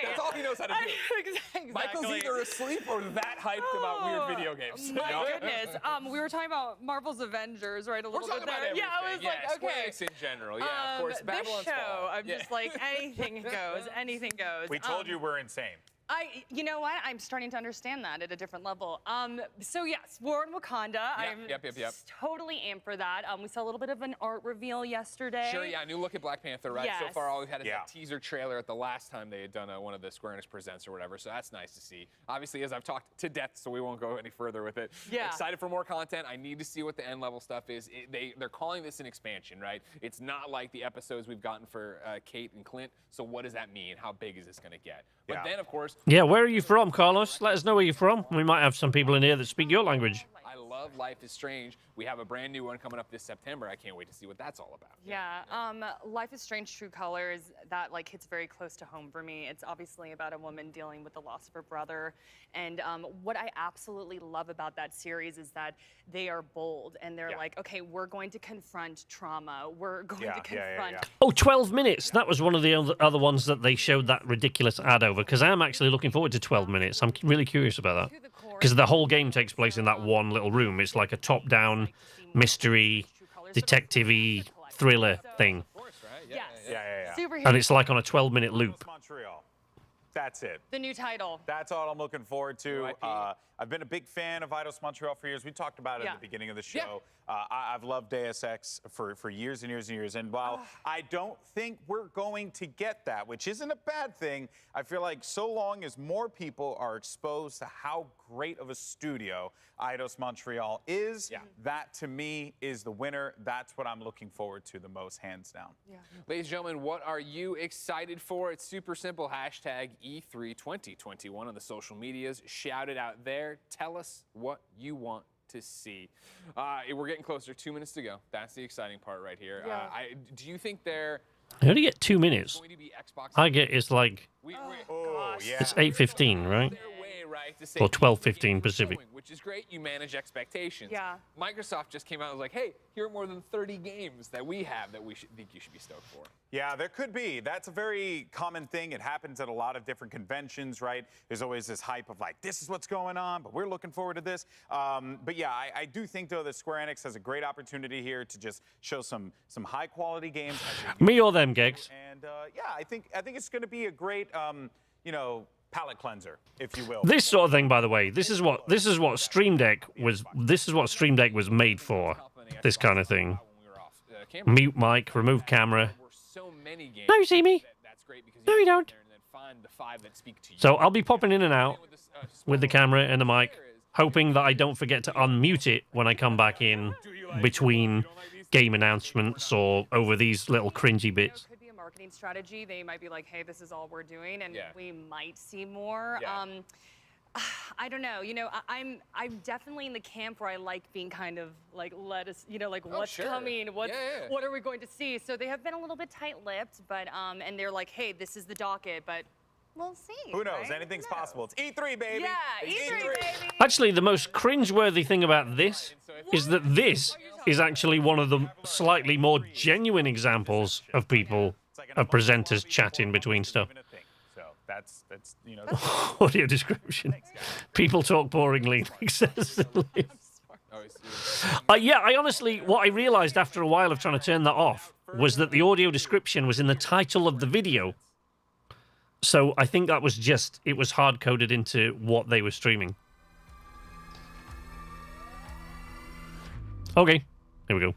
[SPEAKER 12] That's all he knows how to do.
[SPEAKER 2] Exactly.
[SPEAKER 12] Michael's either asleep or that hyped about weird video games.
[SPEAKER 2] My goodness. We were talking about Marvel's Avengers, right? A little
[SPEAKER 12] We're talking
[SPEAKER 2] bit there.
[SPEAKER 12] about everything.
[SPEAKER 2] Yeah, I was like,
[SPEAKER 12] Square
[SPEAKER 2] okay.
[SPEAKER 12] Enix in general. Yeah, of course. Babylon's
[SPEAKER 2] this show,
[SPEAKER 12] Fall.
[SPEAKER 2] I'm just like, anything goes. Anything goes.
[SPEAKER 5] We told you we're insane.
[SPEAKER 2] You know what? I'm starting to understand that at a different level. So yes, War in Wakanda. I'm totally amped for that. We saw a little bit of an art reveal yesterday.
[SPEAKER 12] Sure, yeah, new look at Black Panther, right?
[SPEAKER 2] Yes.
[SPEAKER 12] So far, all we've had is that teaser trailer at the last time they had done one of the Square Enix Presents or whatever, so that's nice to see. Obviously, as I've talked to death, so we won't go any further with it.
[SPEAKER 2] Yeah.
[SPEAKER 12] Excited for more content. I need to see what the end-level stuff is. They're calling this an expansion, right? It's not like the episodes we've gotten for Kate and Clint, so what does that mean? How big is this going to get? But then, of course...
[SPEAKER 1] Yeah, where are you from, Carlos? Let us know where you're from. We might have some people in here that speak your language.
[SPEAKER 12] I love Life is Strange. We have a brand new one coming up this September. I can't wait to see what that's all about.
[SPEAKER 2] Yeah, Life is Strange True Colors, that like hits very close to home for me. It's obviously about a woman dealing with the loss of her brother. And what I absolutely love about that series is that they are bold and they're like, okay, we're going to confront trauma. We're going to confront...
[SPEAKER 1] Oh, 12 minutes. That was one of the other ones that they showed that ridiculous ad over, because I am actually looking forward to 12 minutes. I'm really curious about that. Because the whole game takes place in that one little room. It's like a top-down mystery, detective-y thriller thing. And it's like on a 12-minute loop.
[SPEAKER 5] Montreal. That's it.
[SPEAKER 2] The new title.
[SPEAKER 5] That's all I'm looking forward to. I've been a big fan of Eidos Montreal for years. We talked about it at the beginning of the show. I've loved Deus Ex for years and years and years. And while I don't think we're going to get that, which isn't a bad thing, I feel like so long as more people are exposed to how great of a studio Eidos Montreal is, that to me is the winner. That's what I'm looking forward to the most, hands down.
[SPEAKER 12] Ladies and gentlemen, what are you excited for? It's super simple. Hashtag E3 2021 on the social medias. Shout it out there. Tell us what you want to see. We're getting closer. 2 minutes to go. That's the exciting part right here. Do you think they're...
[SPEAKER 1] I only get 2 minutes. I get it's like... It's 8:15, right? Or 12:15 Pacific.
[SPEAKER 12] Which is great. You manage expectations.
[SPEAKER 2] Yeah.
[SPEAKER 12] Microsoft just came out and was like, hey, here are more than 30 games that we have that we think you should be stoked for.
[SPEAKER 5] Yeah, there could be. That's a very common thing. It happens at a lot of different conventions, right? There's always this hype of like, this is what's going on, but we're looking forward to this. But yeah, I do think, though, that Square Enix has a great opportunity here to just show some high-quality games.
[SPEAKER 1] Me or them, Gex?
[SPEAKER 5] And yeah, I think it's going to be a great, you know, palate cleanser, if you will.
[SPEAKER 1] This sort of thing, by the way, this is what Stream Deck was made for. This kind of thing. Mute mic, remove camera. Now you see me. No, you don't. So I'll be popping in and out with the camera and the mic, hoping that I don't forget to unmute it when I come back in between game announcements or over these little cringy bits.
[SPEAKER 2] Could be a marketing strategy. They might be like, hey, this is all we're doing, and we might see more. I don't know. You know, I'm definitely in the camp where I like being kind of like, let us, you know, like what's coming, what are we going to see? So they have been a little bit tight-lipped, but and they're like, hey, this is the docket, but we'll see.
[SPEAKER 5] Who knows?
[SPEAKER 2] Right?
[SPEAKER 5] Anything's possible. It's E3, baby.
[SPEAKER 2] Yeah, E3, baby.
[SPEAKER 1] Actually, the most cringeworthy thing about this is that this is actually one of the slightly more genuine examples of people, of presenters chatting between stuff.
[SPEAKER 5] So that's you know.
[SPEAKER 1] Audio description. People talk boringly, excessively. Yeah, I honestly, what I realized after a while of trying to turn that off was that the audio description was in the title of the video. So I think that was just, it was hard-coded into what they were streaming. Okay, here we go.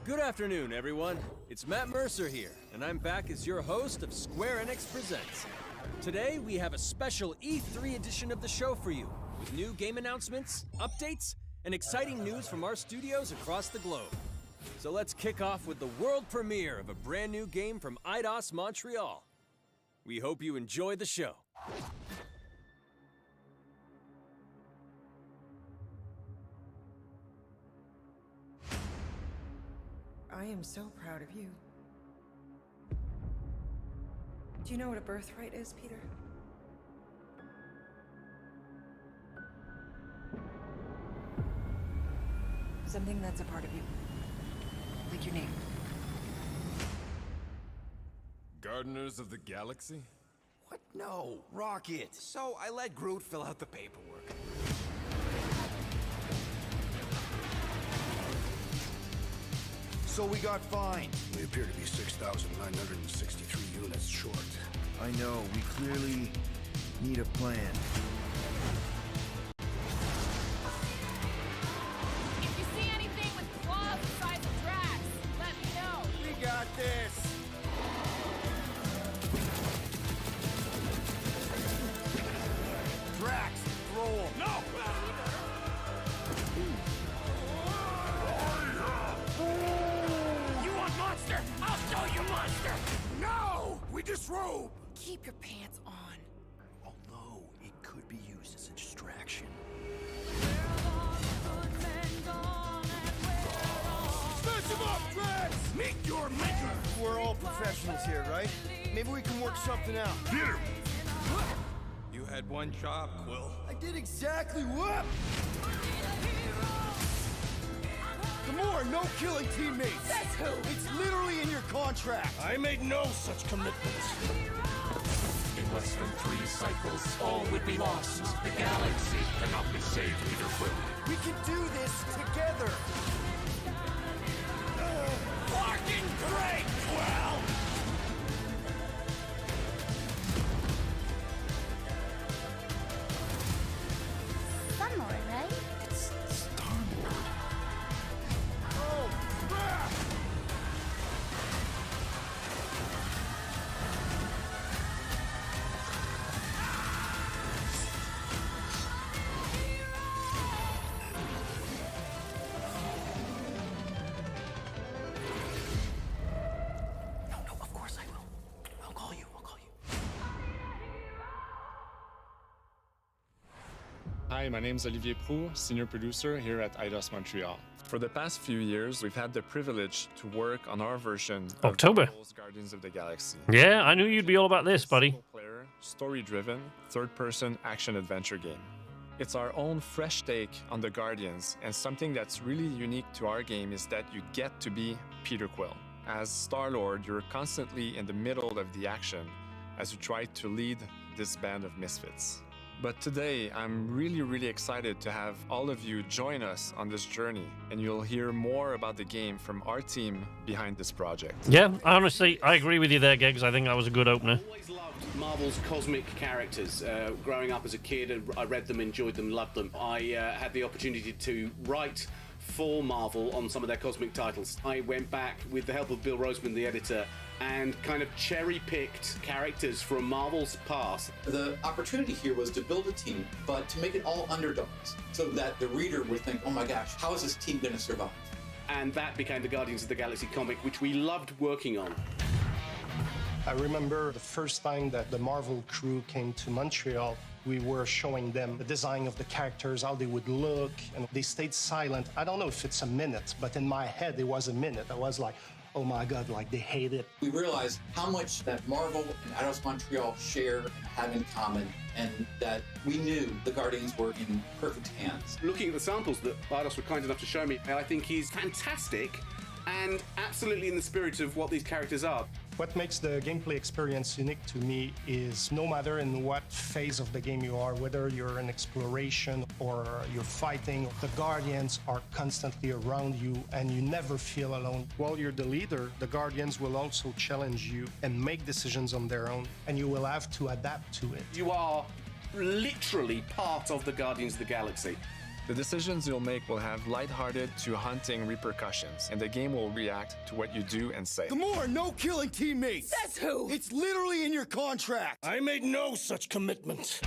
[SPEAKER 4] Good afternoon, everyone. It's Matt Mercer here, and I'm back as your host of Square Enix Presents. Today, we have a special E3 edition of the show for you, with new game announcements, updates, and exciting news from our studios across the globe. So let's kick off with the world premiere of a brand new game from Eidos Montreal. We hope you enjoy the show.
[SPEAKER 8] I am so proud of you. Do you know what a birthright is, Peter? Something that's a part of you. Like your name.
[SPEAKER 22] Gardeners of the Galaxy?
[SPEAKER 23] What? No, Rocket. So I let Groot fill out the paperwork. So we got fined.
[SPEAKER 25] We appear to be 6,963 units short.
[SPEAKER 23] I know, we clearly need a plan.
[SPEAKER 24] If you see anything with claws the size of Drax, let me know.
[SPEAKER 23] We got this. Drax, throw him. No!
[SPEAKER 24] You want monster? I'll show you monster!
[SPEAKER 23] No! We disrobe!
[SPEAKER 8] Keep your pants on.
[SPEAKER 23] Although it could be used as a distraction. Smash him up, Drax! Meet your maker! We're all professionals here, right? Maybe we can work something out. Peter!
[SPEAKER 22] You had one job, Quill.
[SPEAKER 23] I did exactly what? Gamora, no killing teammates!
[SPEAKER 24] That's who!
[SPEAKER 23] It's literally in your contract!
[SPEAKER 22] I made no such commitments.
[SPEAKER 26] In less than 3 cycles, all would be lost. The galaxy cannot be saved, Peter Quill.
[SPEAKER 23] We can do this together!
[SPEAKER 24] Fucking great, Quill!
[SPEAKER 23] Star-Lord, right? It's Star-Lord. Oh, crap!
[SPEAKER 25] No, of course I will. I'll call you.
[SPEAKER 27] Hi, my name is Olivier Proux, senior producer here at Eidos Montreal. For the past few years, we've had the privilege to work on our version
[SPEAKER 1] October.
[SPEAKER 27] of Marvel's Guardians of the Galaxy.
[SPEAKER 1] Yeah, I knew you'd be all about this, buddy.
[SPEAKER 27] Single-player, story-driven, third-person action-adventure game. It's our own fresh take on the Guardians, and something that's really unique to our game is that you get to be Peter Quill. As Star-Lord, you're constantly in the middle of the action as you try to lead this band of misfits. But today, I'm really excited to have all of you join us on this journey, and you'll hear more about the game from our team behind this project.
[SPEAKER 1] Yeah, honestly, I agree with you there, Geggs. I think that was a good opener.
[SPEAKER 3] I always loved Marvel's cosmic characters. Growing up as a kid, I read them, enjoyed them, loved them. I had the opportunity to write for Marvel on some of their cosmic titles. I went back with the help of Bill Roseman, the editor, and kind of cherry-picked characters from Marvel's past.
[SPEAKER 6] The opportunity here was to build a team, but to make it all underdogs, so that the reader would think, oh my gosh, how is this team going to survive?
[SPEAKER 3] And that became the Guardians of the Galaxy comic, which we loved working on.
[SPEAKER 10] I remember the first time that the Marvel crew came to Montreal. We were showing them the design of the characters, how they would look, and they stayed silent. I don't know if it's a minute, but in my head, it was a minute. I was like, oh my God, like they hate it.
[SPEAKER 6] We realized how much that Marvel and Eidos Montreal share and have in common, and that we knew the Guardians were in perfect hands.
[SPEAKER 3] Looking at the samples that Eidos were kind enough to show me, I think he's fantastic and absolutely in the spirit of what these characters are.
[SPEAKER 10] What makes the gameplay experience unique to me is no matter in what phase of the game you are, whether you're in exploration or you're fighting, the Guardians are constantly around you and you never feel alone. While you're the leader, the Guardians will also challenge you and make decisions on their own, and you will have to adapt to it.
[SPEAKER 3] You are literally part of the Guardians of the Galaxy.
[SPEAKER 27] The decisions you'll make will have lighthearted to haunting repercussions, and the game will react to what you do and say.
[SPEAKER 23] Gamora, no killing teammates!
[SPEAKER 24] Says who?
[SPEAKER 23] It's literally in your contract! I made no such commitment.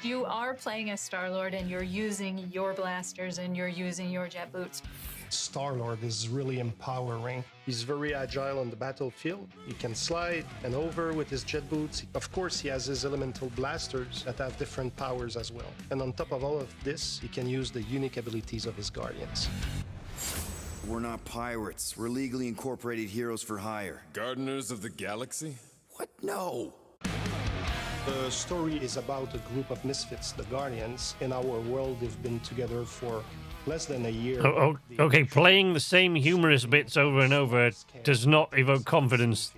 [SPEAKER 11] You are playing as Star-Lord and you're using your blasters and you're using your jet boots.
[SPEAKER 10] Star-Lord is really empowering. He's very agile on the battlefield. He can slide and over with his jet boots. Of course, he has his elemental blasters that have different powers as well. And on top of all of this, he can use the unique abilities of his Guardians.
[SPEAKER 23] We're not pirates. We're legally incorporated heroes for hire.
[SPEAKER 22] Gardeners of the Galaxy?
[SPEAKER 23] What? No.
[SPEAKER 10] The story is about a group of misfits, the Guardians. In our world, they've been together for less than a year.
[SPEAKER 1] Okay, playing the same humorous bits over and over does not evoke confidence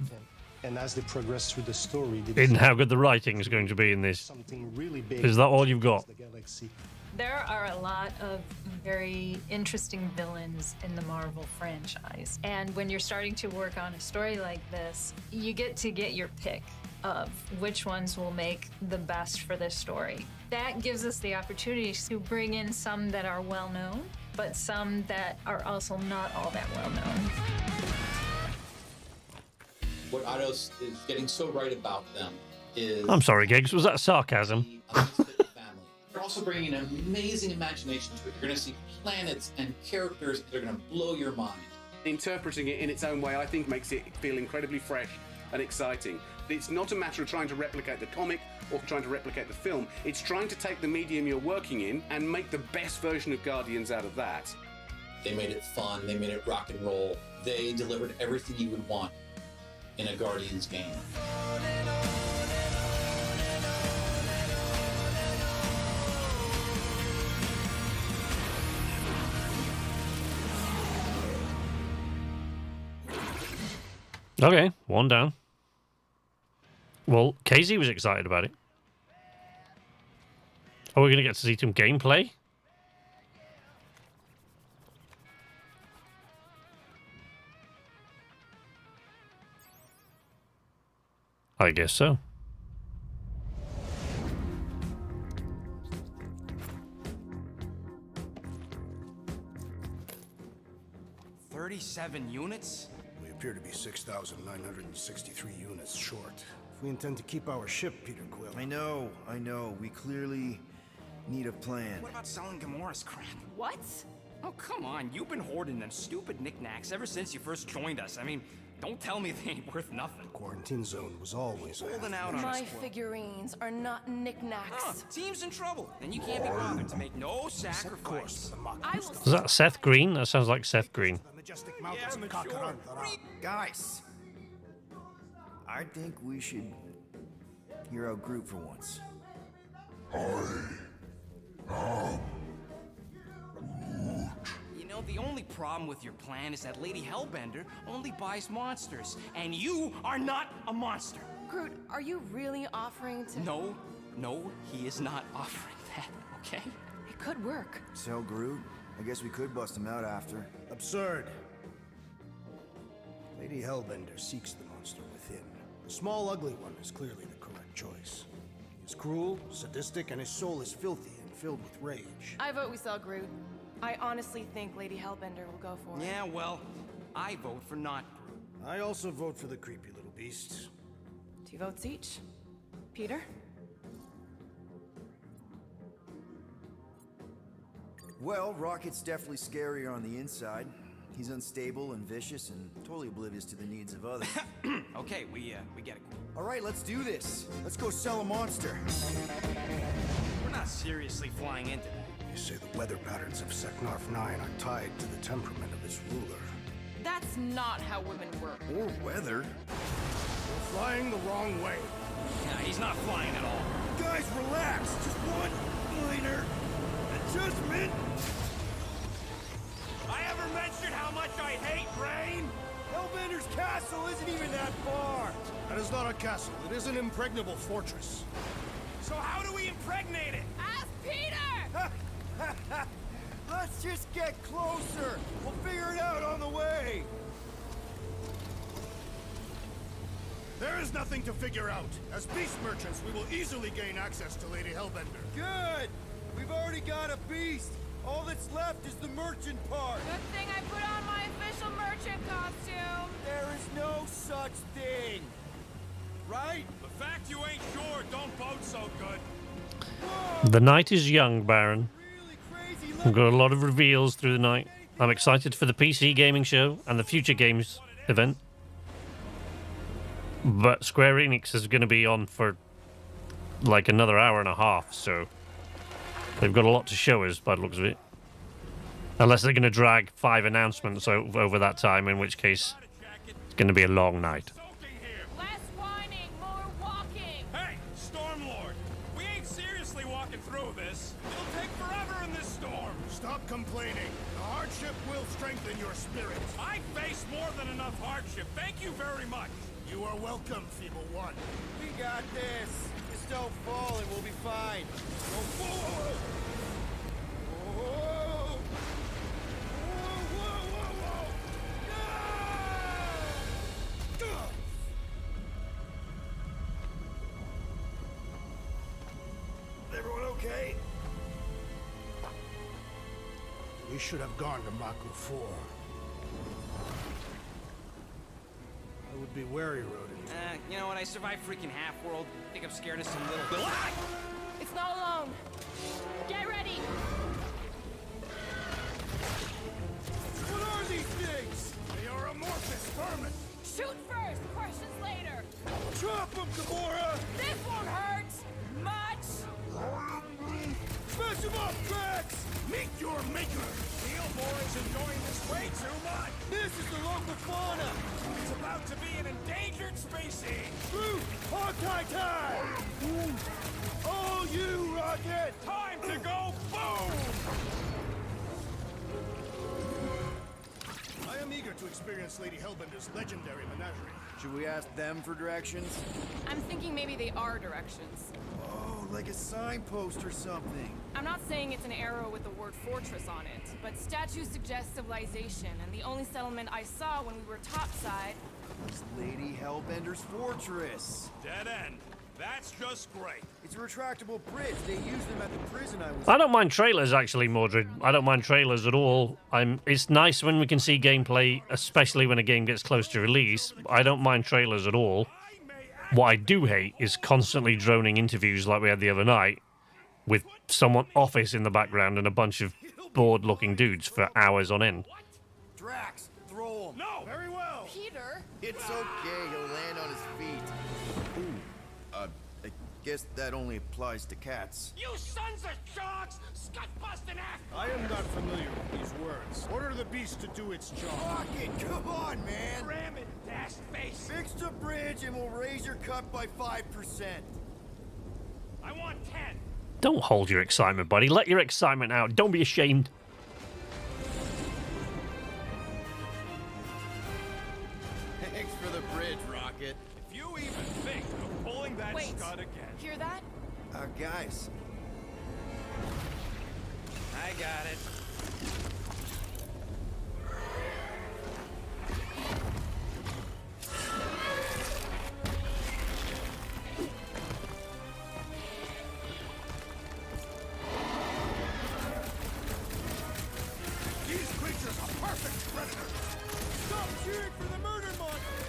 [SPEAKER 10] and as they progress through the story,
[SPEAKER 1] in how good the writing is going to be in this.
[SPEAKER 10] Something really big.
[SPEAKER 1] Is that all you've got?
[SPEAKER 11] There are a lot of very interesting villains in the Marvel franchise. And when you're starting to work on a story like this, you get to get your pick of which ones will make the best for this story. That gives us the opportunity to bring in some that are well known, but some that are also not all that well known.
[SPEAKER 6] What Eidos is getting so right about them is...
[SPEAKER 1] I'm sorry, Geggs, was that sarcasm?
[SPEAKER 6] They're also bringing an amazing imagination to it. You're going to see planets and characters that are going to blow your mind.
[SPEAKER 3] Interpreting it in its own way, I think, makes it feel incredibly fresh and exciting. It's not a matter of trying to replicate the comic or trying to replicate the film. It's trying to take the medium you're working in and make the best version of Guardians out of that.
[SPEAKER 6] They made it fun. They made it rock and roll. They delivered everything you would want in a Guardians game.
[SPEAKER 1] Okay, one down. Well, Casey was excited about it. Are we going to get to see some gameplay? I guess so.
[SPEAKER 23] "37 units? We appear to be 6,963 units short. If we intend to keep our ship, Peter Quill. I know. We clearly need a plan.
[SPEAKER 13] What about selling Gamora's crap?
[SPEAKER 24] What?
[SPEAKER 13] Oh, come on. You've been hoarding them stupid knickknacks ever since you first joined us. I mean, don't tell me they ain't worth nothing.
[SPEAKER 23] Quarantine zone was always
[SPEAKER 13] holding out on
[SPEAKER 24] My
[SPEAKER 13] us.
[SPEAKER 24] figurines are not knickknacks.
[SPEAKER 13] Team's in trouble, and you can't be bothered to make no sacrifice.
[SPEAKER 24] I will.
[SPEAKER 1] Is that Seth Green? That sounds like Seth Green.
[SPEAKER 23] Guys, I think we should hear our group for once.
[SPEAKER 13] You know, the only problem with your plan is that Lady Hellbender only buys monsters, and you are not a monster.
[SPEAKER 24] Groot, are you really offering to...
[SPEAKER 13] No, No, he is not offering that, okay?
[SPEAKER 2] It could work.
[SPEAKER 9] So, Groot, I guess we could bust him out after.
[SPEAKER 23] Absurd. Lady Hellbender seeks the monster within. The small, ugly one is clearly the correct choice. He is cruel, sadistic, and his soul is filthy and filled with rage.
[SPEAKER 8] I vote we sell Groot. I honestly think Lady Hellbender will go for it.
[SPEAKER 13] Yeah, well, I vote for not Groot.
[SPEAKER 23] I also vote for the creepy little beast.
[SPEAKER 8] 2 votes each. Peter?
[SPEAKER 9] Well, Rocket's definitely scarier on the inside. He's unstable and vicious and totally oblivious to the needs of others.
[SPEAKER 13] Okay, we get it.
[SPEAKER 9] All right, let's do this. Let's go sell a monster.
[SPEAKER 13] We're not seriously flying into that.
[SPEAKER 23] You say the weather patterns of Seknarf 9 are tied to the temperament of its ruler.
[SPEAKER 8] That's not how women work.
[SPEAKER 9] Or weather.
[SPEAKER 23] We're flying the wrong way.
[SPEAKER 13] Yeah, he's not flying at all.
[SPEAKER 9] Guys, relax. Just one minor adjustment.
[SPEAKER 13] I ever mentioned how much I hate rain?
[SPEAKER 9] Hellbender's castle isn't even that far.
[SPEAKER 23] That is not a castle. It is an impregnable fortress.
[SPEAKER 13] So how do we impregnate it?
[SPEAKER 8] Ask Peter!
[SPEAKER 9] Let's just get closer. We'll figure it out on the way.
[SPEAKER 23] There is nothing to figure out. As beast merchants, we will easily gain access to Lady Hellbender.
[SPEAKER 9] Good. We've already got a beast. All that's left is the merchant part.
[SPEAKER 8] Good thing I put on my official merchant costume.
[SPEAKER 9] There is no such thing. Right?
[SPEAKER 13] The fact you ain't sure don't bode so good.
[SPEAKER 1] The night is young, Baron. We've got a lot of reveals through the night. I'm excited for the PC gaming show and the Future Games event. But Square Enix is going to be on for like another hour and a half, so they've got a lot to show us by the looks of it. Unless they're going to drag 5 announcements over that time, in which case it's going to be a long night.
[SPEAKER 8] Less whining, more walking.
[SPEAKER 13] Hey, Stormlord, we ain't seriously walking through this. It'll take forever in this storm.
[SPEAKER 23] Stop complaining. The hardship will strengthen your spirit.
[SPEAKER 13] I face more than enough hardship. Thank you very much.
[SPEAKER 23] You are welcome, Feeble One.
[SPEAKER 9] We got this. Just don't fall and we'll be fine.
[SPEAKER 23] Whoa, whoa, whoa. Whoa. Whoa, whoa, whoa, whoa. Everyone okay? We should have gone to Maku 4. I would be wary, Rodin.
[SPEAKER 13] You know what? I survived freaking Half-World. I think I'm scared of some little...
[SPEAKER 8] It's not alone. Get ready.
[SPEAKER 23] What are these things? They are amorphous vermin.
[SPEAKER 8] Shoot first, questions later.
[SPEAKER 23] Chop them, Gamora!
[SPEAKER 8] This won't hurt much.
[SPEAKER 23] Smash them up, Drax! Meet your maker!
[SPEAKER 13] Steel Boy's enjoying this way too much.
[SPEAKER 9] This is the local fauna.
[SPEAKER 13] It's about to be an endangered species.
[SPEAKER 23] Groot! Hawkeye time!
[SPEAKER 9] Oh, you, Rocket!
[SPEAKER 13] Time to go boom!
[SPEAKER 23] I am eager to experience Lady Hellbender's legendary menagerie.
[SPEAKER 9] Should we ask them for directions?
[SPEAKER 8] I'm thinking maybe they are directions.
[SPEAKER 9] Oh, like a signpost or something.
[SPEAKER 8] I'm not saying it's an arrow with the word fortress on it, but statues suggest civilization, and the only settlement I saw when we were topside
[SPEAKER 9] was Lady Hellbender's fortress.
[SPEAKER 13] Dead end. That's just great.
[SPEAKER 9] It's a retractable bridge. They use them at the prison I was
[SPEAKER 1] I don't mind trailers, actually, Mordred. I don't mind trailers at all. It's nice when we can see gameplay, especially when a game gets close to release. I don't mind trailers at all. What I do hate is constantly droning interviews like we had the other night with someone office in the background and a bunch of bored-looking dudes for hours on end.
[SPEAKER 9] Drax, throw him.
[SPEAKER 23] No! Very well!
[SPEAKER 8] Peter?
[SPEAKER 9] It's okay, he'll land on his feet. Ooh, I guess that only applies to cats.
[SPEAKER 13] You sons of dogs! Scut-busting ass!
[SPEAKER 23] I am not familiar with these words. Order the beast to do its job.
[SPEAKER 9] Rocket, come on, man!
[SPEAKER 13] Ram it, dash face!
[SPEAKER 9] Fix the bridge and we'll raise your cut by 5%.
[SPEAKER 13] I want 10!
[SPEAKER 1] Don't hold your excitement, buddy. Let your excitement out. Don't be ashamed.
[SPEAKER 9] Thanks for the bridge, Rocket.
[SPEAKER 13] If you even think of pulling that
[SPEAKER 8] Wait,
[SPEAKER 13] scud again...
[SPEAKER 8] hear that?
[SPEAKER 9] I Guys.
[SPEAKER 13] I got it.
[SPEAKER 23] These creatures are perfect predators. Stop cheering for the murder monster.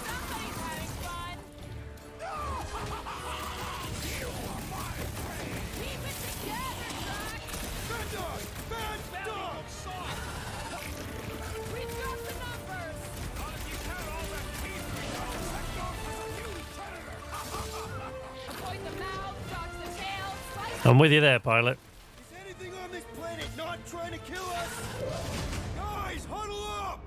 [SPEAKER 8] Somebody's having fun.
[SPEAKER 23] You are my prey.
[SPEAKER 8] Keep it together, Doc.
[SPEAKER 23] Bad dog! Bad dog!
[SPEAKER 8] We've got the numbers.
[SPEAKER 23] Not if you count all that teeth we know. That dog has a huge predator.
[SPEAKER 8] Avoid the mouth, dodge the tail, slice.
[SPEAKER 1] I'm with you there, pilot.
[SPEAKER 23] Is anything on this planet not trying to kill us? Guys, huddle up!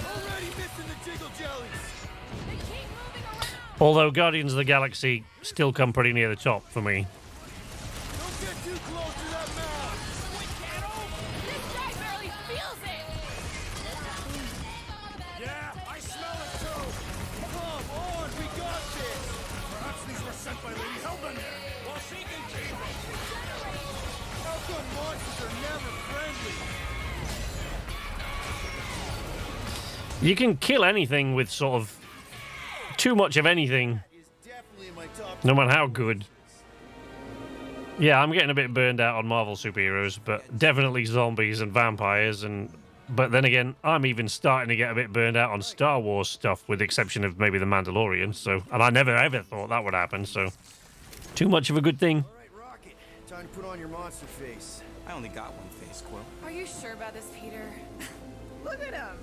[SPEAKER 23] Already missing the jiggle jellies.
[SPEAKER 8] They keep moving around.
[SPEAKER 1] Although Guardians of the Galaxy still come pretty near the top for me.
[SPEAKER 23] Don't get too close to that mouth.
[SPEAKER 8] This guy barely feels it.
[SPEAKER 23] Yeah, I smell it too. Come on, we got this. Perhaps these were sent by Lady Hellbender. Well, she can keep them. How come monsters are never friendly?
[SPEAKER 1] You can kill anything with sort of too much of anything,
[SPEAKER 23] Definitely in my top.
[SPEAKER 1] no matter how good. Yeah, I'm getting a bit burned out on Marvel superheroes, but definitely zombies and vampires. But then again, I'm even starting to get a bit burned out on Star Wars stuff, with the exception of maybe The Mandalorian. So, and I never ever thought that would happen. So, too much of a good thing.
[SPEAKER 9] All right, Rocket. Time to put on your monster face.
[SPEAKER 13] I only got one face, Quill.
[SPEAKER 8] Are you sure about this, Peter? Look at him.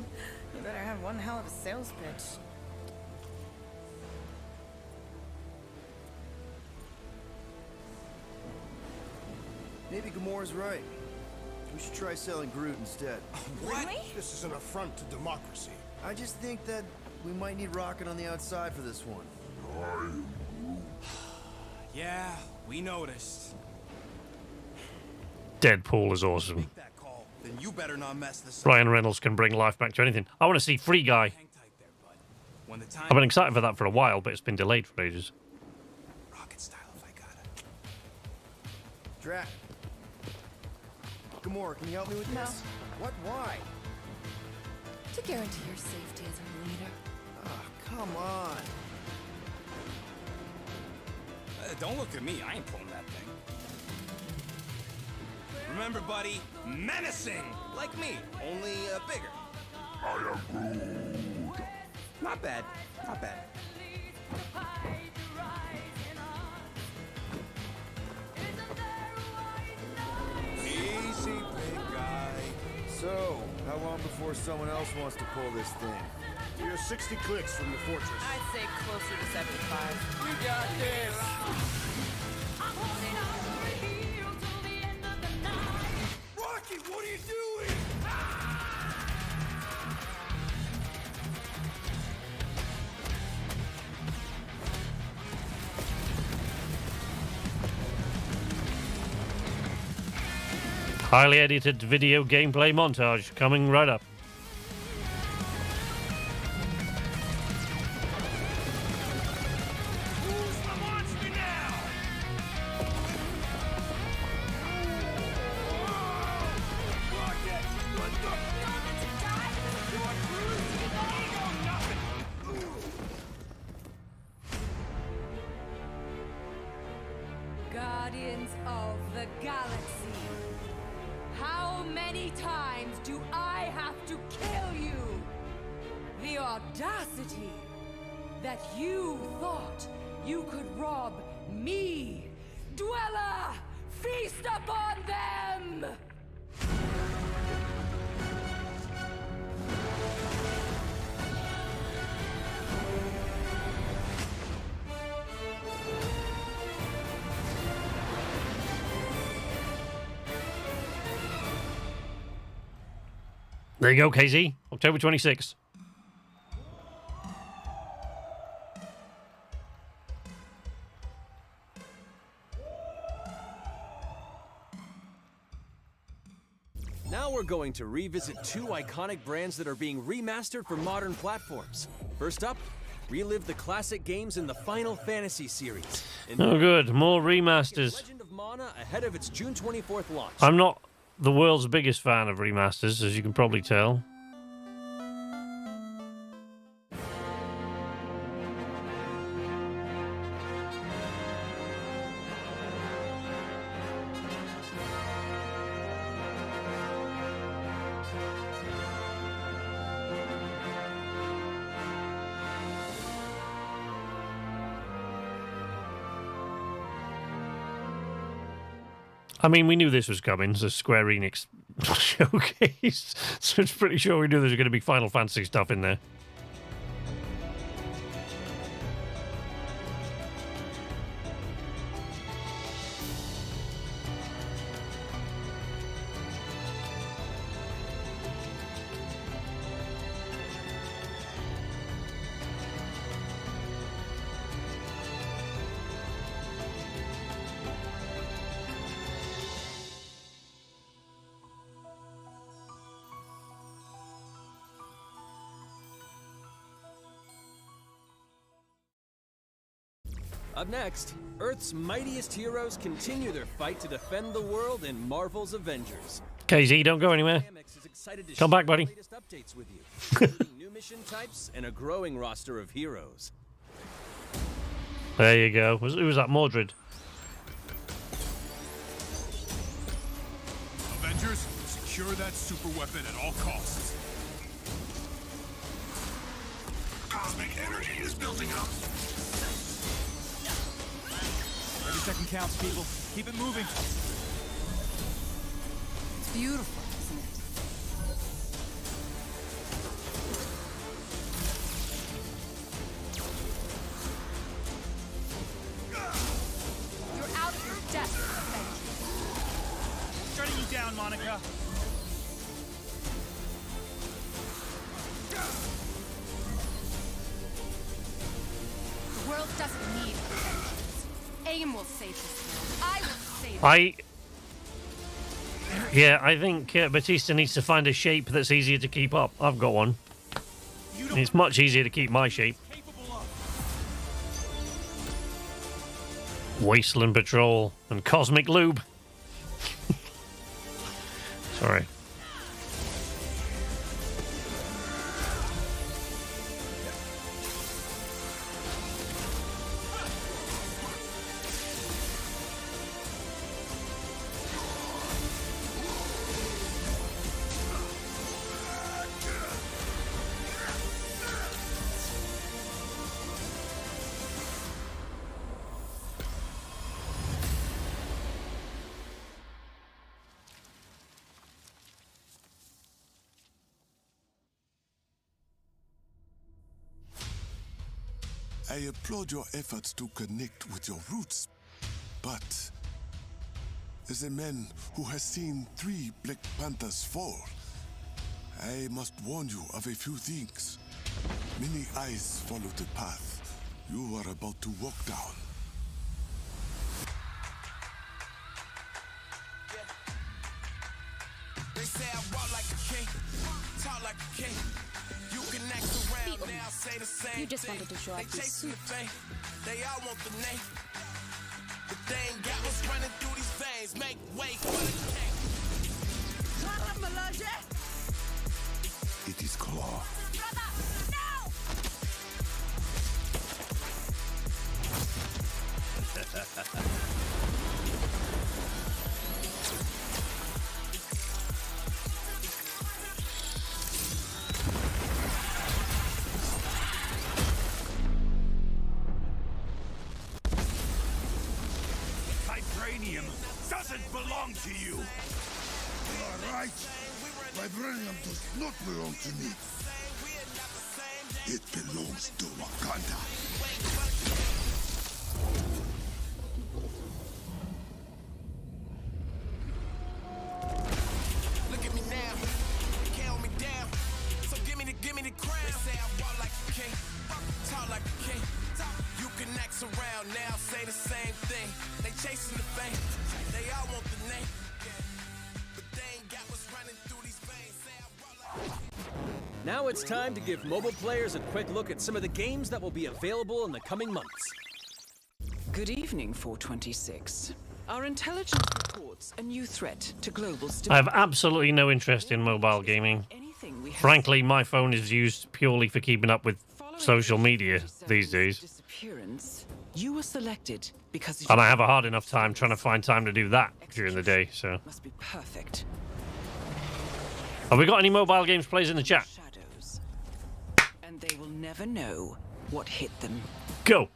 [SPEAKER 8] You better have one hell of a sales pitch.
[SPEAKER 9] Maybe Gamora's right. We should try selling Groot instead.
[SPEAKER 23] What? This is an affront to democracy.
[SPEAKER 9] I just think that we might need Rocket on the outside for this one.
[SPEAKER 13] Yeah, we noticed.
[SPEAKER 1] Deadpool is awesome.
[SPEAKER 13] That call. Then you better not mess this up.
[SPEAKER 1] Ryan Reynolds can bring life back to anything. I want to see Free Guy.
[SPEAKER 13] Hang tight there, bud. When the time
[SPEAKER 1] I've been excited for that for a while, but it's been delayed for ages.
[SPEAKER 13] rocket style if I got it.
[SPEAKER 9] Drac. Gamora, can you help me with this? What? Why?
[SPEAKER 24] To guarantee your safety as a leader.
[SPEAKER 9] Ah, come on.
[SPEAKER 13] Don't look at me. I ain't pulling that thing. Remember, buddy, menacing, like me, only bigger.
[SPEAKER 23] I am Groot.
[SPEAKER 13] Not bad. Not bad.
[SPEAKER 23] Easy, big guy.
[SPEAKER 9] So, how long before someone else wants to pull this thing?
[SPEAKER 23] We are 60 clicks from the fortress.
[SPEAKER 8] I'd say closer to 75.
[SPEAKER 23] We got this. Rocky, what are you doing?
[SPEAKER 1] Highly edited video gameplay montage coming right up.
[SPEAKER 23] Who's the monster now? Rocket, what the?
[SPEAKER 24] Guardians of the Galaxy. How many times do I have to kill you? The audacity that you thought you could rob me. Dweller, feast upon them!
[SPEAKER 1] There you go, KZ. October 26th.
[SPEAKER 4] Now we're going to revisit two iconic brands that are being remastered for modern platforms. First up, Relive the classic games in the Final Fantasy series.
[SPEAKER 1] Oh, good. More remasters.
[SPEAKER 4] Legend of Mana ahead of its June 24th launch.
[SPEAKER 1] I'm not the world's biggest fan of remasters, as you can probably tell. I mean, we knew this was coming. It's a Square Enix showcase, so it's pretty sure we knew there was going to be Final Fantasy stuff in there.
[SPEAKER 4] Up next, Earth's mightiest heroes continue their fight to defend the world in Marvel's Avengers.
[SPEAKER 1] KZ, don't go anywhere. Come back, buddy.
[SPEAKER 4] Latest updates with you. New mission types and a growing roster of heroes.
[SPEAKER 1] There you go. Who was that? Mordred.
[SPEAKER 23] Avengers, secure that super weapon at all costs. Cosmic energy is building up.
[SPEAKER 7] Every second counts, people. Keep it moving.
[SPEAKER 24] It's beautiful, isn't it? You're out of your depth, Avengers.
[SPEAKER 7] Shutting you down, Monica.
[SPEAKER 24] The world doesn't need Avengers. AIM will save this world. I will save it.
[SPEAKER 1] I think Batista needs to find a shape that's easier to keep up. I've got one. It's much easier to keep my shape. Wasteland Patrol and Cosmic Lube. Sorry.
[SPEAKER 23] I applaud your efforts to connect with your roots, but as a man who has seen 3 Black Panthers fall, I must warn you of a few things. Many eyes follow the path you are about to walk down.
[SPEAKER 24] They say I walk like a king, talk like a king. You can act around now, say the same. You just wanted to show off your suit. They all want the name, but they ain't got what's running through these veins. Make way for the king.
[SPEAKER 23] It is Claw. Vibranium doesn't belong to you. You are right. Vibranium does not belong to me. It belongs to Wakanda.
[SPEAKER 24] Look at me now, count me down. So give me the crown. They say I walk like a king, talk like a king. You can act around now, say the same thing. They chasing the fame, they all want the name, but they ain't got what's running through these veins. Say I walk like
[SPEAKER 4] Now it's time to give mobile players a quick look at some of the games that will be available in the coming months.
[SPEAKER 15] Good evening, 426. Our intelligence reports a new threat to global stability.
[SPEAKER 1] I have absolutely no interest in mobile gaming. Frankly, my phone is used purely for keeping up with social media these days.
[SPEAKER 15] Disappearance. You were selected because
[SPEAKER 1] And I have a hard enough time trying to find time to do that during the day, so.
[SPEAKER 15] must be perfect.
[SPEAKER 1] Have we got any mobile games players in the chat?
[SPEAKER 15] And they will never know what hit them.
[SPEAKER 1] Go!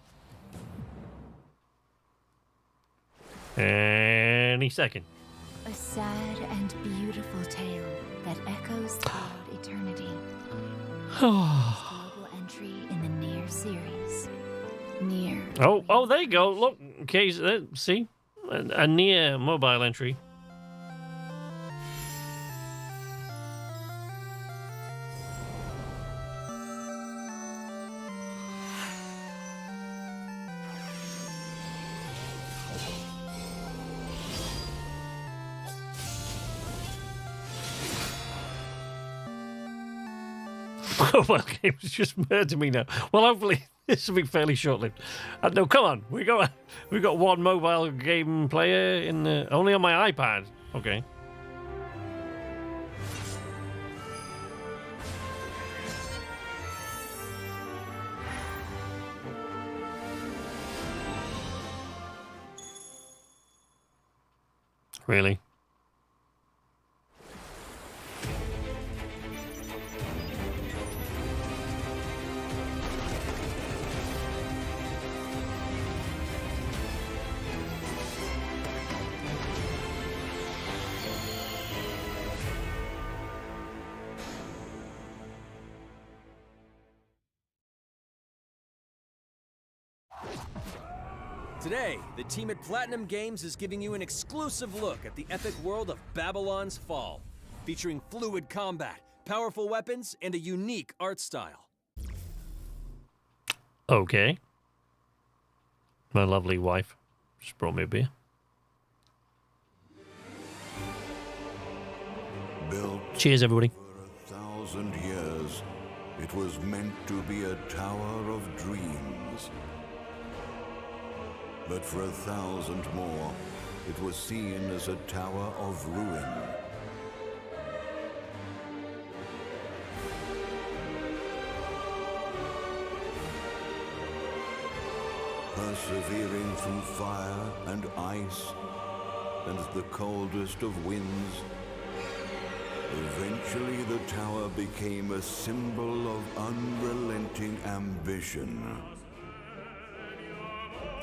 [SPEAKER 1] Any second.
[SPEAKER 16] A sad and beautiful tale that echoes throughout eternity. Global entry in the Nier series. Nier.
[SPEAKER 1] Oh, there you go. Look, okay, see? A Nier mobile entry. Mobile games just murder me now. Well, hopefully this will be fairly short-lived. No, come on, we got one mobile game player in only on my iPad. Okay. Really?
[SPEAKER 4] Today, the team at Platinum Games is giving you an exclusive look at the epic world of Babylon's Fall, featuring fluid combat, powerful weapons, and a unique art style.
[SPEAKER 1] Okay. My lovely wife just brought me a beer.
[SPEAKER 17] Built
[SPEAKER 1] Cheers, everybody.
[SPEAKER 17] for 1,000 years, it was meant to be a tower of dreams. But for 1,000 more, it was seen as a tower of ruin. Persevering through fire and ice and the coldest of winds, eventually the tower became a symbol of unrelenting ambition.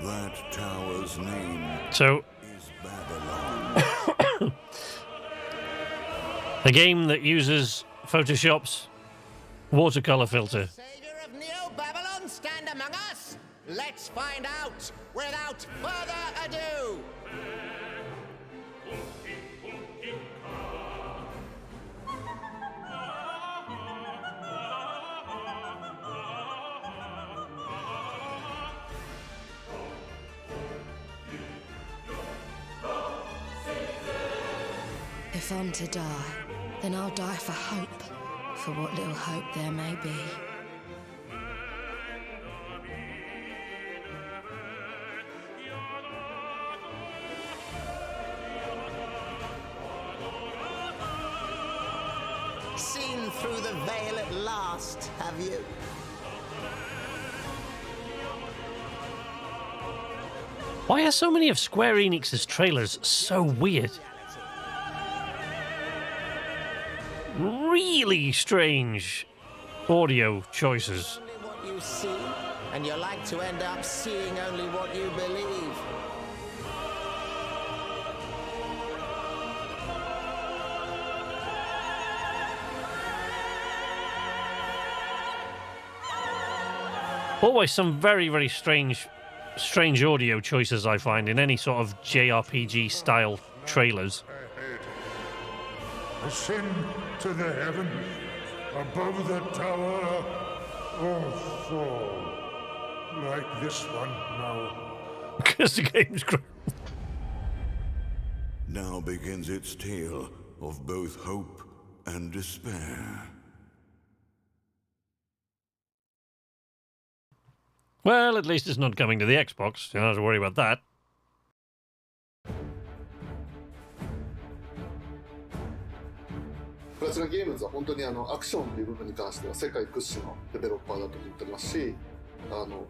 [SPEAKER 17] That tower's name is Babylon.
[SPEAKER 1] A game that uses Photoshop's watercolor filter.
[SPEAKER 18] Savior of Neo Babylon, stand among us. Let's find out without further ado.
[SPEAKER 19] If I'm to die, then I'll die for hope, for what little hope there may be.
[SPEAKER 18] Seen through the veil at last, have you?
[SPEAKER 1] Why are so many of Square Enix's trailers so weird? Really strange audio choices.
[SPEAKER 18] Only what you see, and you like to end up seeing only what you believe.
[SPEAKER 1] Always some very, very strange audio choices I find in any sort of JRPG style trailers.
[SPEAKER 23] Ascend to the heavens, above the tower, or fall. Like this one now.
[SPEAKER 1] Because the game's great.
[SPEAKER 17] Now begins its tale of both hope and despair.
[SPEAKER 1] Well, at least it's not coming to the Xbox. You don't have to worry about that.
[SPEAKER 5] プラチナゲームズは本当にアクションという部分に関しては世界屈指のデベロッパーだと思ってますし、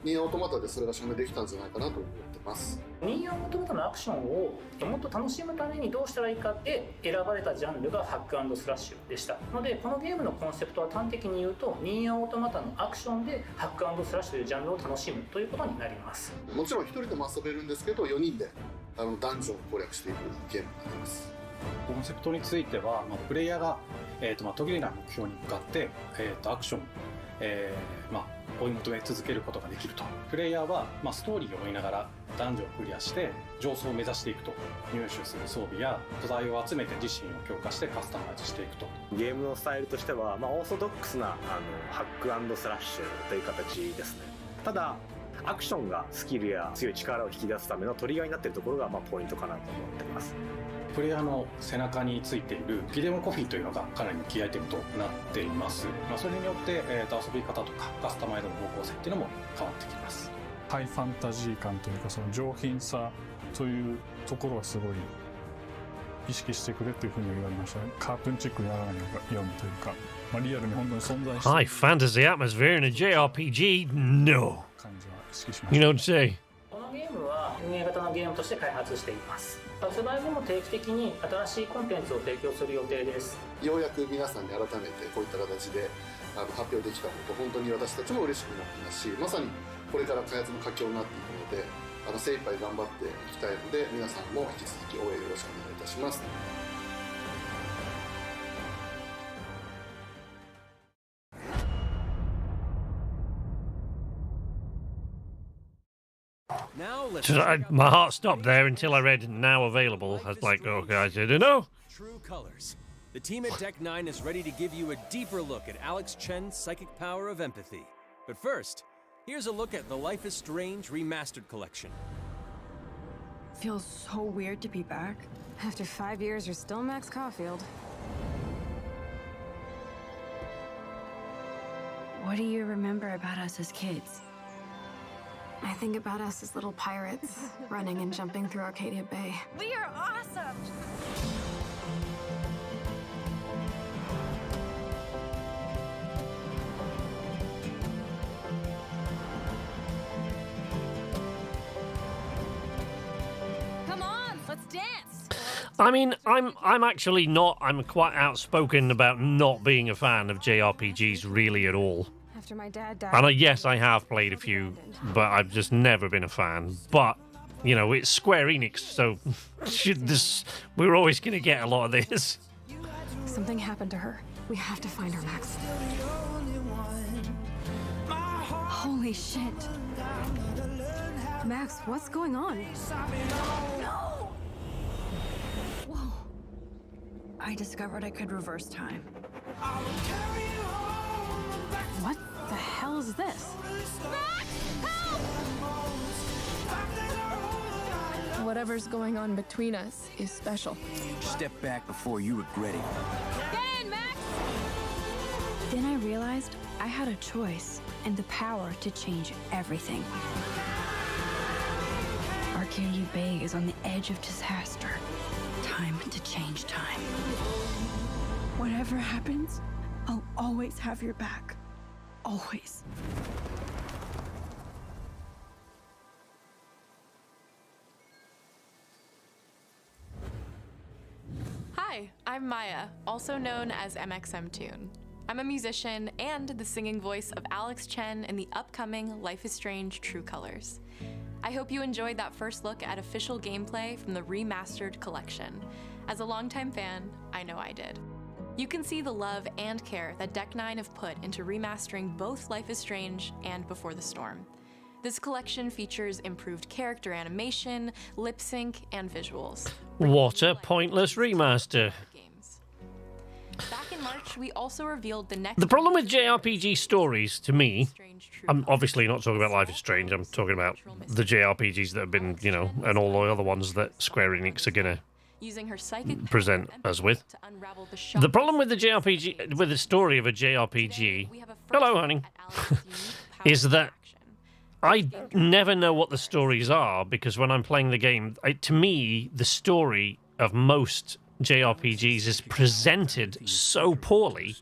[SPEAKER 5] ニーアオートマタでそれが証明できたんじゃないかなと思ってます。
[SPEAKER 12] ニーアオートマタのアクションをもっと楽しむためにどうしたらいいかって選ばれたジャンルがハック&スラッシュでしたので、このゲームのコンセプトは端的に言うとニーアオートマタのアクションでハック&スラッシュというジャンルを楽しむということになります。
[SPEAKER 5] もちろん一人でも遊べるんですけど、4人でダンジョンを攻略していくゲームになります。
[SPEAKER 14] コンセプトについては、プレイヤーが、途切れない目標に向かって、アクション、追い求め続けることができると。プレイヤーは、ストーリーを追いながらダンジョンをクリアして上層を目指していくと。入手する装備や素材を集めて自身を強化してカスタマイズしていくと。
[SPEAKER 20] ゲームのスタイルとしては、オーソドックスなハック&スラッシュという形ですね。ただアクションがスキルや強い力を引き出すためのトリガーになっているところがポイントかなと思っています。
[SPEAKER 14] プレイヤーの背中についているフィデモコピーというのがかなりキーアイテムとなっています。それによって、遊び方とかカスタマイズの方向性っていうのも変わってきます。
[SPEAKER 21] ハイファンタジー感というか、その上品さというところはすごい意識してくれというふうに言われましたね。カートゥーンチックにやらないようにというか、リアルに本当に存在している
[SPEAKER 1] High fantasy atmosphere in a JRPG? No.
[SPEAKER 21] 感じは意識しました。
[SPEAKER 1] You know what to say?
[SPEAKER 12] このゲームは運営型のゲームとして開発しています。発売後も定期的に新しいコンテンツを提供する予定です。
[SPEAKER 5] ようやく皆さんに改めてこういった形で発表できたこと本当に私たちも嬉しくなってますし、まさにこれから開発の佳境になっていくので精一杯頑張っていきたいので、皆さんも引き続き応援よろしくお願いいたします。
[SPEAKER 1] My heart stopped there until I read now available. I was like, oh guys, I don't know.
[SPEAKER 4] True Colors. The team at Deck 9 is ready to give you a deeper look at Alex Chen's psychic power of empathy. But first, here's a look at the Life is Strange Remastered Collection.
[SPEAKER 25] Feels so weird to be back. After 5 years, you're still Max Caulfield. What do you remember about us as kids? I think about us as little pirates, running and jumping through Arcadia Bay.
[SPEAKER 8] We are awesome! Come on, let's dance!
[SPEAKER 1] I mean, I'm actually not. I'm quite outspoken about not being a fan of JRPGs really at all.
[SPEAKER 25] After my dad died.
[SPEAKER 1] And yes, I have played a few, but I've just never been a fan. But you know, it's Square Enix, so we're always going to get a lot of this.
[SPEAKER 25] Something happened to her. We have to find her, Max. Holy shit. Max, what's going on? No! Whoa. I discovered I could reverse time. What the hell is this?
[SPEAKER 26] Whatever's going on between us is special.
[SPEAKER 28] Step back before you regret it.
[SPEAKER 26] Get in, Max!
[SPEAKER 25] Then I realized I had a choice and the power to change everything. Arcadia Bay is on the edge of disaster. Time to change time. Whatever happens, I'll always have your back. Always.
[SPEAKER 26] Hi, I'm Maya, also known as MXM Tune. I'm a musician and the singing voice of Alex Chen in the upcoming Life is Strange True Colors. I hope you enjoyed that first look at official gameplay from the remastered collection. As a longtime fan, I know I did. You can see the love and care that Deck 9 have put into remastering both Life is Strange and Before the Storm. This collection features improved character animation, lip sync, and visuals.
[SPEAKER 1] What a pointless remaster.
[SPEAKER 26] Back in March, we also revealed the next...
[SPEAKER 1] The problem with JRPG stories, to me, I'm obviously not talking about Life is Strange, I'm talking about the JRPGs that have been, you know, and all the other ones that Square Enix are going to present us with. The problem with the JRPG, with the story of a JRPG, hello honey, is that I never know what the stories are, because when I'm playing the game, to me, the story of most JRPGs is presented so poorly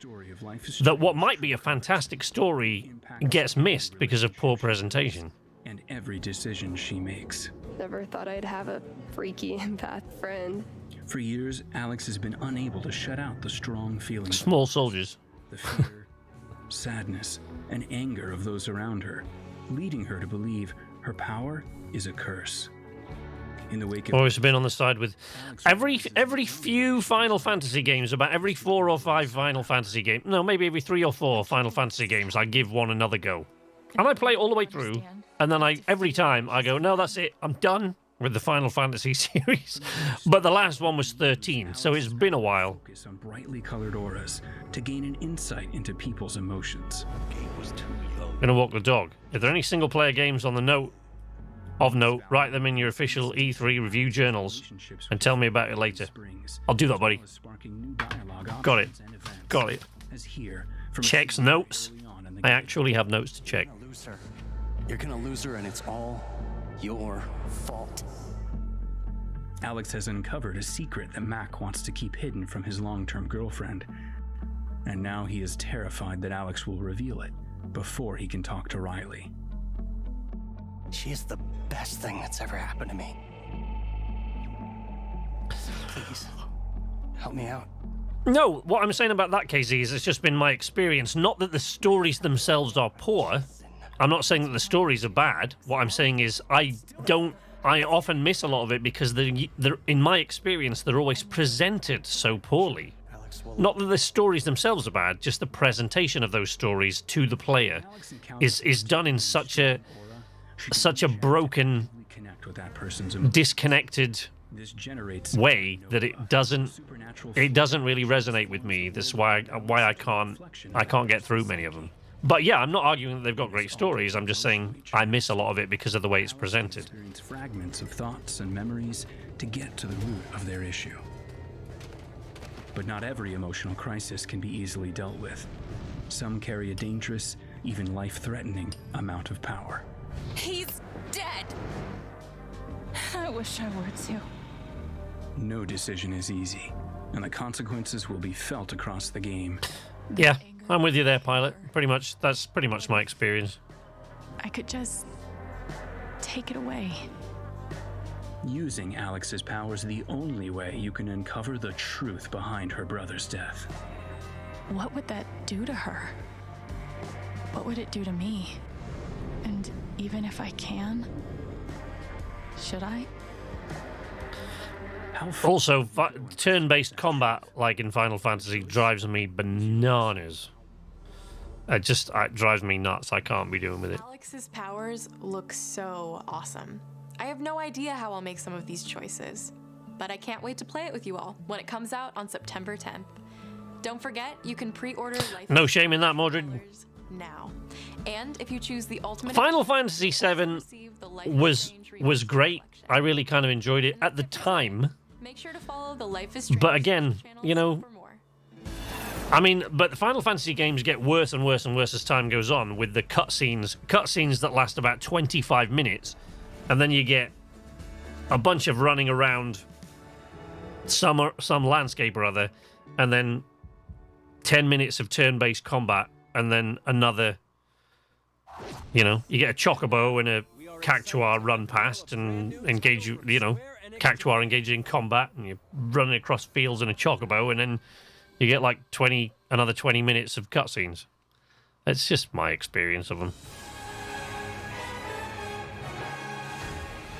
[SPEAKER 1] that what might be a fantastic story gets missed because of poor presentation.
[SPEAKER 2] And every decision she makes.
[SPEAKER 3] Never thought I'd have a freaky empath friend.
[SPEAKER 2] For years, Alex has been unable to shut out the strong feelings.
[SPEAKER 1] Small soldiers.
[SPEAKER 2] The fear, sadness, and anger of those around her, leading her to believe her power is a curse. In the wake of
[SPEAKER 1] Always been on the side with every few Final Fantasy games, about every 4 or 5 Final Fantasy games, no, maybe every 3 or 4 Final Fantasy games, I give one another go. And I play it all the way through, and then every time I go, no, that's it, I'm done with the Final Fantasy series. But the last one was 13, so it's been a while.
[SPEAKER 2] Focus on brightly colored auras to gain an insight into people's emotions.
[SPEAKER 1] Gonna walk the dog. If there are any single-player games on the note, write them in your official E3 review journals and tell me about it later. I'll do that, buddy. Got it. Got it. Checks notes. I actually have notes to check.
[SPEAKER 6] You're gonna lose her, and it's all your fault.
[SPEAKER 2] Alex has uncovered a secret that Mac wants to keep hidden from his long-term girlfriend. And now he is terrified that Alex will reveal it before he can talk to Riley.
[SPEAKER 6] She is the best thing that's ever happened to me. Please, help me out.
[SPEAKER 1] No, what I'm saying about that, KZ, is it's just been my experience. Not that the stories themselves are poor. I'm not saying that the stories are bad. What I'm saying is I often miss a lot of it because they're, in my experience, they're always presented so poorly. Not that the stories themselves are bad, just the presentation of those stories to the player is done in such a broken, disconnected way that it doesn't really resonate with me. That's why I can't get through many of them. But yeah, I'm not arguing that they've got great stories. I'm just saying I miss a lot of it because of the way it's presented.
[SPEAKER 2] Fragments of thoughts and memories to get to the root of their issue. But not every emotional crisis can be easily dealt with. Some carry a dangerous, even life-threatening amount of power.
[SPEAKER 25] He's dead! I wish I were too.
[SPEAKER 2] No decision is easy, and the consequences will be felt across the game.
[SPEAKER 1] Yeah, I'm with you there, Pilot. That's pretty much my experience.
[SPEAKER 25] I could just take it away.
[SPEAKER 2] Using Alex's power is the only way you can uncover the truth behind her brother's death.
[SPEAKER 25] What would that do to her? What would it do to me? And even if I can, should I?
[SPEAKER 1] Also, turn-based combat, like in Final Fantasy, drives me bananas. It drives me nuts. I can't be doing with it.
[SPEAKER 26] Alex's powers look so awesome. I have no idea how I'll make some of these choices, but I can't wait to play it with you all when it comes out on September 10th. Don't forget, you can pre-order Life
[SPEAKER 1] No shame in that, Mordred.
[SPEAKER 26] Now. And if you choose the ultimate
[SPEAKER 1] Final Fantasy VII was great. I really kind of enjoyed it at the time.
[SPEAKER 26] Make sure to follow the Life is Strange
[SPEAKER 1] But again, you know, I mean, but the Final Fantasy games get worse and worse and worse as time goes on with the cutscenes that last about 25 minutes, and then you get a bunch of running around some landscape or other, and then 10 minutes of turn-based combat, and then another, you know, you get a chocobo and a cactuar run past and engage you know, cactuar engaging in combat, and you're running across fields in a chocobo, and then you get like another 20 minutes of cutscenes. It's just my experience of them.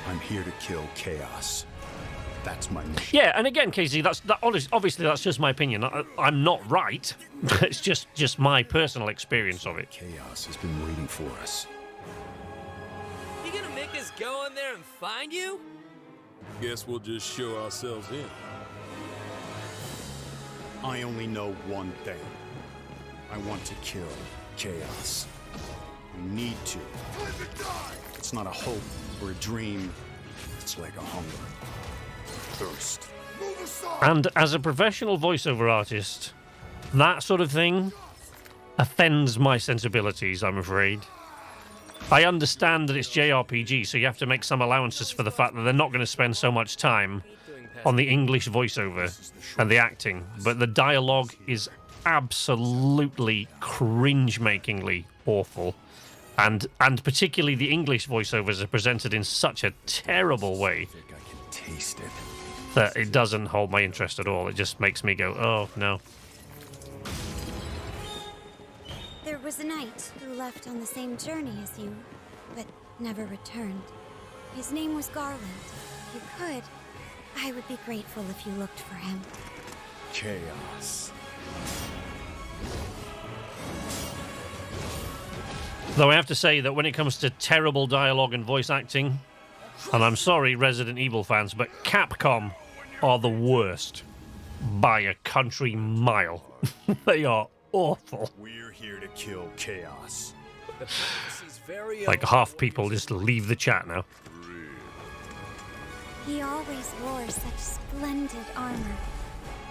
[SPEAKER 10] I'm here to kill chaos. That's my mission.
[SPEAKER 1] Yeah, and again, Casey, obviously that's just my opinion. I'm not right. It's just my personal experience of it.
[SPEAKER 10] Chaos has been waiting for us.
[SPEAKER 11] You gonna make us go in there and find you?
[SPEAKER 10] Guess we'll just show ourselves in. I only know one thing. I want to kill chaos. I need to. It's not a hope or a dream. It's like a hunger. Thirst.
[SPEAKER 1] And as a professional voiceover artist, that sort of thing offends my sensibilities, I'm afraid. I understand that it's JRPG, so you have to make some allowances for the fact that they're not going to spend so much time on the English voiceover and the acting, but the dialogue is absolutely cringe-makingly awful, and particularly the English voiceovers are presented in such a terrible way
[SPEAKER 10] Taste it.
[SPEAKER 1] that it doesn't hold my interest at all. It just makes me go, oh, no.
[SPEAKER 7] There was a knight who left on the same journey as you, but never returned. His name was Garland. If you could, I would be grateful if you looked for him.
[SPEAKER 10] Chaos.
[SPEAKER 1] Though I have to say that when it comes to terrible dialogue and voice acting, and I'm sorry, Resident Evil fans, but Capcom are the worst by a country mile. They are awful.
[SPEAKER 10] We're here to kill chaos.
[SPEAKER 1] Like half people just leave the chat now.
[SPEAKER 7] He always wore such splendid armor,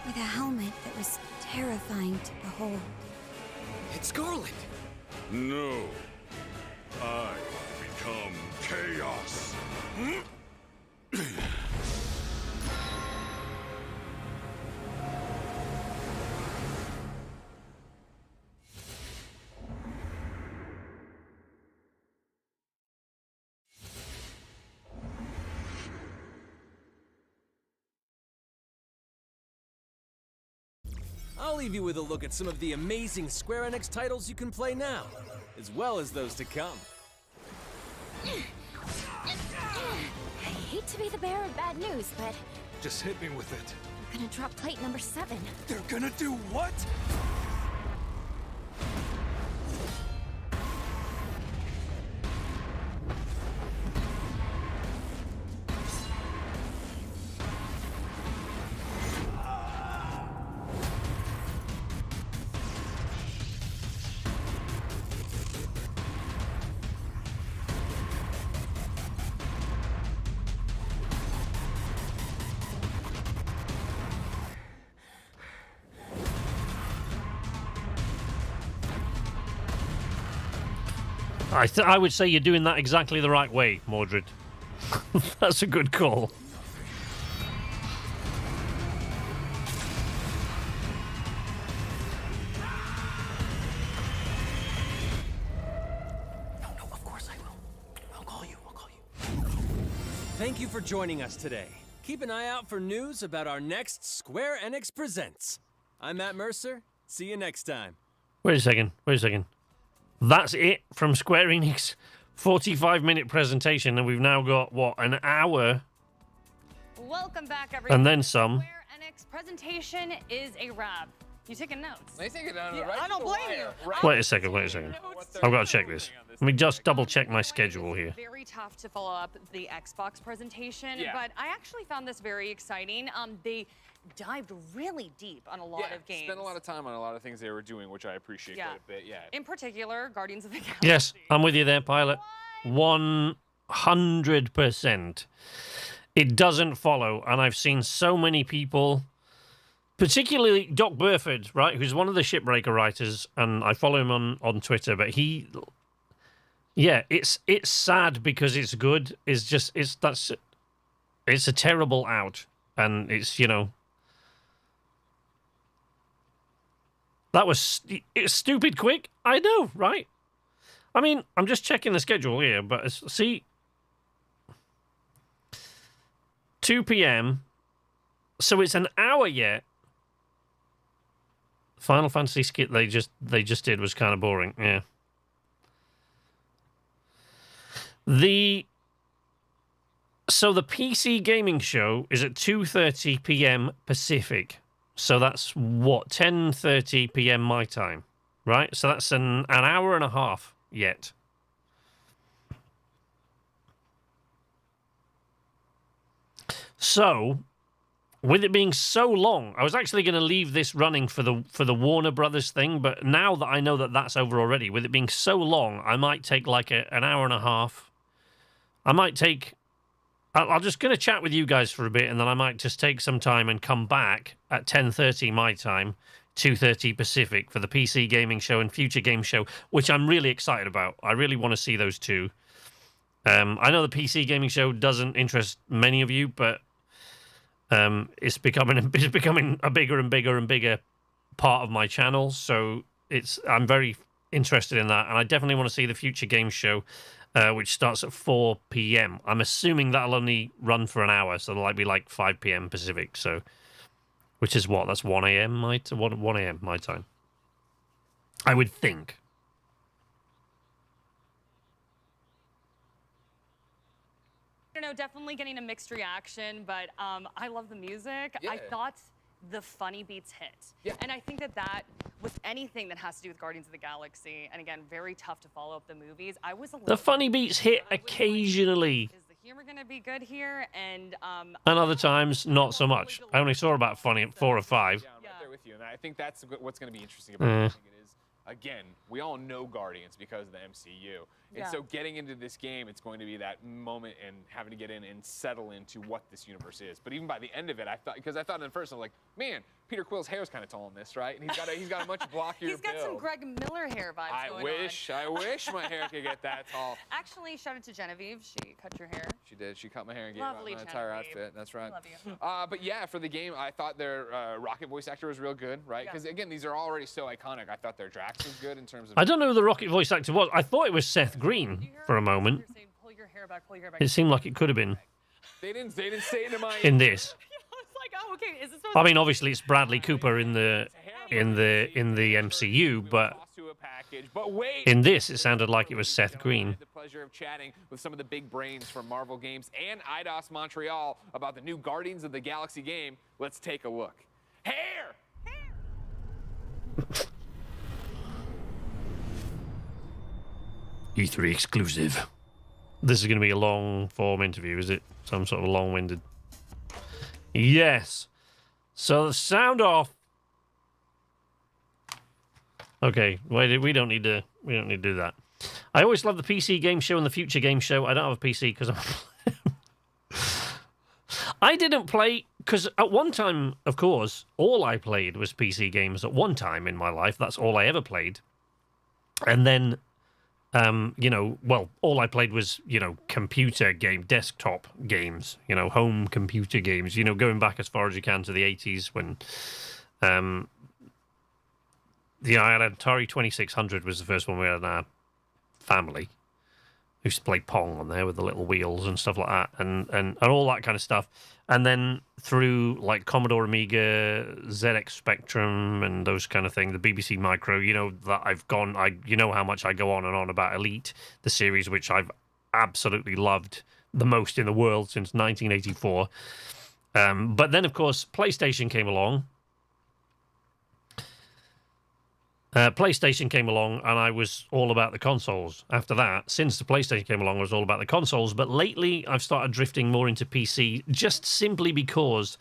[SPEAKER 7] with a helmet that was terrifying to behold.
[SPEAKER 23] It's Garland.
[SPEAKER 17] No. I become chaos.
[SPEAKER 4] I'll leave you with a look at some of the amazing Square Enix titles you can play now, as well as those to come.
[SPEAKER 7] I hate to be the bearer of bad news, but
[SPEAKER 23] Just hit me with it.
[SPEAKER 7] we're gonna drop plate number 7.
[SPEAKER 23] They're gonna do what?
[SPEAKER 1] I would say you're doing that exactly the right way, Mordred. That's a good call.
[SPEAKER 4] Thank you for joining us today. Keep an eye out for news about our next Square Enix Presents. I'm Matt Mercer. See you next time.
[SPEAKER 1] Wait a second. That's it from Square Enix. 45-minute presentation, and we've now got, what, an hour?
[SPEAKER 9] Welcome back, everyone.
[SPEAKER 1] And then some.
[SPEAKER 9] Square Enix presentation is a wrap. You taking notes?
[SPEAKER 13] They take it down
[SPEAKER 9] Yeah,
[SPEAKER 13] right
[SPEAKER 9] I don't
[SPEAKER 13] to the
[SPEAKER 9] blame
[SPEAKER 13] wire.
[SPEAKER 9] you.
[SPEAKER 13] Right.
[SPEAKER 1] Wait a second. I've got to check this. Let me just double-check my schedule here.
[SPEAKER 9] Very tough to follow up the Xbox presentation,
[SPEAKER 13] Yeah.
[SPEAKER 9] but I actually found this very exciting. They dived really deep on a lot of games.
[SPEAKER 13] Spent a lot of time on a lot of things they were doing, which I appreciate quite a bit. Yeah.
[SPEAKER 9] In particular, Guardians of the Galaxy.
[SPEAKER 1] Yes, I'm with you there, Pilot. 100%. It doesn't follow, and I've seen so many people, particularly Doc Burford, right, who's one of the Shipbreaker writers, and I follow him on Twitter, but he... Yeah, it's sad because it's good. It's a terrible out, and it's, you know... It's stupid quick. I know, right? I mean, I'm just checking the schedule here, but see, 2 p.m. So it's an hour yet. Final Fantasy skit they just did was kind of boring. Yeah. So the PC gaming show is at 2:30 p.m. Pacific. So that's what, 10:30 p.m. my time, right? So that's an hour and a half yet. So, with it being so long, I was actually going to leave this running for the Warner Brothers thing, but now that I know that that's over already, with it being so long, I might take like an hour and a half. I'm just going to chat with you guys for a bit, and then I might just take some time and come back at 10:30 my time 2:30 Pacific for the PC gaming show and Future Game Show, which I'm really excited about. I really want to see those two. I know the PC gaming show doesn't interest many of you, but it's becoming a bigger and bigger and bigger part of my channel. So I'm very interested in that, and I definitely want to see the Future Game Show, which starts at 4 p.m. I'm assuming that'll only run for an hour, so it'll be like 5 p.m. Pacific. So, which is what? That's 1 a.m. 1 a.m. my time. I would think.
[SPEAKER 9] I don't know, definitely getting a mixed reaction, but I love the music. I thought the funny beats hit. Yeah. And I think that was anything that has to do with Guardians of the Galaxy, and again, very tough to follow up the movies. I was a little
[SPEAKER 1] The funny beats hit occasionally.
[SPEAKER 9] Is the humor going to be good here? And
[SPEAKER 1] other times, not so much. I only saw about funny 4 or 5.
[SPEAKER 13] Yeah, I'm right there with you, and I think that's what's going to be interesting about it. I think it is, again, we all know Guardians because of the MCU. And so getting into this game, it's going to be that moment and having to get in and settle into what this universe is. But even by the end of it, I thought at first, I'm like, man, Peter Quill's hair's kind of tall in this, right? And he's got a much blockier
[SPEAKER 9] He's got
[SPEAKER 13] build.
[SPEAKER 9] some Greg Miller hair vibes
[SPEAKER 13] I wish my hair could get that tall.
[SPEAKER 9] Actually, shout out to Genevieve. She cut your hair.
[SPEAKER 13] She did. She cut my hair and gave
[SPEAKER 9] Lovely
[SPEAKER 13] me my entire
[SPEAKER 9] Genevieve.
[SPEAKER 13] outfit. That's right.
[SPEAKER 9] Love you.
[SPEAKER 13] But yeah, for the game, I thought their Rocket voice actor was real good, right? Because again, these are already so iconic. I thought their Drax was good in terms of.
[SPEAKER 1] I don't know who the Rocket voice actor was. I thought it was Seth Green for a moment.
[SPEAKER 9] Pull your hair back, pull your hair back.
[SPEAKER 1] It seemed like it could have been
[SPEAKER 13] They didn't say it in my.
[SPEAKER 1] in this.
[SPEAKER 9] It's like, oh, okay. Is this
[SPEAKER 1] I mean, obviously it's Bradley Cooper in the MCU, but in this it sounded like it was Seth Green.
[SPEAKER 13] The pleasure of chatting with some of the big brains from Marvel Games and IDOS Montreal about the new Guardians of the Galaxy game. Let's take a look. Hair!
[SPEAKER 1] E3 exclusive. This is going to be a long-form interview, is it? Some sort of long-winded. Yes. So the sound off. Okay, wait. We don't need to do that. I always love the PC game show and the Future Game Show. I don't have a PC because I didn't play because at one time, of course, all I played was PC games. At one time in my life, that's all I ever played. And then, all I played was computer game, desktop games, home computer games. Going back as far as you can to the 80s when. I had an Atari 2600 was the first one we had in our family. We used to play Pong on there with the little wheels and stuff like that, and all that kind of stuff. And then through like Commodore Amiga, ZX Spectrum, and those kind of things, the BBC Micro. That I've gone. How much I go on and on about Elite, the series which I've absolutely loved the most in the world since 1984. But then, of course, PlayStation came along. PlayStation came along, and I was all about the consoles. After that, since the PlayStation came along, I was all about the consoles. But lately, I've started drifting more into PC, just simply because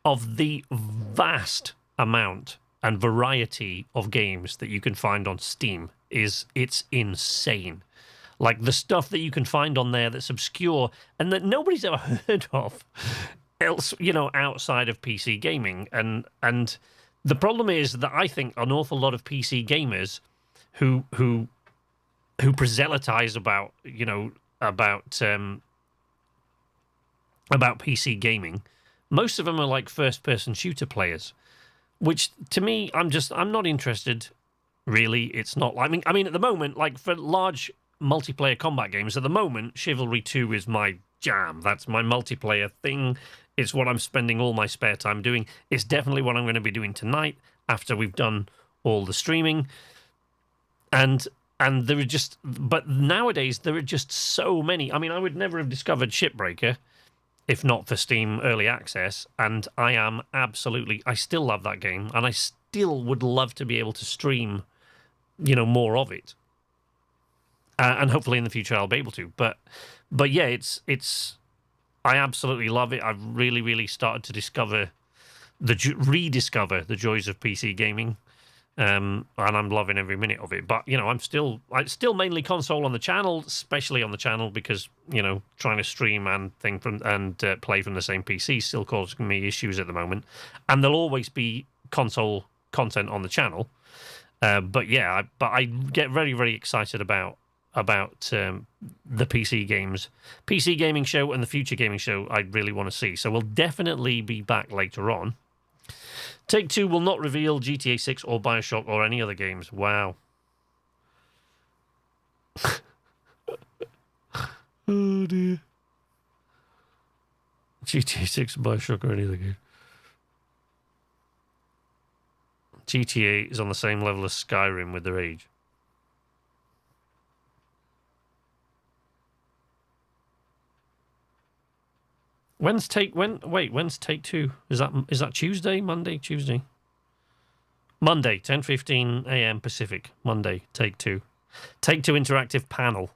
[SPEAKER 1] of the vast amount and variety of games that you can find on Steam. It's insane. Like the stuff that you can find on there that's obscure and that nobody's ever heard of else, outside of PC gaming. And the problem is that I think an awful lot of PC gamers who proselytize about PC gaming, most of them are like first-person shooter players, which to me, I'm not interested. Really, it's not. I mean, at the moment, like for large multiplayer combat games, at the moment, Chivalry 2 is my jam. That's my multiplayer thing. It's what I'm spending all my spare time doing. It's definitely what I'm going to be doing tonight after we've done all the streaming. And there are but nowadays there are just so many. I mean, I would never have discovered Shipbreaker if not for Steam Early Access. And I still love that game, and I still would love to be able to stream, more of it. And hopefully in the future I'll be able to. But yeah, it's. I absolutely love it. I've really, really started to rediscover the joys of PC gaming, and I'm loving every minute of it. But I'm still mainly console on the channel, especially on the channel because trying to stream and play from the same PC still causing me issues at the moment. And there'll always be console content on the channel. But yeah, I get very, very excited about the PC gaming show and the future gaming show. I really want to see. So we'll definitely be back later on. Take-Two will not reveal GTA 6 or Bioshock or any other games. Wow. Oh dear. GTA 6, Bioshock or any other game. GTA is on the same level as Skyrim with their age. When's Take-Two? Is that Tuesday? Monday? Tuesday? Monday, 10:15 a.m. Pacific. Monday, Take-Two. Take-Two Interactive Panel.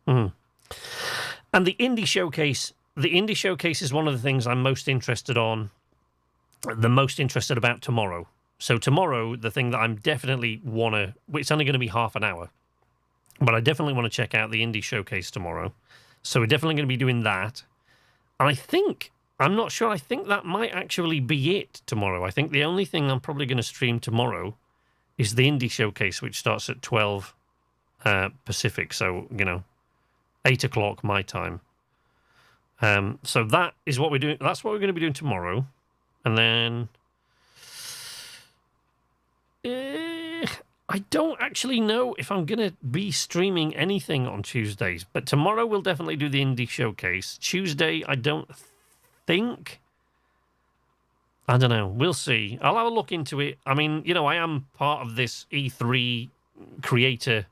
[SPEAKER 1] And the Indie Showcase. The Indie Showcase is one of the things I'm most interested about tomorrow. So tomorrow, the thing that I'm definitely it's only going to be half an hour, but I definitely want to check out the Indie Showcase tomorrow. So we're definitely going to be doing that. And I'm not sure, I think that might actually be it tomorrow. I think the only thing I'm probably going to stream tomorrow is the Indie Showcase, which starts at 12 Pacific. So, 8 o'clock my time. So that is what we're doing. That's what we're going to be doing tomorrow. And then I don't actually know if I'm going to be streaming anything on Tuesdays, but tomorrow we'll definitely do the Indie Showcase. Tuesday, I don't think. I don't know. We'll see. I'll have a look into it. I mean, I am part of this E3 creator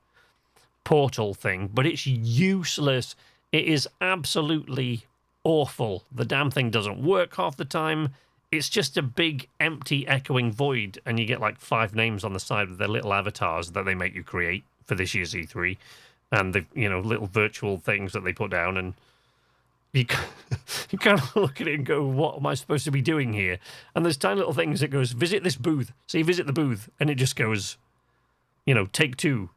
[SPEAKER 1] portal thing, but it's useless. It is absolutely awful. The damn thing doesn't work half the time. It's just a big, empty, echoing void, and you get like 5 names on the side with their little avatars that they make you create for this year's E3, and the little virtual things that they put down, and you kind of look at it and go, what am I supposed to be doing here? And there's tiny little things that goes, visit this booth. So you visit the booth, and it just goes, Take-Two.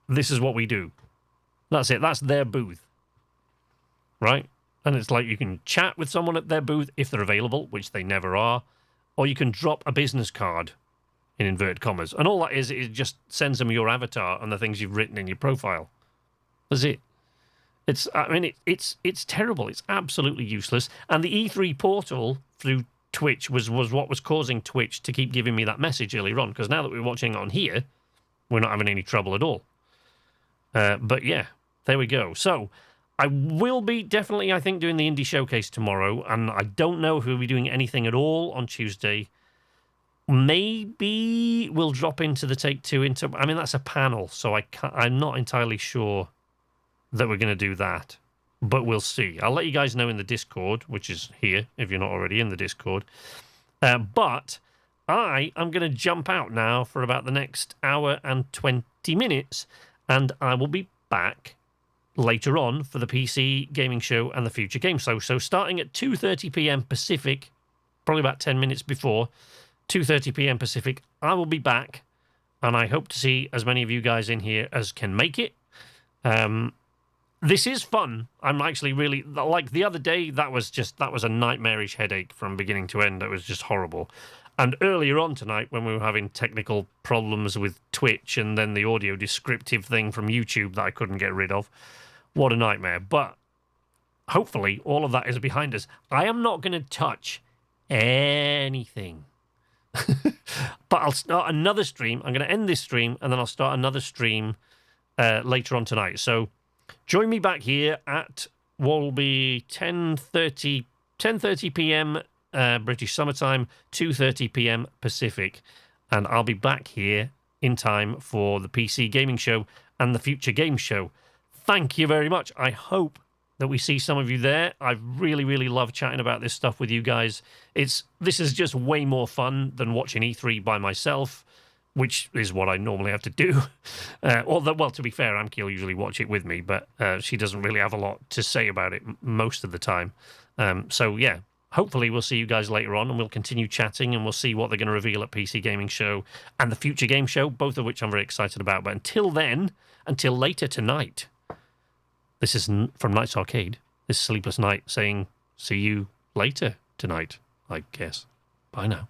[SPEAKER 1] This is what we do. That's it. That's their booth. Right? And it's like you can chat with someone at their booth if they're available, which they never are, or you can drop a business card, in inverted commas. And all that is, it just sends them your avatar and the things you've written in your profile. That's it. It's terrible. It's absolutely useless. And the E3 portal through Twitch was what was causing Twitch to keep giving me that message earlier on, because now that we're watching it on here, we're not having any trouble at all. But yeah, there we go. So I will be definitely, I think, doing the Indie Showcase tomorrow, and I don't know if we'll be doing anything at all on Tuesday. Maybe we'll drop into the Take-Two that's a panel, so I'm not entirely sure that we're going to do that, but we'll see. I'll let you guys know in the Discord, which is here, if you're not already in the Discord. But I am going to jump out now for about the next hour and 20 minutes, and I will be back later on for the PC gaming show and the future game show. So starting at 2:30 p.m. Pacific, probably about 10 minutes before 2:30 p.m. Pacific, I will be back, and I hope to see as many of you guys in here as can make it. This is fun. I'm actually really, like the other day, that was a nightmarish headache from beginning to end. It was just horrible. And earlier on tonight, when we were having technical problems with Twitch and then the audio descriptive thing from YouTube that I couldn't get rid of, what a nightmare. But hopefully all of that is behind us. I am not going to touch anything. But I'll start another stream. I'm going to end this stream, and then I'll start another stream later on tonight. So join me back here at what will be 10:30 p.m. British summertime, 2:30 p.m. Pacific, and I'll be back here in time for the PC gaming show and the future game show. Thank you very much. I hope that we see some of you there. I really, really love chatting about this stuff with you guys. This is just way more fun than watching E3 by myself, which is what I normally have to do. Well, to be fair, Amki will usually watch it with me, but she doesn't really have a lot to say about it most of the time. So yeah, hopefully we'll see you guys later on, and we'll continue chatting, and we'll see what they're going to reveal at PC Gaming Show and the future game show, both of which I'm very excited about. But until then, until later tonight, this is from Night's Arcade, this Sleepless Night, saying see you later tonight, I guess. Bye now.